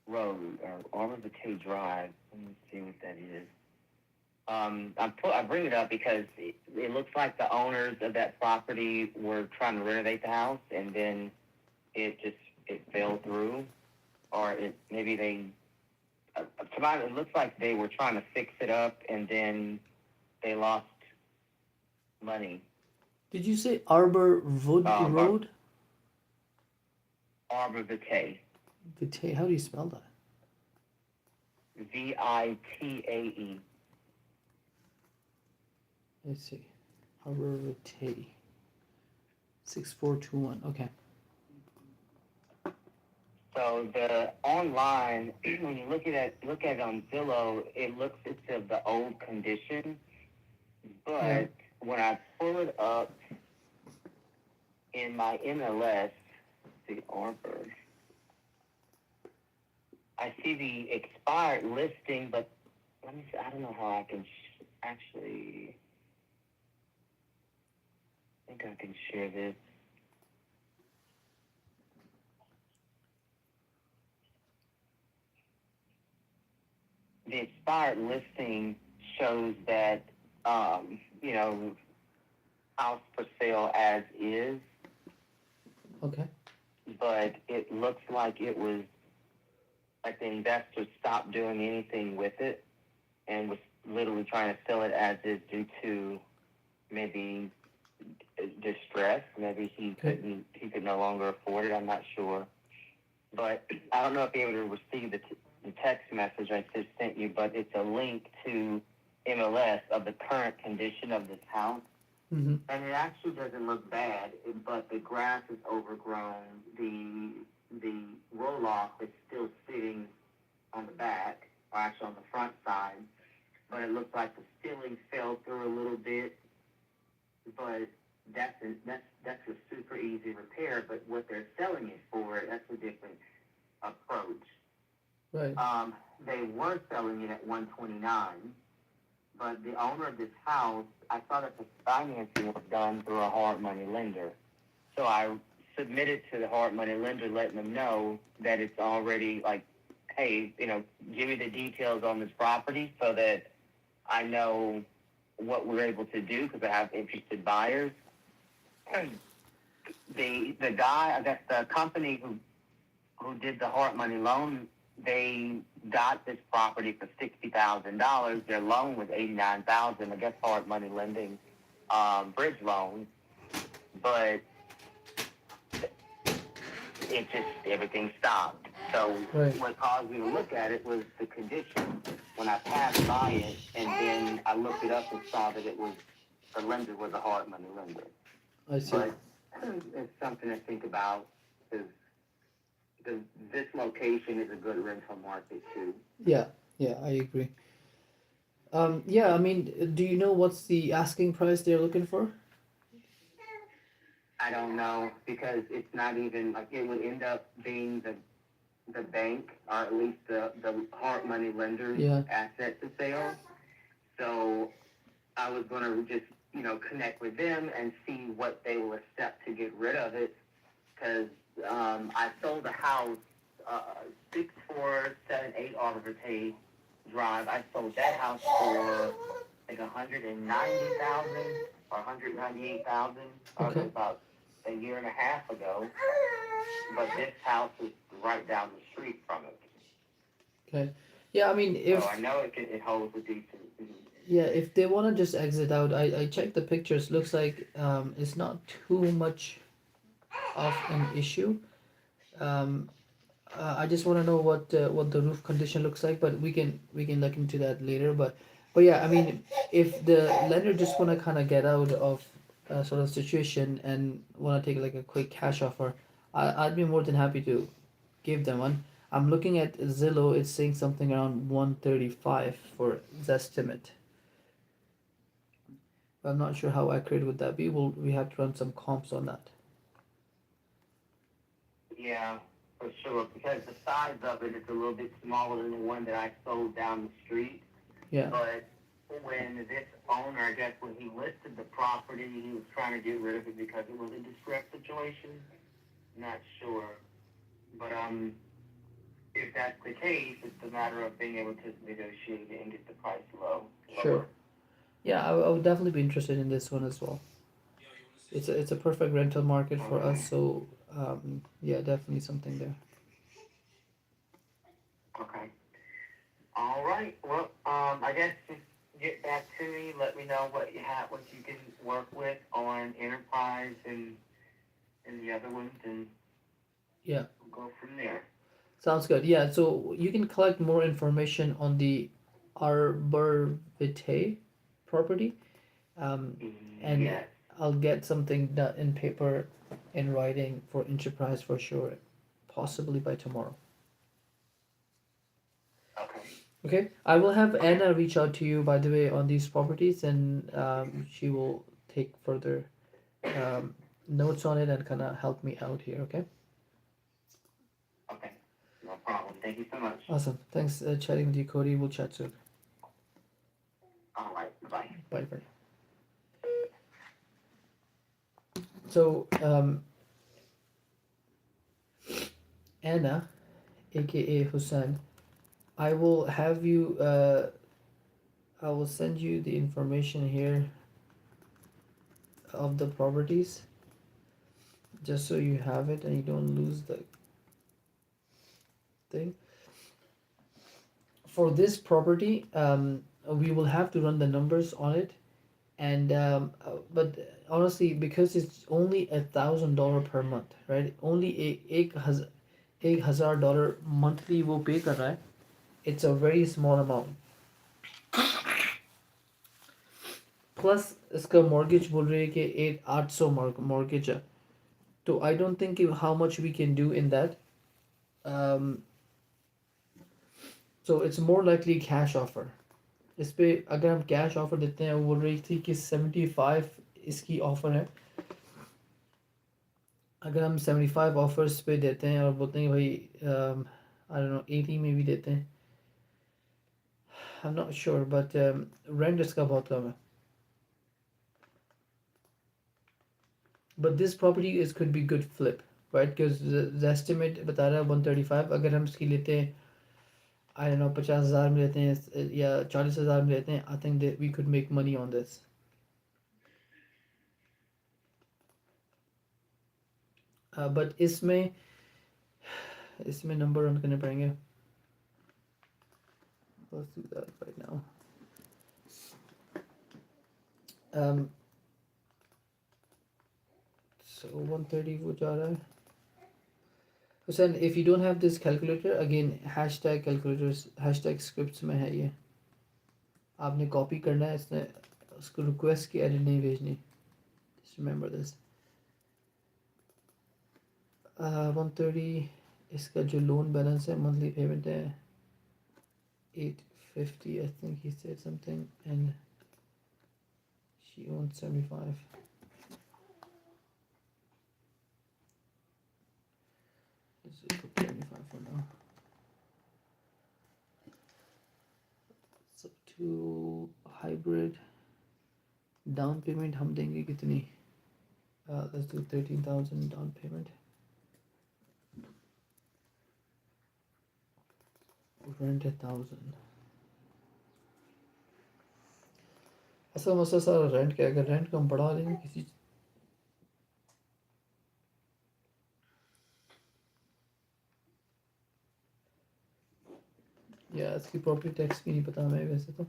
Road, or Arbor Vitae Drive. Let me see what that is. I bring it up because it looks like the owners of that property were trying to renovate the house, and then it fell through, or maybe they. It looks like they were trying to fix it up, and then they lost money. Did you say Arbor Wood Road? Arbor Vitae. Vitae. How do you spell that? Vitae. Let's see. Arbor Vitae. 6421. Okay. So the online, when you look at it on Zillow, it's of the old condition. But when I pull it up in my MLS, the Arbor, I see the expired listing, but let me see, I don't know how I can actually, I think I can share this. The expired listing shows that, house for sale as is, Okay. but it looks like it was, like the investor stopped doing anything with it and was literally trying to sell it as is due to maybe distress. Maybe he could no longer afford it. I'm not sure. But I don't know if you were able to receive the text message I just sent you, but it's a link to MLS of the current condition of this house. Mm-hmm. And it actually doesn't look bad, but the grass is overgrown. The roll-off is still sitting on the back, or actually on the front side. But it looks like the ceiling fell through a little bit. But that's a super easy repair. But what they're selling it for, that's a different approach. Right. They were selling it at $129, but the owner of this house, I saw that the financing was done through a hard money lender. So I submitted to the hard money lender, letting them know that it's already like, hey, give me the details on this property so that I know what we're able to do because I have interested buyers. The guy, I guess the company who did the hard money loan, they got this property for $60,000. Their loan was $89,000. I guess hard money lending, bridge loan, but everything stopped. So What caused me to look at it was the condition. When I passed by it, and then I looked it up and saw that the lender was a hard money lender. I see. But it's something to think about because this location is a good rental market too. Yeah, I agree. Yeah, I mean, do you know what's the asking price they're looking for? I don't know because it's not even like it would end up being the bank or at least the hard money lender's asset to sale. So I was going to just connect with them and see what they will accept to get rid of it because I sold a house 6478 Arbor Vitae Drive. I sold that house for like $190,000 or $198,000. Okay. About a year and a half ago. But this house is right down the street from it. Okay. Yeah, I mean, if so I know it holds a decent. Yeah, if they want to just exit out, I checked the pictures. Looks like it's not too much of an issue. I just want to know what the roof condition looks like, but we can look into that later. But yeah, I mean, if the lender just want to kind of get out of sort of situation and want to take like a quick cash offer, I'd be more than happy to give them one. I'm looking at Zillow, it's saying something around 135 for Zestimate. I'm not sure how accurate would that be. We have to run some comps on that. Yeah, for sure. Because the size of it is a little bit smaller than the one that I sold down the street. Yeah. But when this owner, I guess when he listed the property, he was trying to get rid of it because it was a distressed situation. Not sure. But if that's the case, it's a matter of being able to negotiate it and get the price low. Sure. Yeah, I would definitely be interested in this one as well. It's a perfect rental market for us, so yeah, definitely something there. Okay. All right. Well, I guess just get back to me. Let me know what you have, what you can work with on Enterprise and the other ones, and Yeah, we'll go from there. sounds good. Yeah, so you can collect more information on the Arbor Vitae property, um, and Yes. I'll get something done in paper, in writing for Enterprise for sure, possibly by tomorrow. Okay. Okay, I will have Anna reach out to you, by the way, on these properties, and she will take further notes on it and kind of help me out here. Okay. Okay. No problem. Thank you so much. Awesome. Thanks, chatting with you, Cody. We'll chat soon. All right. Bye. Bye bye. So, Anna, aka Hussein, I will have you. I will send you the information here of the properties, just so you have it and you don't lose the thing. For this property, we will have to run the numbers on it, and but honestly, because it's only $1,000 per month, right? Only $1,000 monthly वो pay कर रहा है. It's a very small amount. Plus इसका mortgage बोल रहे हैं कि 800 mortgage है. So I don't think how much we can do in that. Um, so it's more likely cash offer. इस पे अगर हम कैश ऑफर देते हैं, वो बोल रही थी कि 75 इसकी ऑफर है. अगर हम 75 ऑफर्स पे देते हैं और बोलते हैं भाई आई डोंट नो 80 में भी देते हैं, आई am not sure, but rent इसका बहुत कम है. But this property is could be good flip, right? Because estimate बता रहा है 135. अगर हम इसकी लेते हैं आई डोंट नो 50,000 में लेते हैं या 40,000 में लेते हैं, I think that we could make money on this. But इसमें नंबर रन करने पड़ेंगे. Let's do that right now. So 130 वो जा रहा है. Hussein, if you don't have this calculator, again hashtag calculators, hashtag scripts में है ये. आपने कॉपी करना है, इसने उसको रिक्वेस्ट की एडिट नहीं भेजनी. Just remember this. 130 इसका जो लोन बैलेंस है, मंथली पेमेंट है 850, I think he said something, and she owns 75. Let's just put 75 for now. So to hybrid down payment हम देंगे कितनी? Let's do 13,000 down payment. Rent 1,000. असल मसला सारा रेंट का. अगर रेंट कम बढ़ा लेंगे किसी, या इसकी प्रॉपर्टी टैक्स भी नहीं पता हमें वैसे तो.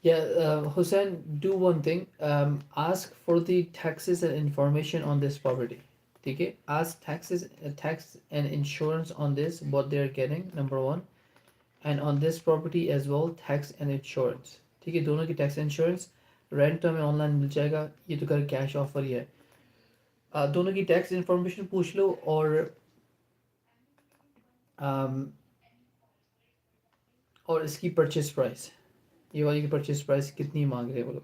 Yeah, Hussein, do one thing. Ask for the taxes and information on this property. Okay? Ask tax and insurance on this, what they're getting, number one. And on this property as well, tax and insurance. ठीक है, दोनों की tax insurance, rent तो हमें online मिल जाएगा, ये तो कर cash offer ही है. दोनों की tax information पूछ लो um, और इसकी purchase price. ये वाली की purchase price कितनी मांग रहे हैं वो लोग.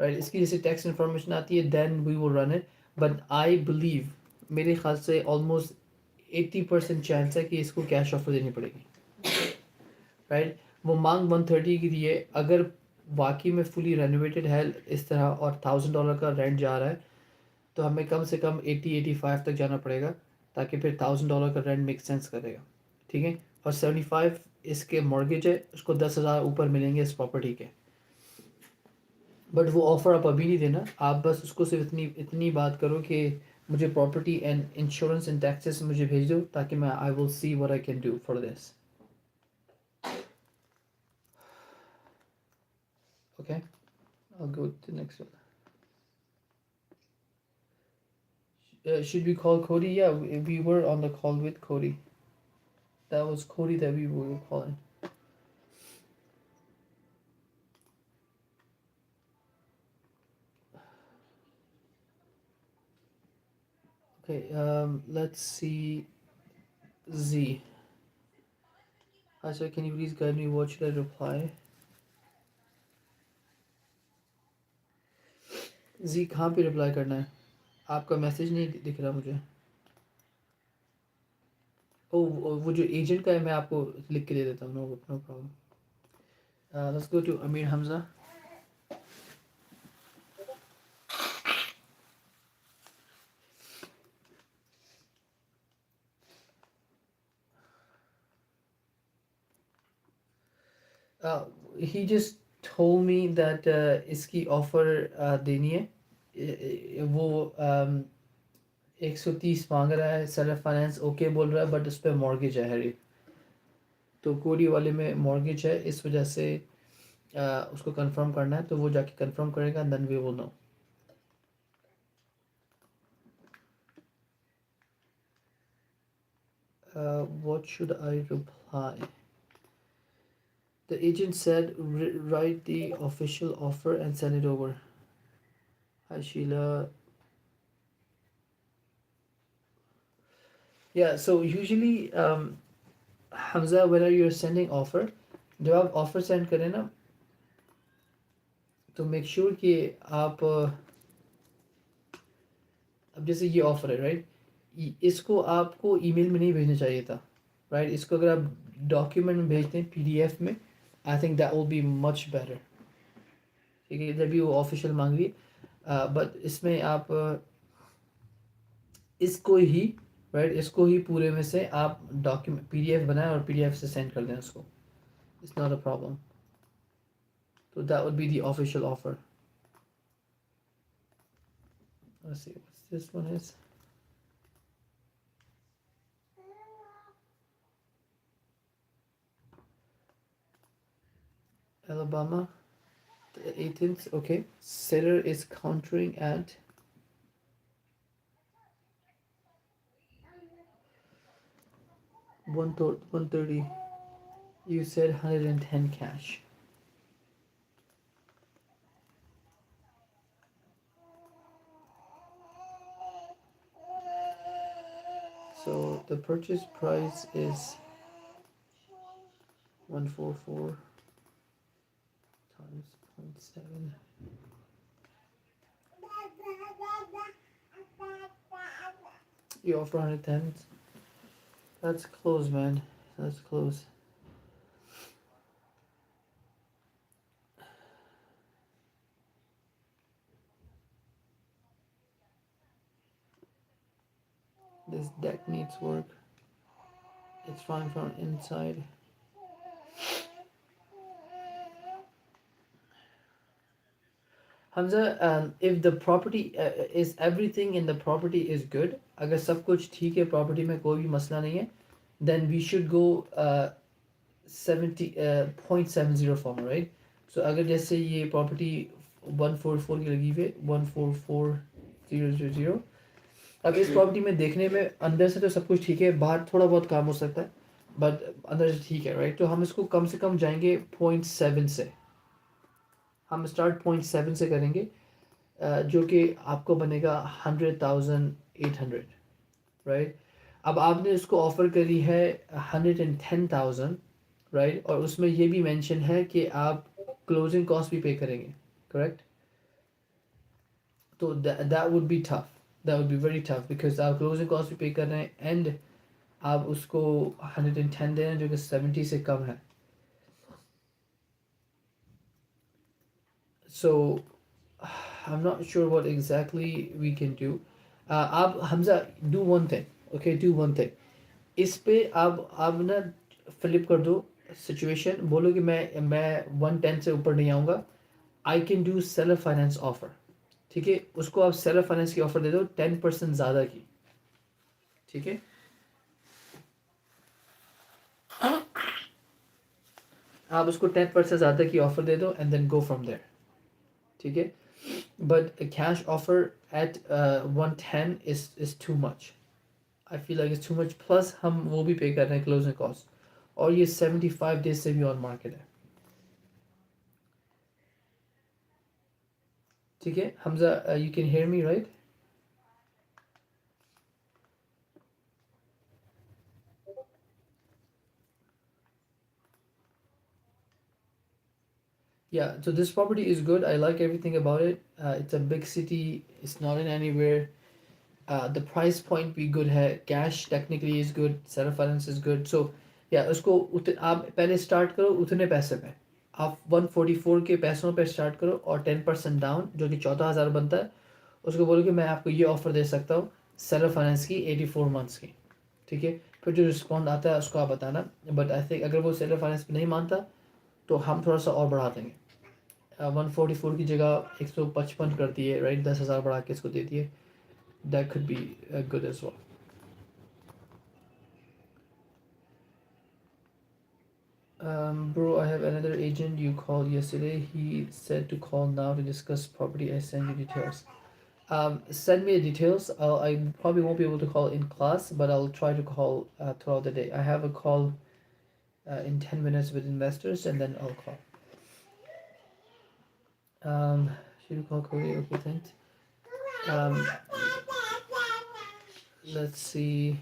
Right, इसकी जैसे tax information आती है, then we will run it. But I believe, मेरे ख्याल से almost 80% chance है कि इसको cash offer देनी पड़ेगी. Right, वो मांग 130 की दी है. अगर वाकई में फुली रेनोवेटेड है इस तरह और $1000 का रेंट जा रहा है, तो हमें कम से कम 80-85 तक जाना पड़ेगा, ताकि फिर $1000 का रेंट मेक सेंस करेगा. ठीक है, और 75 इसके मॉर्गेज है, उसको 10,000 ऊपर मिलेंगे इस प्रॉपर्टी के. बट वो ऑफ़र आप अभी नहीं देना, आप बस उसको सिर्फ इतनी बात करो कि मुझे property and insurance and taxes मुझे भेज दो, ताकि मैं I will see what I can do for this. Okay, I'll go to the next one. Should we call Cody? Yeah, we were on the call with Cody. That was Cody that we were calling. Okay, let's see. Z. Hi sir, can you please guide me what should I reply? Z कहाँ पे reply करना है? आपका message नहीं दिख रहा मुझे. ओ वो जो एजेंट का है, मैं आपको लिख के दे देता हूँ. No problem. Let's go to Amir Hamza. He just told me that इसकी ऑफर देनी है. वो 130 मांग रहा है. सेल्फ फाइनेंस ओके बोल रहा है, बट उस पर मॉर्गेज है हैरी. तो कोडी वाले में मॉर्गेज है, इस वजह से उसको कंफर्म करना है. तो वो जाके कंफर्म करेगा, then we will know. What should I reply? The agent said write the official offer and send it over. Hi Sheila. Yeah, so usually Hamza, whenever you're sending offer, जब आप offer send करें ना, तो make sure कि आप अब जैसे ये ऑफर है, राइट, इसको आपको ईमेल में नहीं भेजना चाहिए था. राइट, इसको अगर आप डॉक्यूमेंट में भेजते हैं PDF में, आई think that will be much better. ठीक है, जब भी वो ऑफिशियल मांग रही है, बट इसमें आप इसको ही राइट, इसको ही पूरे में से आप डॉक्यूमेंट PDF बनाएं और PDF से सेंड कर दें उसको. It's not a problem. तो that would be the official offer. Let's see what this one is. Alabama, the 18th. Okay, seller is countering at 130. You said 110 cash. So the purchase price is 144 times 0.7. You offer 110. That's close, man. That's close. This deck needs work. It's fine from inside. Hamza, if the property is everything in the property is good, अगर सब कुछ ठीक है, property में कोई भी मसला नहीं है, then we should go 70 0.70 form, right? सो अगर जैसे ये प्रॉपर्टी 144 की लगी हुई है 144000, अब इस प्रॉपर्टी में देखने में अंदर से तो सब कुछ ठीक है, बाहर थोड़ा बहुत काम हो सकता है, बट अंदर से ठीक है, राइट। तो हम इसको कम से कम जाएंगे 0.7 से, हम स्टार्ट 0.7 से करेंगे, जो कि आपको बनेगा 100,800, राइट। अब आपने इसको ऑफर करी है 110,000, राइट, और उसमें ये भी मेंशन है कि आप क्लोजिंग कॉस्ट भी पे करेंगे, करेक्ट। तो that would be tough, that would be very tough, because आप क्लोजिंग कॉस्ट भी पे कर रहे हैं एंड आप उसको 110 दे रहे हैं जो कि 70 से कम है। So I am not sure what exactly we can do. आप Hamza do one thing, okay, do one thing, इस पे आप ना फ्लिप कर दो सिचुएशन, बोलो कि मैं 110 से ऊपर नहीं आऊँगा, I can do seller finance offer, ठीक है। उसको आप सेलर फाइनेंस की ऑफर दे दो 10% ज़्यादा की, ठीक है। आप उसको 10% ज़्यादा की ऑफर दे दो and then go from there, ठीक है। But cash offer at 110 is too much, I feel like it's too much, plus हम वो भी पे कर रहे हैं क्लोजिंग कॉस्ट, और ये 75 डेज से भी ऑन मार्केट है, ठीक है। Hamza, you can hear me right? Yeah, so this property is good. I like everything about it. It's a big city. It's not in anywhere. The price point भी good है. Cash technically is good. Seller finance is good. So yeah, उसको आप पहले start करो उतने पैसे में. आप 144 के पैसों पे start करो और 10% down जो कि 14,000 बनता है. उसको बोलो कि मैं आपको ये offer दे सकता हूँ seller finance की 84 months की. ठीक है. फिर जो रिस्पॉन्ड आता है उसको आप बताना. बट आई थिंक अगर वो सेलर फाइनेंस पे नहीं मानता तो हम थोड़ा सा और बढ़ा देंगे. 144 की जगह 155 कर दिए, राइट, 10,000 बढ़ा के इसको दे दिए. That could be good as well. Bro, I have another agent you called yesterday. He said to call now to discuss property. I send you details. Send me the details. I probably won't be able to call in class, but I'll try to call throughout the day. I have a call in 10 minutes with investors, and then I'll call. Should you call Cody? Okay, thanks. Um, let's see.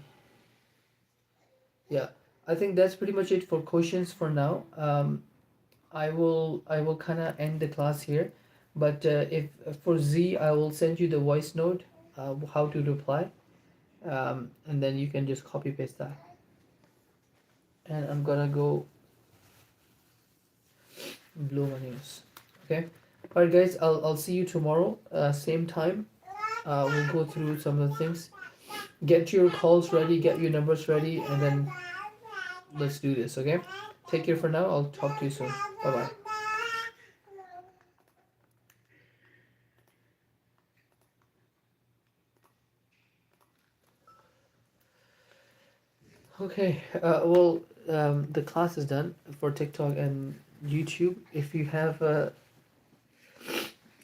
Yeah, I think that's pretty much it for questions for now. I will kind of end the class here, but if for Z, I will send you the voice note, how to reply, and then you can just copy paste that. And I'm gonna go blow my nose. Okay, all right, guys. I'll see you tomorrow, same time. We'll go through some of the things. Get your calls ready, get your numbers ready, and then let's do this. Okay. Take care for now. I'll talk to you soon. Bye bye. Okay, the class is done for TikTok and YouTube. If you have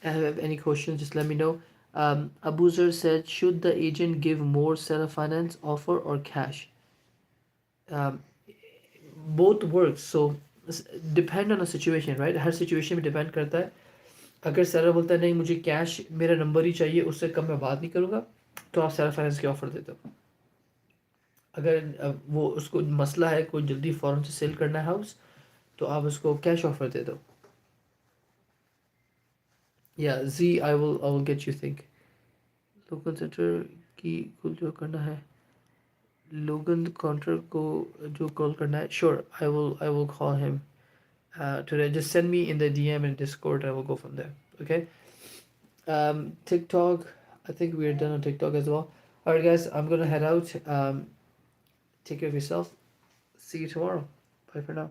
any questions, just let me know. Abuzer said, should the agent give more seller finance offer or cash? Um, both works. So depend on the situation, right? Her situation में depend करता है. अगर seller बोलता है नहीं मुझे cash मेरा number ही चाहिए उससे कम मैं बात नहीं करूँगा तो आप seller finance की offer देते हो. अगर वो उसको मसला है कोई जल्दी फ़ौरन से सेल करना है हाउस तो आप उसको कैश ऑफर दे दो. या जी I will get you think. Local centre की कुल जो करना है लोगन काउंटर को जो कॉल करना है sure I will call him today. Just send me in the DM in Discord. I will go from there. Okay. TikTok. I think we're done on TikTok as well. All right, guys. I'm gonna head out. Take care of yourself. See you tomorrow. Bye for now.